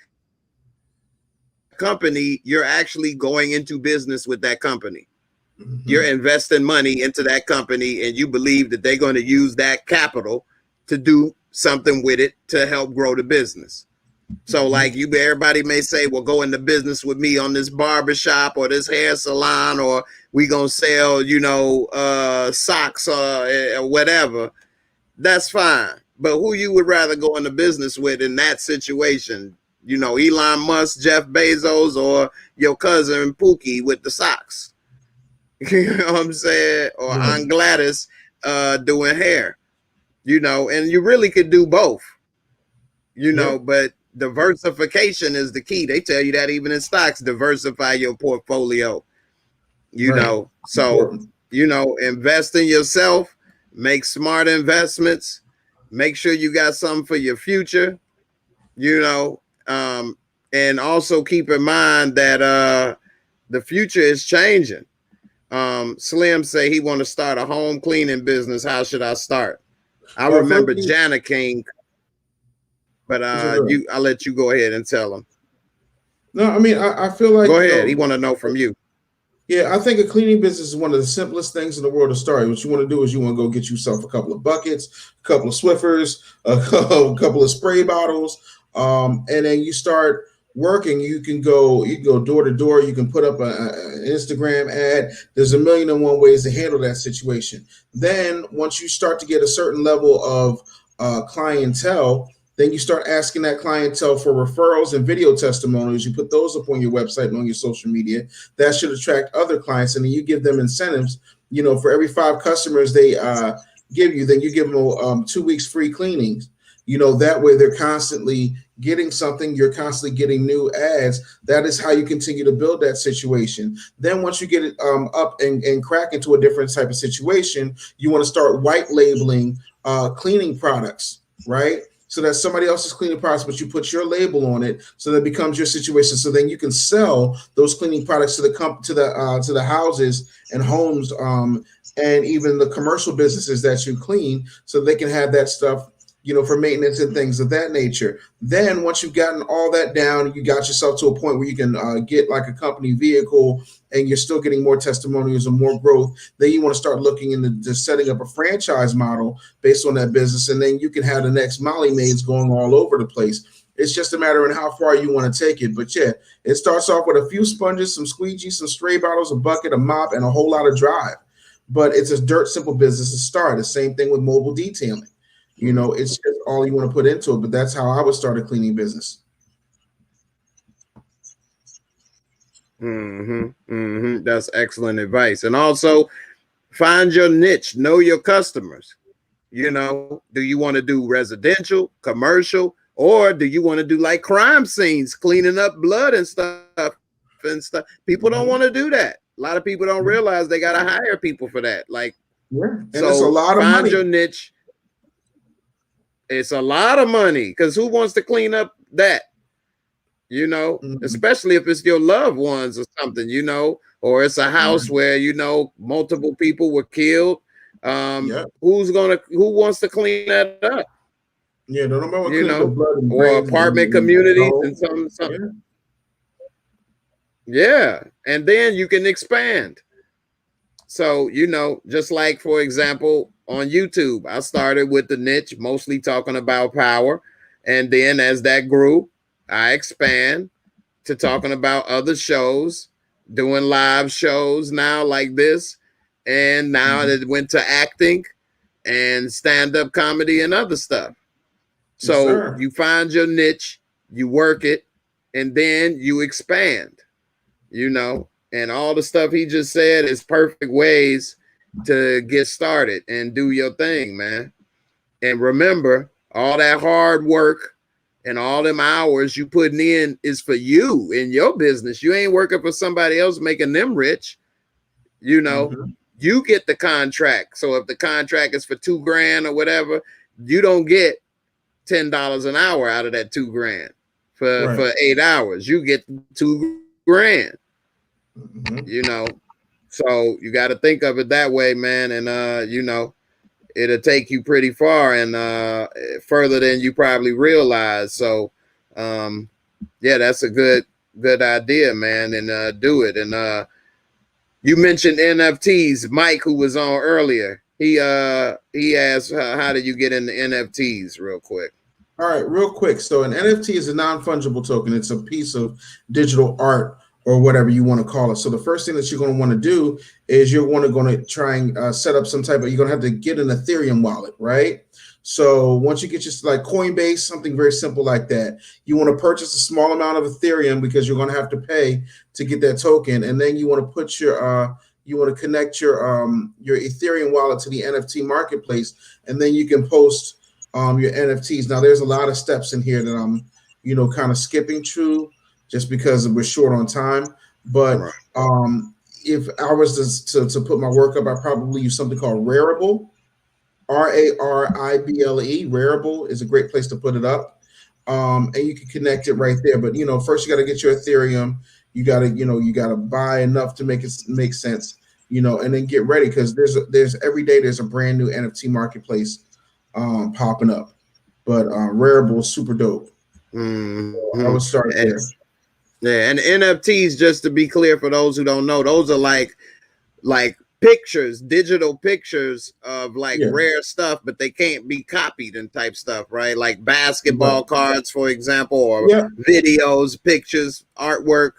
company, you're actually going into business with that company. You're investing money into that company, and you believe that they're going to use that capital to do something with it to help grow the business. So like everybody may say, well, go into business with me on this barbershop or this hair salon, or we gonna sell, you know, socks or whatever. That's fine. But who you would rather go into business with in that situation? You know, Elon Musk, Jeff Bezos, or your cousin Pookie with the socks? You know what I'm saying? Or Aunt Gladys doing hair, you know, and you really could do both, you know, but diversification is the key. They tell you that even in stocks, diversify your portfolio, you know. So, you know, invest in yourself, make smart investments, make sure you got something for your future, you know, and also keep in mind that the future is changing. Slim say he want to start a home cleaning business. How should I start? I remember Jana King, but I'll let you go ahead and tell him. No, I mean, I feel like, go ahead. He want to know from you. Yeah, I think a cleaning business is one of the simplest things in the world to start. What you want to do is you want to go get yourself a couple of buckets, a couple of Swiffers, a couple of spray bottles, and then you start working. You can go door to door. You can put up an Instagram ad. There's a million and one ways to handle that situation. Then once you start to get a certain level of clientele, then you start asking that clientele for referrals and video testimonials. You put those up on your website and on your social media. That should attract other clients, and then you give them incentives. You know, for every 5 customers they give you, then you give them 2 weeks free cleanings. You know, that way they're constantly getting something. You're constantly getting new ads. That is how you continue to build that situation. Then once you get it up and crack into a different type of situation, you want to start white labeling cleaning products, right? So that somebody else's cleaning products, but you put your label on it, so that becomes your situation. So then you can sell those cleaning products to the houses and homes, and even the commercial businesses that you clean, so they can have that stuff, you know, for maintenance and things of that nature. Then once you've gotten all that down, you got yourself to a point where you can get like a company vehicle, and you're still getting more testimonials and more growth. Then you want to start looking into setting up a franchise model based on that business, and then you can have the next Molly Maids going all over the place. It's just a matter of how far you want to take it. But yeah, it starts off with a few sponges, some squeegees, some stray bottles, a bucket, a mop, and a whole lot of drive. But it's a dirt simple business to start. The same thing with mobile detailing. You know, it's just all you want to put into it. But that's how I would start a cleaning business. That's excellent advice. And also find your niche, know your customers. You know, do you want to do residential, commercial, or do you want to do like crime scenes, cleaning up blood and stuff? People don't want to do that. A lot of people don't realize they got to hire people for that. Like, and so it's a lot of money. Find your niche. It's a lot of money, because who wants to clean up that? You know, especially if it's your loved ones or something, you know, or it's a house where, you know, multiple people were killed. Who wants to clean that up? Yeah, no matter, you know, or apartment communities and something. Yeah, and then you can expand. So, you know, just like, for example, on YouTube, I started with the niche, mostly talking about power. And then as that grew, I expand to talking about other shows, doing live shows now like this, and now it went to acting and stand-up comedy and other stuff. So sir. you find your niche, you work it, and then you expand, you know, and all the stuff he just said is perfect ways to get started and do your thing, man. And remember, all that hard work and all them hours you putting in is for you in your business. You ain't working for somebody else making them rich. You know, you get the contract. So if the contract is for $2,000 or whatever, you don't get $10 an hour out of that $2,000 for 8 hours. You get $2,000. You know, so you got to think of it that way, man. And you know, it'll take you pretty far and further than you probably realize. So yeah, that's a good idea, man. And do it. And you mentioned NFTs. Mike, who was on earlier, he asked how do you get into NFTs real quick. All right, real quick. So an NFT is a non-fungible token. It's a piece of digital art or whatever you want to call it. So the first thing that you're going to want to do is you're going to try and set up some type of, you're going to have to get an Ethereum wallet, right? So once you get your, like Coinbase, something very simple like that, you want to purchase a small amount of Ethereum because you're going to have to pay to get that token. And then you want to put your, you want to connect your Ethereum wallet to the NFT marketplace, and then you can post your NFTs. Now there's a lot of steps in here that I'm, you know, kind of skipping through just because we're short on time. But if I was to put my work up, I probably use something called Rarible, Rarible. Rarible is a great place to put it up, and you can connect it right there. But you know, first you got to get your Ethereum. You got to buy enough to make it make sense. You know, and then get ready because there's every day there's a brand new NFT marketplace popping up. But Rarible is super dope. So I would start there. Yeah, and NFTs, just to be clear for those who don't know, those are like pictures, digital pictures of like rare stuff, but they can't be copied and type stuff, right? Like basketball cards, for example, or videos, pictures, artwork.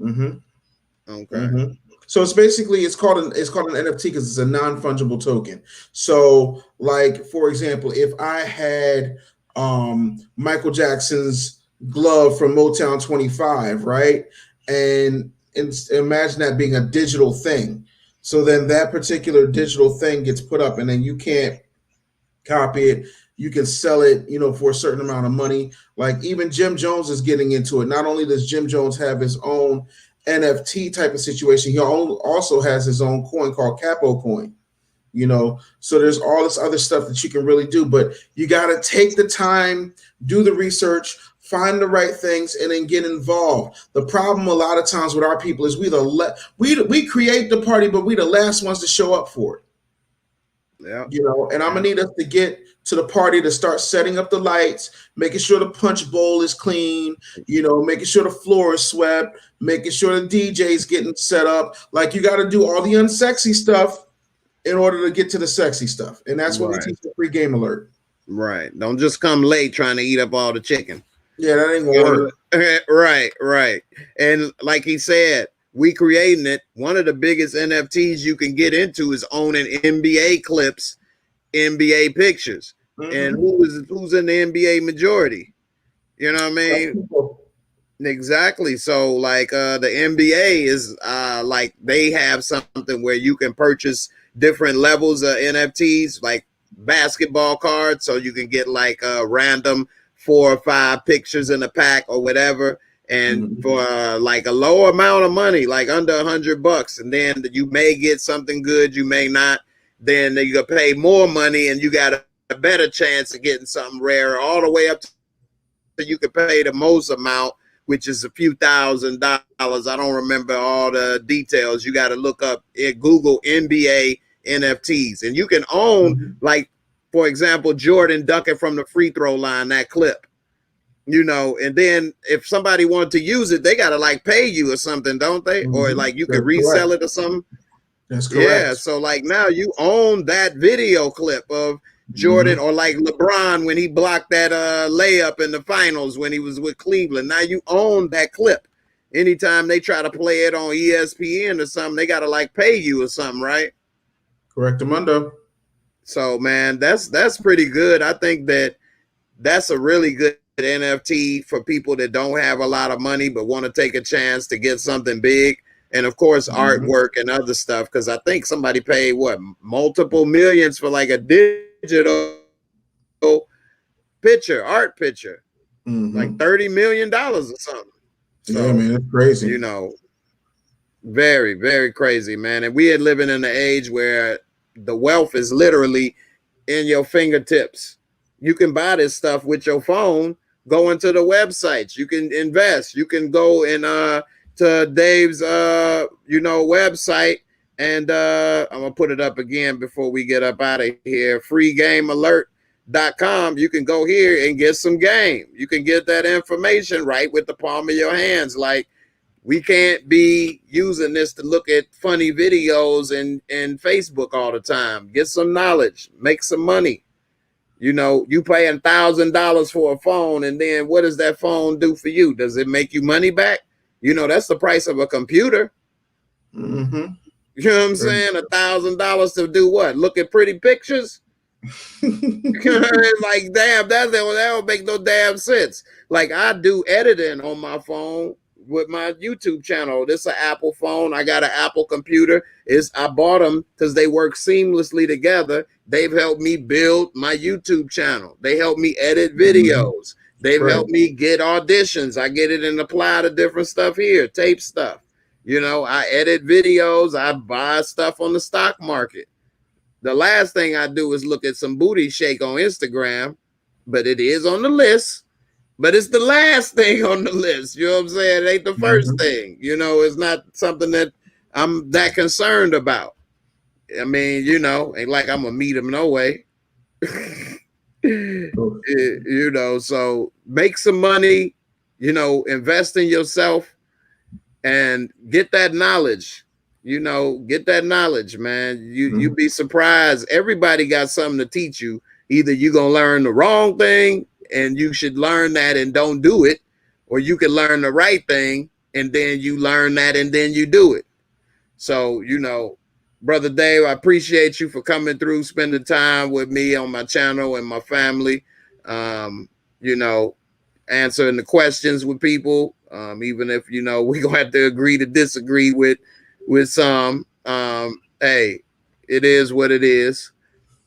Okay. So it's basically it's called an NFT because it's a non-fungible token. So like for example, if I had Michael Jackson's glove from Motown 25, right? And imagine that being a digital thing. So then that particular digital thing gets put up and then you can't copy it. You can sell it, you know, for a certain amount of money. Like even Jim Jones is getting into it. Not only does Jim Jones have his own NFT type of situation, he also has his own coin called Capo coin. You know, so there's all this other stuff that you can really do, but you got to take the time, do the research, find the right things, and then get involved. The problem a lot of times with our people is we create the party, but we the last ones to show up for it. Yeah, you know, and I'm gonna need us to get to the party to start setting up the lights, making sure the punch bowl is clean, you know, making sure the floor is swept, making sure the DJ's getting set up. Like you got to do all the unsexy stuff in order to get to the sexy stuff. And that's what we teach the free game alert. Right. Don't just come late trying to eat up all the chicken. Yeah, that ain't gonna work. Right. And like he said, we creating it. One of the biggest NFTs you can get into is owning NBA clips, NBA pictures. And who's in the NBA majority? You know what I mean? Exactly. So like the NBA is like they have something where you can purchase different levels of NFTs, like basketball cards, so you can get like a random 4 or 5 pictures in a pack or whatever, and for like a low amount of money, like under $100, and then you may get something good, you may not. Then you gotta pay more money, and you got a better chance of getting something rare, all the way up to you could pay the most amount, which is a few $1,000s. I don't remember all the details. You got to look up Google NBA NFTs, and you can own, like, for example, Jordan dunking from the free throw line, that clip, you know, and then if somebody wanted to use it, they got to like pay you or something, don't they? Or like you could resell it or something. That's correct. Yeah. So like now you own that video clip of Jordan, or like LeBron when he blocked that layup in the finals when he was with Cleveland. Now you own that clip. anytime they try to play it on ESPN or something, they got to like pay you or something, right? Correctamundo. So man, that's pretty good. I think that's a really good NFT for people that don't have a lot of money but want to take a chance to get something big. And of course, artwork and other stuff, because I think somebody paid what, multiple millions for like a digital art picture, like $30 million or something. So, yeah, man, it's crazy. You know, very, very crazy, man. And we are living in an age where the wealth is literally in your fingertips. You can buy this stuff with your phone. Go into the websites. You can invest. You can go in to Dave's website, and I'm gonna put it up again before we get up out of here. freegamealert.com. You can go here and get some game. You can get that information right with the palm of your hands. Like, we can't be using this to look at funny videos and Facebook all the time. Get some knowledge, make some money. You know, you pay $1,000 for a phone, and then what does that phone do for you? Does it make you money back? You know, that's the price of a computer. You know what I'm saying? $1,000 to do what? Look at pretty pictures? Like, damn, that don't make no damn sense. Like, I do editing on my phone with my YouTube channel. This is an Apple phone. I got an Apple computer. I bought them because they work seamlessly together. They've helped me build my YouTube channel. They help me edit videos. They've helped me get auditions. I get it and apply to different stuff here, tape stuff. You know, I edit videos. I buy stuff on the stock market. The last thing I do is look at some booty shake on Instagram, but it is on the list. But it's the last thing on the list. You know what I'm saying? It ain't the first thing. You know, it's not something that I'm that concerned about. I mean, you know, ain't like I'm gonna meet him no way. You know, so make some money, you know, invest in yourself and get that knowledge. You know, get that knowledge, man. You'd be surprised. Everybody got something to teach you. Either you're gonna learn the wrong thing and you should learn that and don't do it, or you can learn the right thing and then you learn that and then you do it. So, you know, Brother Dave, I appreciate you for coming through, spending time with me on my channel and my family. You know, answering the questions with people, even if, you know, we're gonna have to agree to disagree with some. Hey, it is what it is.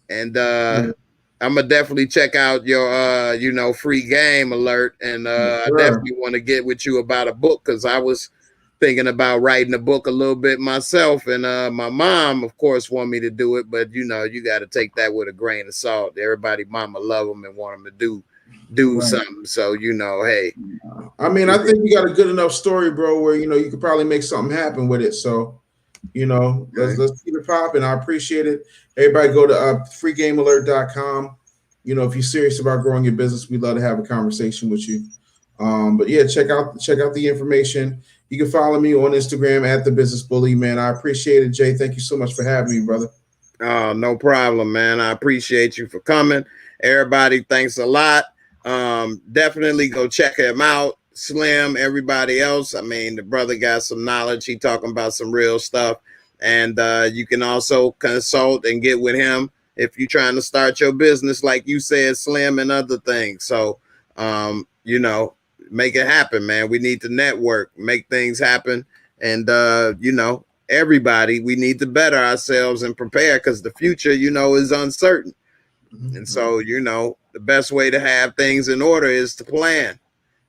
And I'm gonna definitely check out your you know, free game alert. And I definitely want to get with you about a book, because I was thinking about writing a book a little bit myself, and my mom, of course, want me to do it, but you know, you got to take that with a grain of salt. Everybody, mama love them and want them to do something. So, you know, hey, I mean, I think you got a good enough story, bro, where, you know, you could probably make something happen with it. So, you know, let's keep it popping. I appreciate it. Everybody go to freegamealert.com. You know, if you're serious about growing your business, we'd love to have a conversation with you. But yeah, check out the information. You can follow me on Instagram at @TheBusinessBully, man. I appreciate it, Jay. Thank you so much for having me, brother. No problem, man. I appreciate you for coming. Everybody, thanks a lot. Definitely go check him out. Slim, everybody else. I mean, the brother got some knowledge. He talking about some real stuff. And you can also consult and get with him if you're trying to start your business, like you said, Slim, and other things. So, you know, make it happen, man. We need to network, make things happen. And, you know, everybody, we need to better ourselves and prepare, because the future, you know, is uncertain. And so, you know, the best way to have things in order is to plan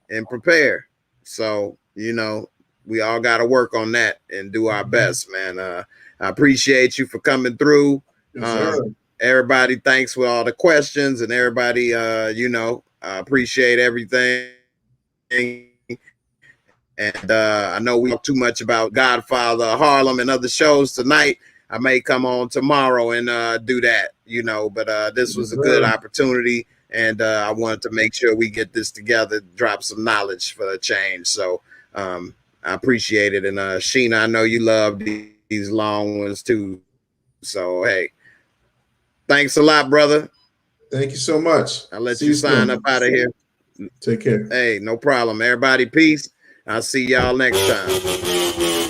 and prepare. So, you know, we all got to work on that and do our best, man. I appreciate you for coming through. Everybody, thanks for all the questions, and everybody, you know, I appreciate everything. And I know we talk too much about Godfather Harlem and other shows tonight. I may come on tomorrow and do that, you know, but this was a good opportunity, and I wanted to make sure we get this together, drop some knowledge for a change. So I appreciate it. And Sheena, I know you love these long ones too. So, hey, thanks a lot, brother. Thank you so much. I'll let you sign up out of here. Take care. Hey, no problem. Everybody, peace. I'll see y'all next time.